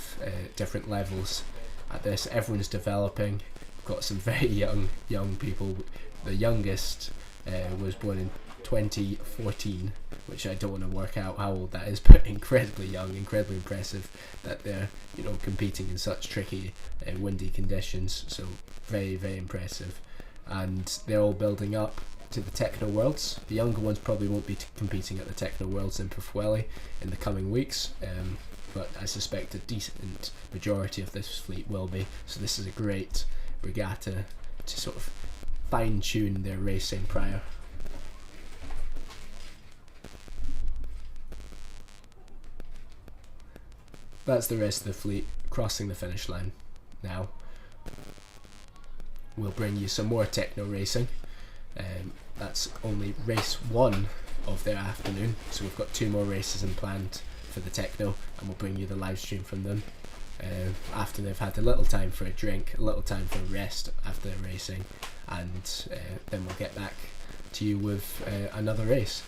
different levels at this. Everyone's developing. We've got some very young people. The youngest was born in 2014, which I don't want to work out how old that is, but incredibly young, incredibly impressive that they're, you know, competing in such tricky, windy conditions. So very, very impressive. And they're all building up to the Techno Worlds. The younger ones probably won't be competing at the Techno Worlds in Pwllheli in the coming weeks, but I suspect a decent majority of this fleet will be. So this is a great regatta to sort of fine-tune their racing prior. That's the rest of the fleet crossing the finish line now. We'll bring you some more techno racing. That's only race 1 of their afternoon, so we've got 2 more races in planned for the techno, and we'll bring you the live stream from them after they've had a little time for a drink, a little time for a rest after their racing, and then we'll get back to you with another race.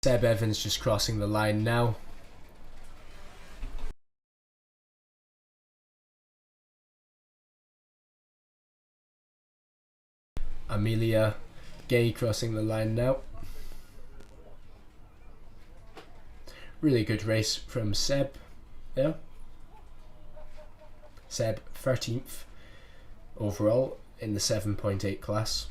Seb Evans just crossing the line now. Amelia Gay crossing the line now. Really good race from Seb there. Seb 13th overall in the 7.8 class.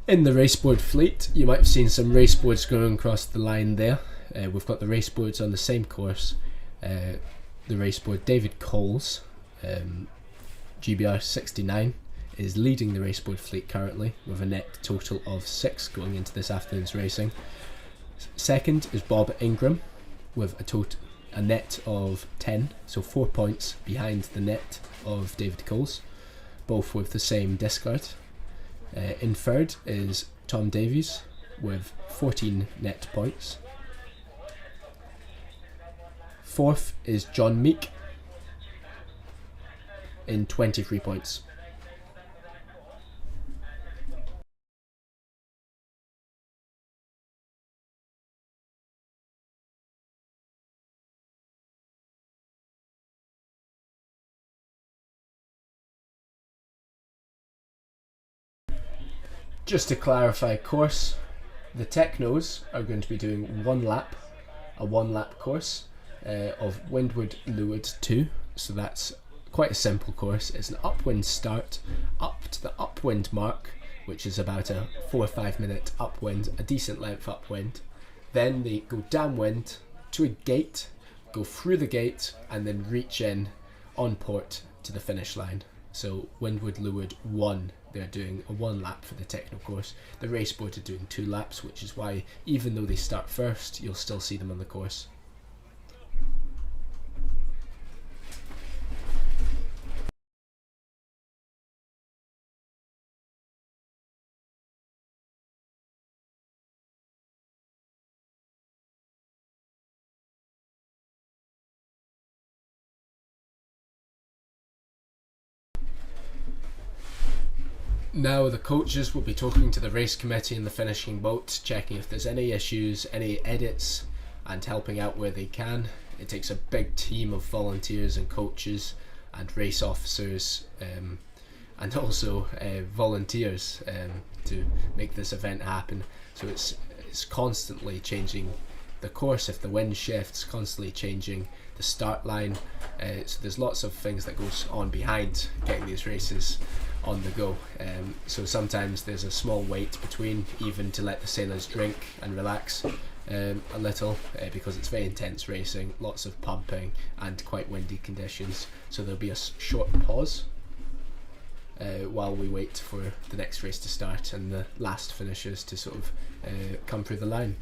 In the raceboard fleet, you might have seen some raceboards going across the line there. We've got the raceboards on the same course. The raceboard David Coles, GBR 69, is leading the raceboard fleet currently with a net total of 6 going into this afternoon's racing. Second is Bob Ingram with a net of 10, so 4 points behind the net of David Coles, both with the same discard. In third is Tom Davies with 14 net points. Fourth is John Meek in 23 points. Just to clarify course, the Technos are going to be doing a one lap course of Windward Leeward 2, so that's quite a simple course. It's an upwind start up to the upwind mark, which is about a 4 or 5 minute upwind, a decent length upwind. Then they go downwind to a gate, go through the gate, and then reach in on port to the finish line. So Windward Leeward 1, they're doing a 1 lap for the techno course. The race board are doing 2 laps, which is why even though they start first, you'll still see them on the course. Now the coaches will be talking to the race committee in the finishing boat, checking if there's any issues, any edits, and helping out where they can. It takes a big team of volunteers and coaches and race officers and also volunteers to make this event happen. So it's constantly changing the course if the wind shifts, constantly changing the start line. So there's lots of things that goes on behind getting these races on the go. So sometimes there's a small wait between, even to let the sailors drink and relax a little, because it's very intense racing, lots of pumping and quite windy conditions. So there'll be a short pause while we wait for the next race to start and the last finishers to sort of come through the line.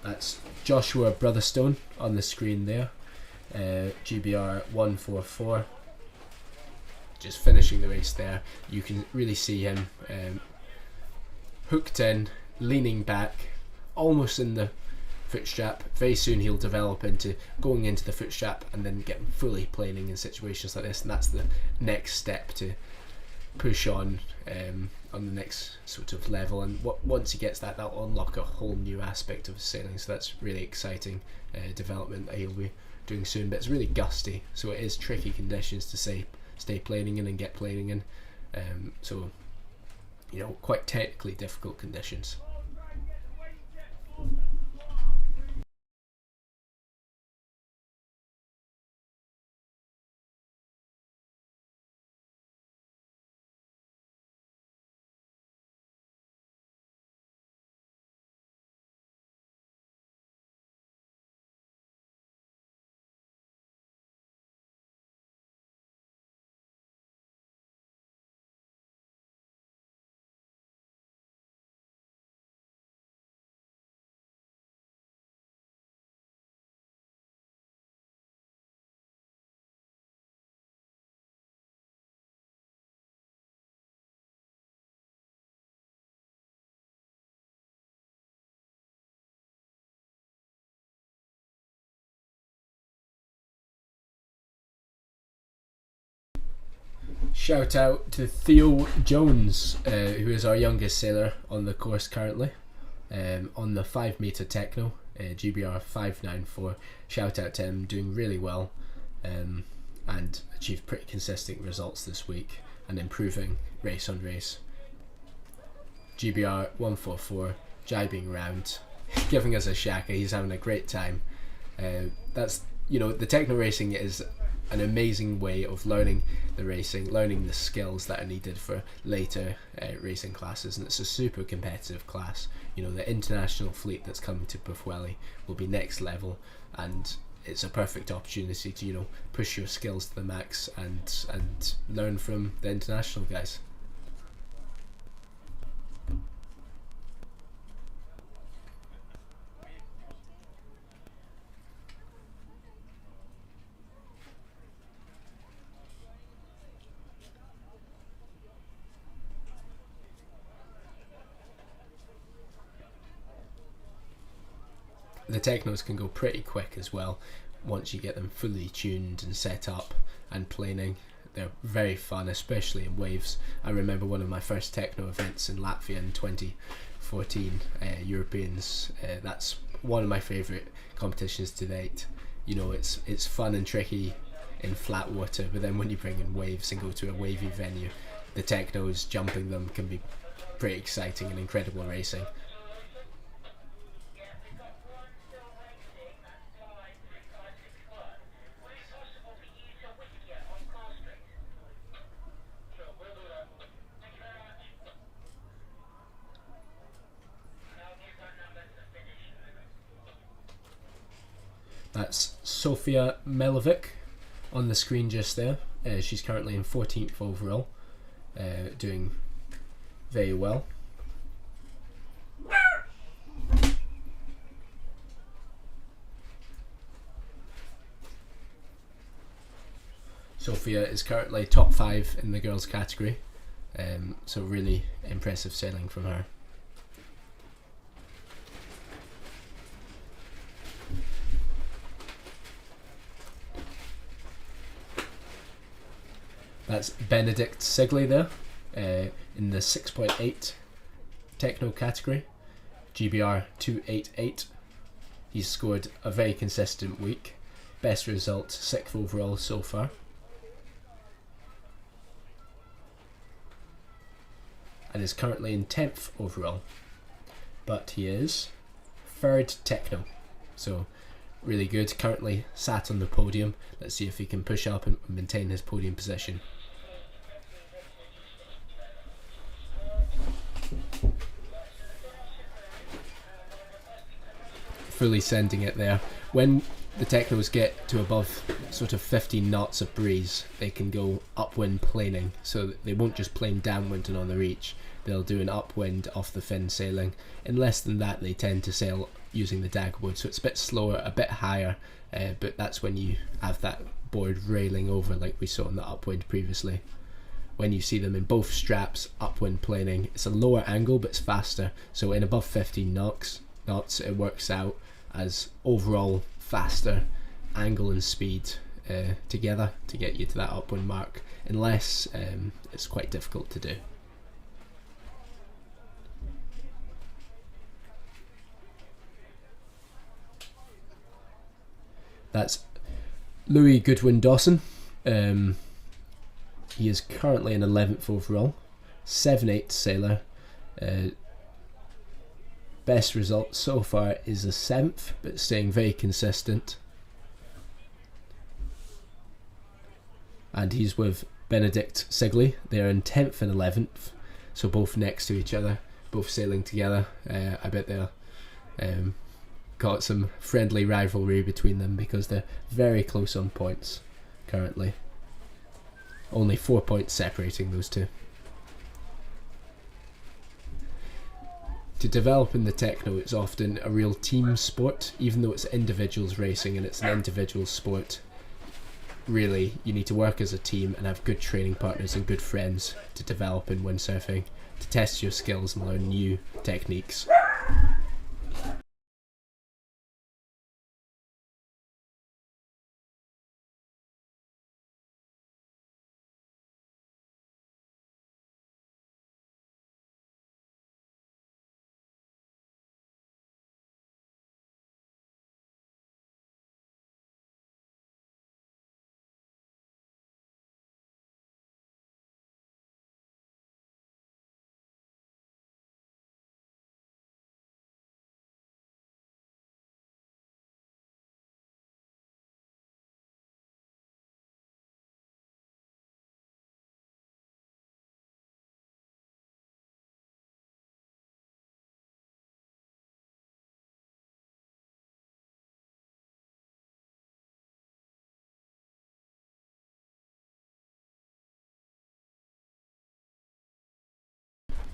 That's Joshua Brotherstone on the screen there, GBR 144, just finishing the race there. You can really see him hooked in, leaning back, almost in the foot strap. Very soon he'll develop into going into the foot strap and then getting fully planing in situations like this, and that's the next step to push on the next sort of level. And once he gets that, that'll unlock a whole new aspect of sailing. So that's really exciting development that he'll be doing soon. But it's really gusty, so it is tricky conditions to stay planing in and get planing in. So quite technically difficult conditions. Shout out to Theo Jones, who is our youngest sailor on the course currently, on the 5 metre techno, GBR 594. Shout out to him, doing really well, and achieved pretty consistent results this week and improving race on race. GBR 144, jibing round, giving us a shaka. He's having a great time. That's the techno racing is an amazing way of learning the racing, learning the skills that are needed for later racing classes, and it's a super competitive class. The international fleet that's coming to Pwllheli will be next level, and it's a perfect opportunity to push your skills to the max and learn from the international guys. The technos can go pretty quick as well once you get them fully tuned and set up and planing. They're very fun, especially in waves. I remember one of my first techno events in Latvia in 2014, Europeans. That's one of my favourite competitions to date. It's fun and tricky in flat water, but then when you bring in waves and go to a wavy venue, the technos, jumping them can be pretty exciting and incredible racing. That's Sofia Melovic on the screen just there. She's currently in 14th overall, doing very well. Sofia is currently top 5 in the girls category, so really impressive sailing from her. That's Benedict Sigley there, in the 6.8 techno category, GBR 288. He's scored a very consistent week, best result 6th overall so far. And is currently in 10th overall, but he is 3rd techno, so really good. Currently sat on the podium. Let's see if he can push up and maintain his podium position. Fully sending it there. When the technos get to above sort of 15 knots of breeze, they can go upwind planing, so they won't just plane downwind and on the reach. They'll do an upwind off the fin sailing. In less than that, they tend to sail using the dagwood, so it's a bit slower, a bit higher, but that's when you have that board railing over like we saw in the upwind previously. When you see them in both straps, upwind planing, it's a lower angle but it's faster, so in above 15 knots it works out as overall faster angle and speed together to get you to that upwind mark. Unless it's quite difficult to do. That's Louis Goodwin Dawson. He is currently an 11th overall, 7/8 sailor. Best result so far is a 7th, but staying very consistent. And he's with Benedict Sigley. They're in 10th and 11th, so both next to each other, both sailing together. I bet they'll got some friendly rivalry between them because they're very close on points currently. Only 4 points separating those two. To develop in the techno, it's often a real team sport, even though it's individuals racing and it's an individual sport. Really, you need to work as a team and have good training partners and good friends to develop in windsurfing, to test your skills and learn new techniques.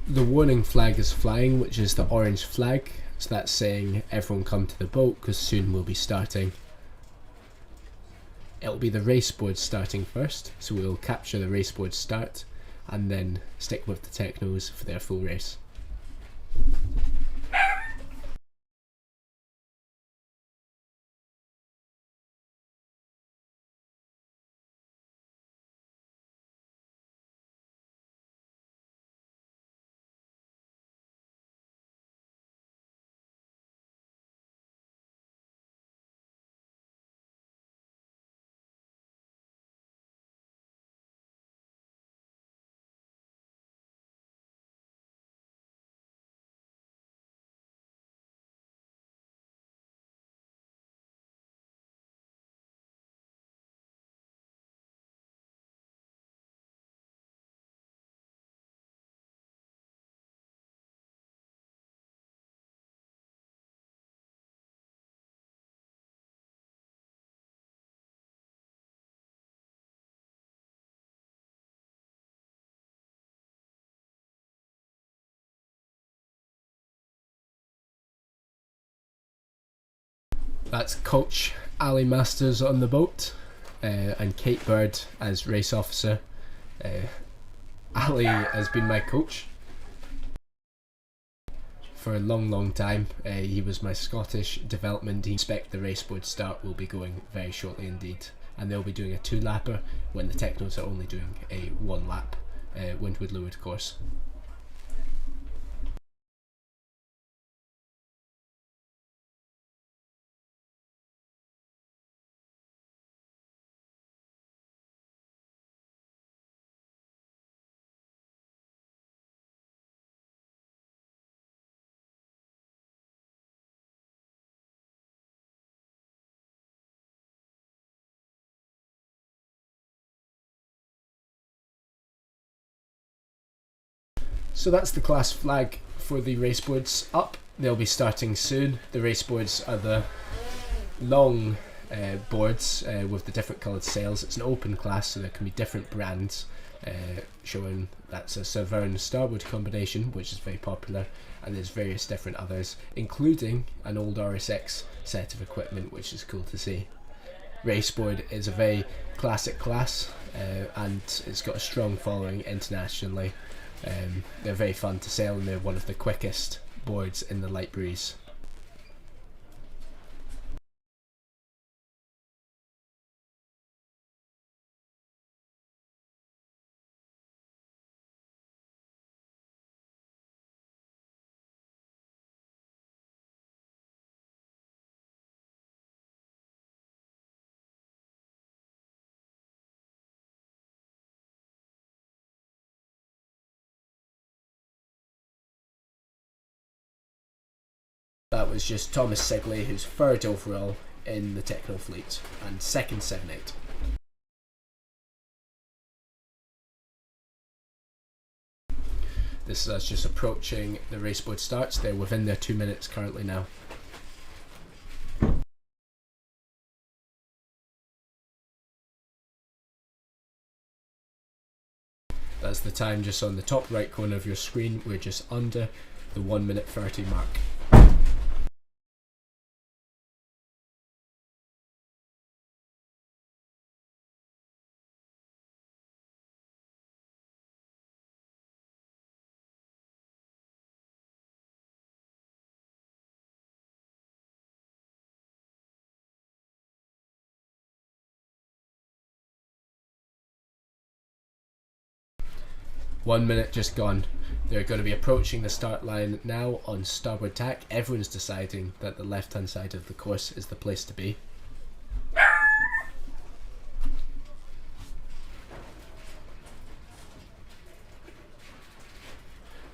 The warning flag is flying, which is the orange flag, so that's saying everyone come to the boat because soon we'll be starting. It'll be the race board starting first, so we'll capture the race board start and then stick with the technos for their full race. That's Coach Ali Masters on the boat, and Kate Bird as race officer. Ali has been my coach for a long time. He was my Scottish development team. Expect the raceboard start will be going very shortly indeed, and they'll be doing a 2-lapper when the Technos are only doing a 1-lap Windward Leeward course. So that's the class flag for the raceboards up. They'll be starting soon. The raceboards are the long boards with the different coloured sails. It's an open class, so there can be different brands showing. That's a Severn starboard combination, which is very popular, and there's various different others, including an old RSX set of equipment, which is cool to see. Raceboard is a very classic class, and it's got a strong following internationally. They're very fun to sail, and they're one of the quickest boards in the light breeze. That was just Thomas Sigley, who's 3rd overall in the Techno fleet and 2nd 7-8. This is us just approaching the raceboard starts. They're within their 2 minutes currently now. That's the time just on the top right corner of your screen. We're just under the 1:30 mark. One minute just gone. They're going to be approaching the start line now on starboard tack. Everyone's deciding that the left hand side of the course is the place to be.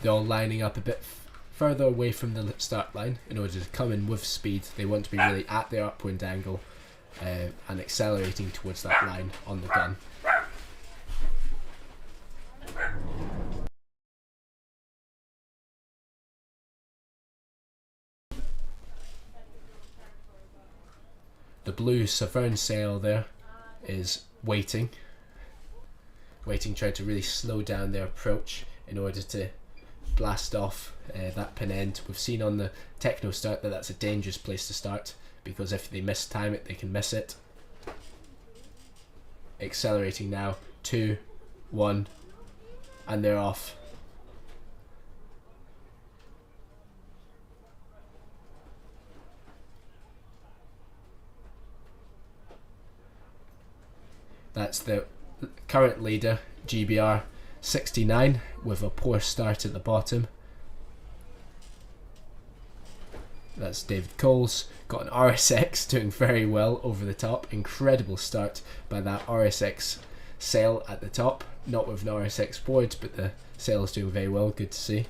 They're all lining up a bit further away from the start line in order to come in with speed. They want to be really at their upwind angle and accelerating towards that line on the gun. The blue Severn sail there is waiting, trying to really slow down their approach in order to blast off that pin end. We've seen on the Techno start that that's a dangerous place to start, because if they mistime it, they can miss it. Accelerating now, 2, 1, and they're off. That's the current leader, GBR 69, with a poor start at the bottom. That's David Coles, got an RSX doing very well over the top. Incredible start by that RSX sail at the top. Not with an RSX board, but the sail is doing very well, good to see.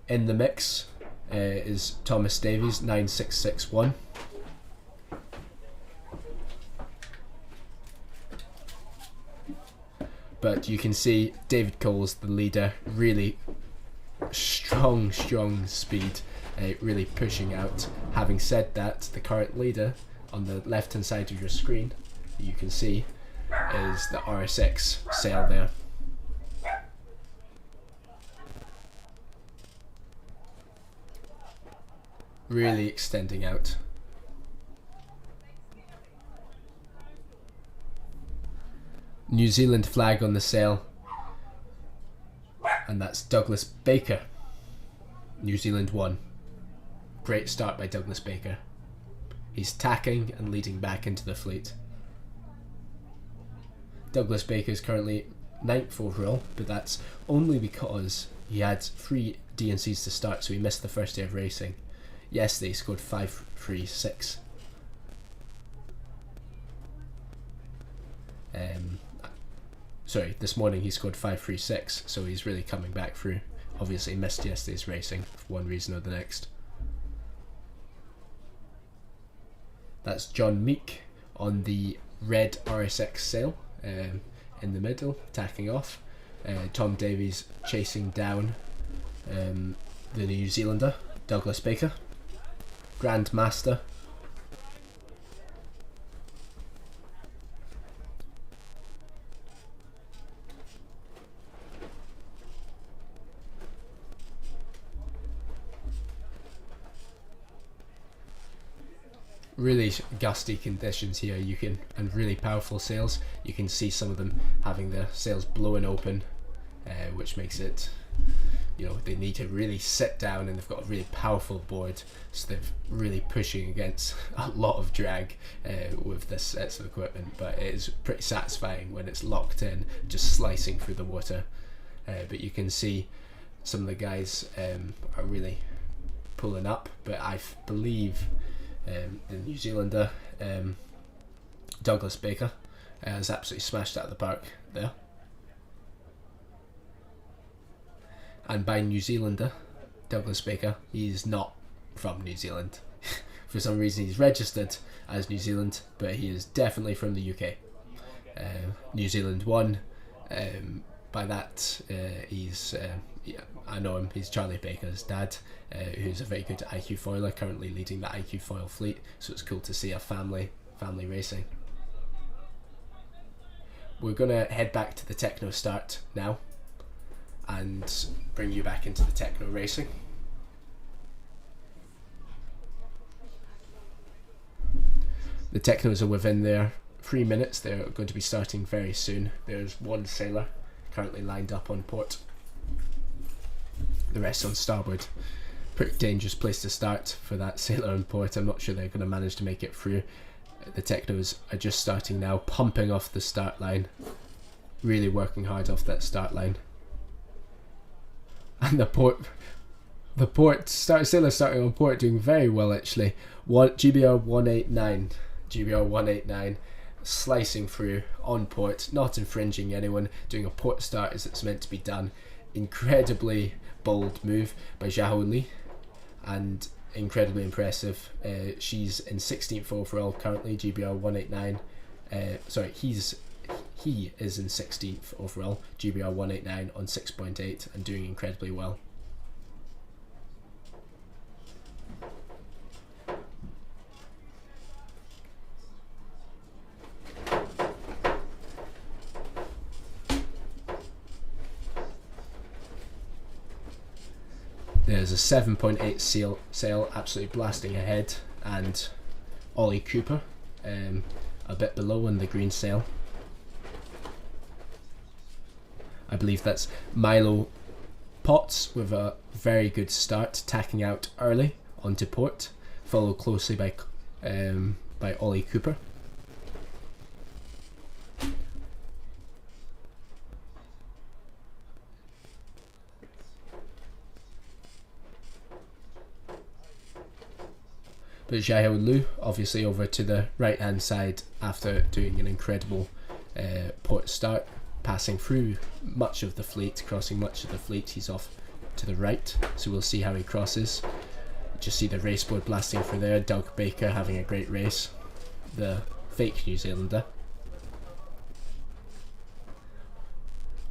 In the mix is Thomas Davies, 9661. But you can see David Coles, the leader, really strong speed, really pushing out. Having said that, the current leader on the left hand side of your screen, you can see, is the RSX sail there. really extending out. New Zealand flag on the sail, and that's Douglas Baker. New Zealand won. Great start by Douglas Baker. He's tacking and leading back into the fleet. Douglas Baker is currently 9th overall, but that's only because he had 3 D&Cs to start, so he missed the first day of racing. Yesterday he scored 5.36. Sorry, this morning he scored 5.36, so he's really coming back through. Obviously he missed yesterday's racing for one reason or the next. That's John Meek on the red RSX sail in the middle, tacking off. Tom Davies chasing down the New Zealander, Douglas Baker. Grandmaster. Really gusty conditions here, and really powerful sails. You can see some of them having their sails blowing open, which makes it, they need to really sit down, and they've got a really powerful board, so they're really pushing against a lot of drag with this sets of equipment, but it is pretty satisfying when it's locked in, just slicing through the water. But you can see some of the guys are really pulling up, but I believe the New Zealander, Douglas Baker, has absolutely smashed out of the park there. And by New Zealander, Douglas Baker, he's not from New Zealand. For some reason he's registered as New Zealand, but he is definitely from the UK. New Zealand won. By that, he's I know him. He's Charlie Baker's dad, who's a very good IQ foiler, currently leading the IQ foil fleet. So it's cool to see a family racing. We're gonna head back to the Techno start now, and bring you back into the Techno racing. The Technos are within their 3 minutes. They're going to be starting very soon. There's one sailor currently lined up on port, the rest on starboard. Pretty dangerous place to start for that sailor on port. I'm not sure they're going to manage to make it through. The Technos are just starting now, pumping off the start line, really working hard off that start line. And sailor starting on port doing very well actually. GBR 189, slicing through on port, not infringing anyone, doing a port start as it's meant to be done. Incredibly bold move by Xiao Li, and incredibly impressive. She's in 16th overall currently, GBR 189. He is in 16th overall, GBR 189 on 6.8, and doing incredibly well. There's a 7.8 sail absolutely blasting ahead, and Ollie Cooper a bit below on the green sail. I believe that's Milo Potts with a very good start, tacking out early onto port, followed closely by Ollie Cooper. But Xiao Lu obviously over to the right hand side after doing an incredible port start, passing through much of the fleet, crossing much of the fleet. He's off to the right, so we'll see how he crosses. Just see the race board blasting through there. Doug Baker having a great race, the fake New Zealander.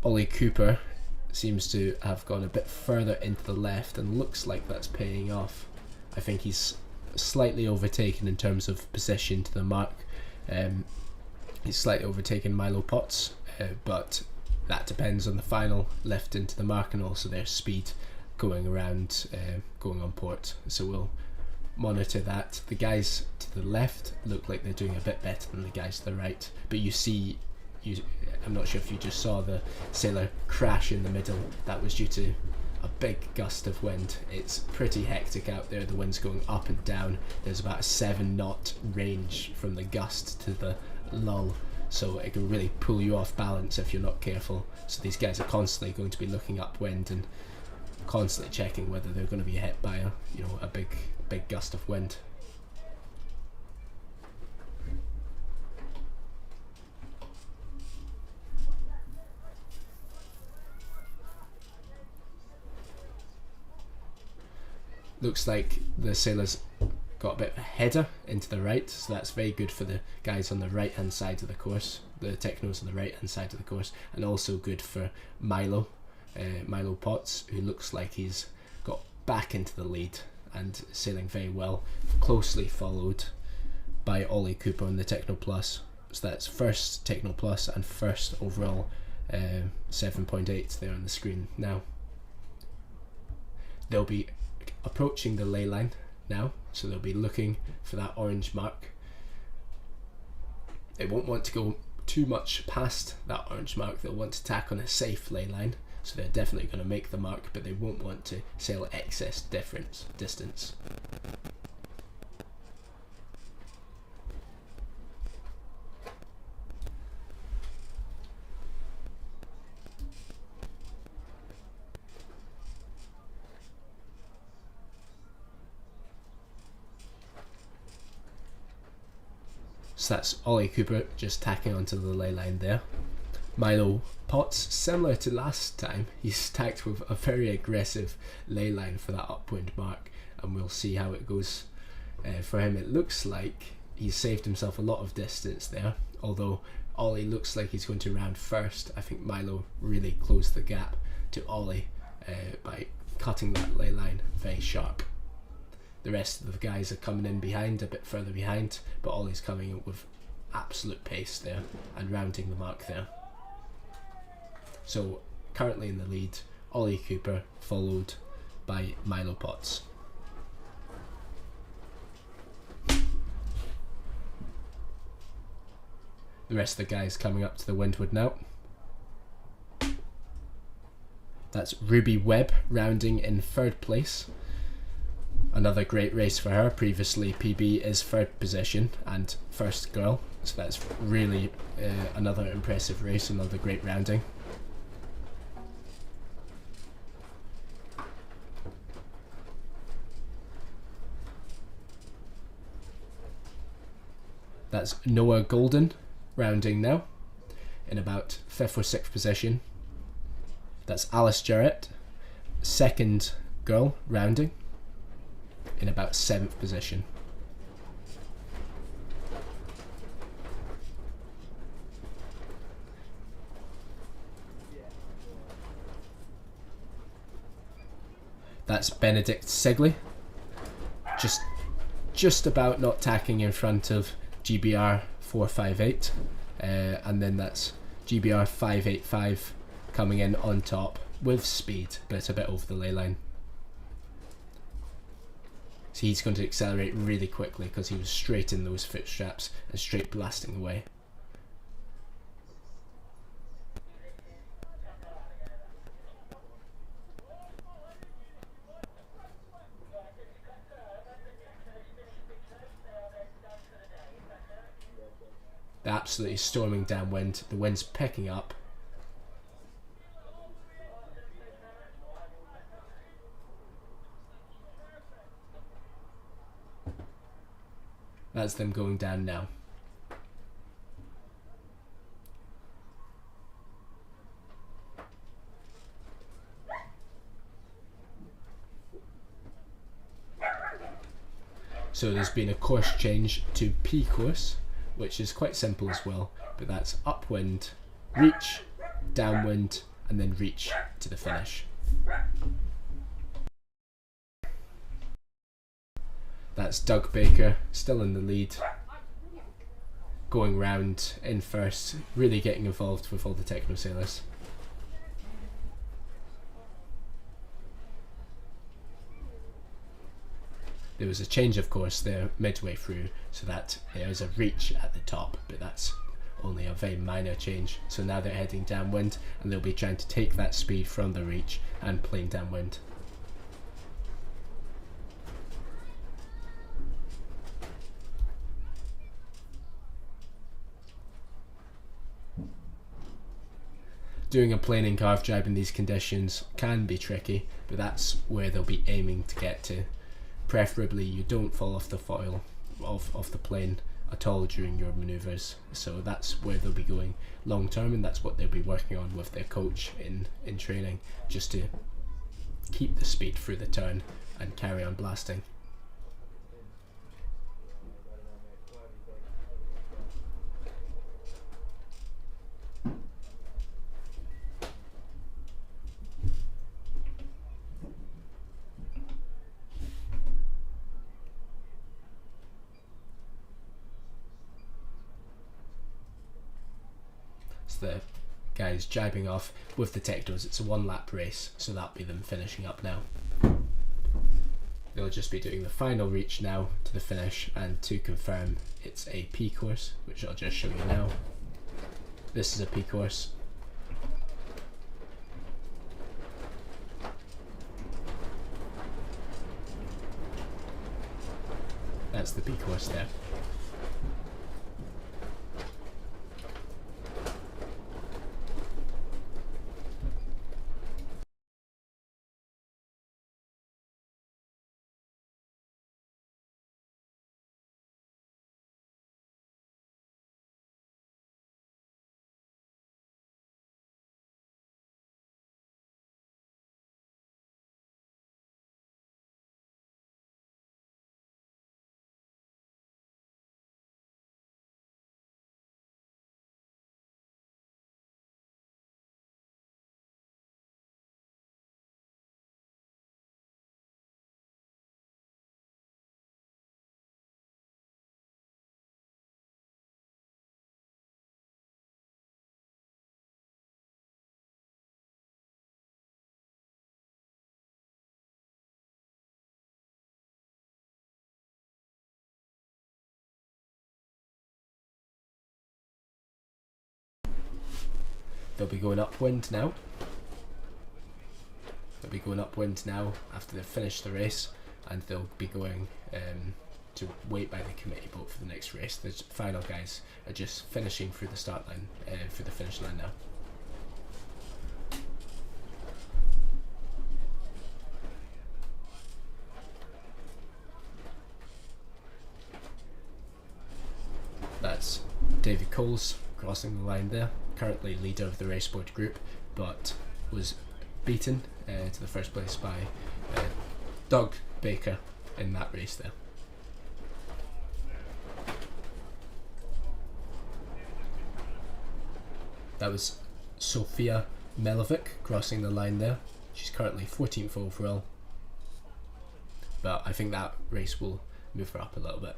Ollie Cooper seems to have gone a bit further into the left and looks like that's paying off. I think he's slightly overtaken in terms of position to the mark. He's slightly overtaken Milo Potts, but that depends on the final lift into the mark and also their speed going around, going on port. So we'll monitor that. The guys to the left look like they're doing a bit better than the guys to the right, but I'm not sure if you just saw the sailor crash in the middle. That was due to a big gust of wind. It's pretty hectic out there. The wind's going up and down. There's about a 7-knot range from the gust to the lull, so it can really pull you off balance if you're not careful. So these guys are constantly going to be looking upwind and constantly checking whether they're going to be hit by a big gust of wind. Looks like the sailors got a bit of a header into the right, so that's very good for the guys on the right hand side of the course, the technos on the right hand side of the course, and also good for Milo Potts, who looks like he's got back into the lead and sailing very well, closely followed by Ollie Cooper on the Techno Plus. So that's first Techno Plus and first overall 7.8 there on the screen now. They'll be approaching the ley line now, so they'll be looking for that orange mark. They won't want to go too much past that orange mark. They'll want to tack on a safe ley line, so they're definitely going to make the mark, but they won't want to sail excess distance. So that's Ollie Cooper just tacking onto the ley line there. Milo Potts, similar to last time, he's tacked with a very aggressive ley line for that upwind mark, and we'll see how it goes for him. It looks like he's saved himself a lot of distance there, although Ollie looks like he's going to round first. I think Milo really closed the gap to Ollie by cutting that ley line very sharp. The rest of the guys are coming in behind, a bit further behind, but Ollie's coming in with absolute pace there and rounding the mark there. So currently in the lead, Ollie Cooper, followed by Milo Potts. The rest of the guys coming up to the windward now. That's Ruby Webb rounding in third place. Another great race for her. Previously PB is third position and first girl, so that's really another impressive race, another great rounding. That's Noah Golden rounding now in about 5th or 6th position. That's Alice Jarrett, second girl rounding in about 7th position. That's Benedict Sigley, just about not tacking in front of GBR 458, and then that's GBR 585 coming in on top with speed, but a bit over the ley line. So he's going to accelerate really quickly because he was straight in those foot straps and straight blasting away. They're absolutely storming downwind. The wind's picking up. That's them going down now. So there's been a course change to P course, which is quite simple as well, but that's upwind, reach, downwind, and then reach to the finish. That's Doug Baker, still in the lead, going round in first, really getting involved with all the techno sailors. There was a change of course there midway through, so that there's a reach at the top, but that's only a very minor change. So now they're heading downwind, and they'll be trying to take that speed from the reach and plane downwind. Doing a planing carve drive in these conditions can be tricky, but that's where they'll be aiming to get to. Preferably you don't fall off the foil of the plane at all during your manoeuvres, so that's where they'll be going long term, and that's what they'll be working on with their coach in training, just to keep the speed through the turn and carry on blasting. The guys jibing off with the Tectos. It's a 1 lap race, so that'll be them finishing up now. They'll just be doing the final reach now to the finish, and to confirm it's a P course, which I'll just show you now. This is a P course. That's the P course there. They'll be going upwind now. They'll be going upwind now after they've finished the race, and they'll be going to wait by the committee boat for the next race. The final guys are just finishing through the start line, through the finish line now. That's David Coles crossing the line there, currently leader of the Raceboard group, but was beaten to the first place by Doug Baker in that race there. That was Sophia Melovic crossing the line there. She's currently 14th overall, but I think that race will move her up a little bit.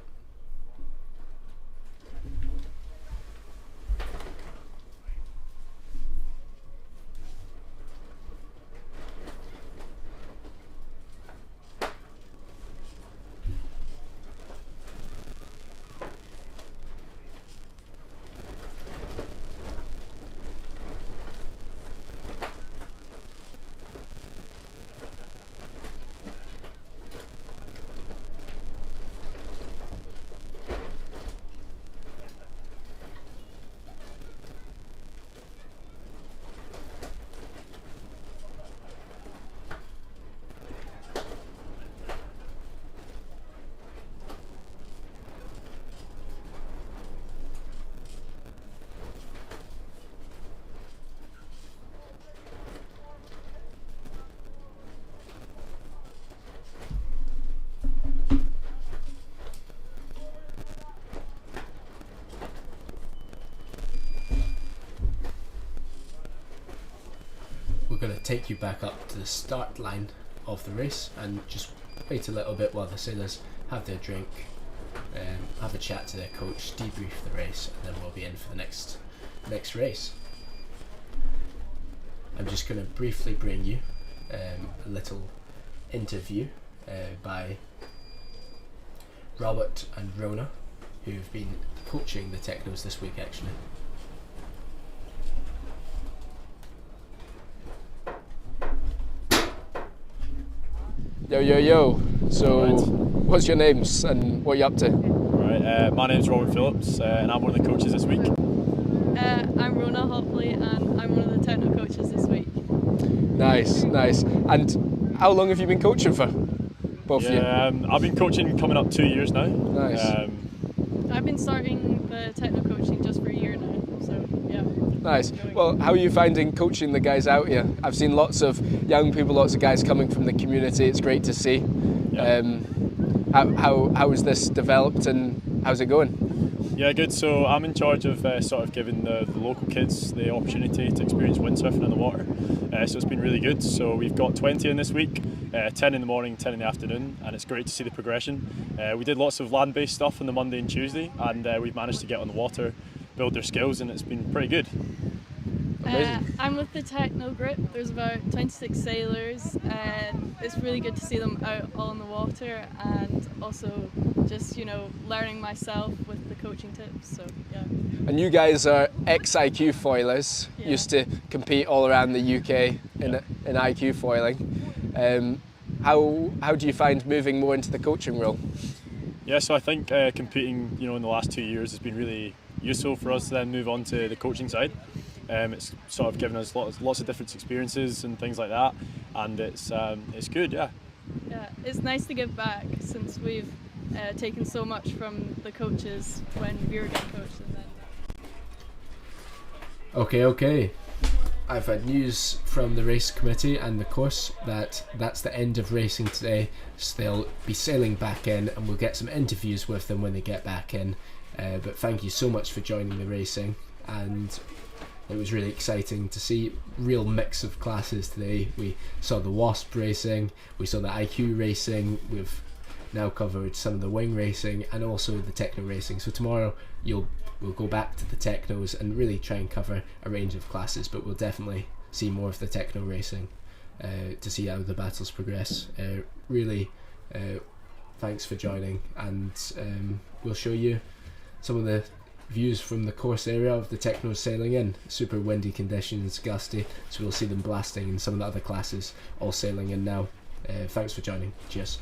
We're going to take you back up to the start line of the race and just wait a little bit while the sailors have their drink, have a chat to their coach, debrief the race, and then we'll be in for the next race. I'm just going to briefly bring you a little interview by Robert and Rona, who've been coaching the Technos this week actually. Yo. So, what's your names and what are you up to? Right, my name's Robert Phillips and I'm one of the coaches this week. I'm Rona Hopley and I'm one of the techno coaches this week. Nice. And how long have you been coaching for? Both of you? I've been coaching coming up 2 years now. Nice. I've been starting the techno coaching just for a year now, so yeah. Nice. Well, how are you finding coaching the guys out here? I've seen lots of young people, lots of guys coming from the community. It's great to see. Yeah. How has this developed and how's it going? Yeah, good. So I'm in charge of sort of giving the local kids the opportunity to experience windsurfing in the water. So it's been really good. So we've got 20 in this week, 10 in the morning, 10 in the afternoon, and it's great to see the progression. We did lots of land-based stuff on the Monday and Tuesday, and we've managed to get on the water, build their skills, and it's been pretty good. Amazing. I'm with the Techno Grip. There's about 26 sailors and it's really good to see them out all in the water and also just, learning myself with the coaching tips, so yeah. And you guys are ex-IQ foilers, Yeah. used to compete all around the UK in IQ foiling. How do you find moving more into the coaching role? Yeah, so I think competing, in the last 2 years has been really useful for us to then move on to the coaching side. It's sort of given us lots of different experiences and things like that, and it's good, yeah. Yeah, it's nice to give back since we've taken so much from the coaches when we were getting coached and then. Okay. I've had news from the race committee and the course that's the end of racing today, so they'll be sailing back in and we'll get some interviews with them when they get back in. But thank you so much for joining the racing, and it was really exciting to see real mix of classes today. We saw the Wasp racing, we saw the IQ racing, we've now covered some of the wing racing and also the techno racing. So tomorrow we'll go back to the technos and really try and cover a range of classes, but we'll definitely see more of the techno racing to see how the battles progress. Really thanks for joining, and we'll show you some of the views from the course area of the technos sailing in. Super windy conditions, gusty, so we'll see them blasting, and some of the other classes all sailing in now. Thanks for joining. Cheers.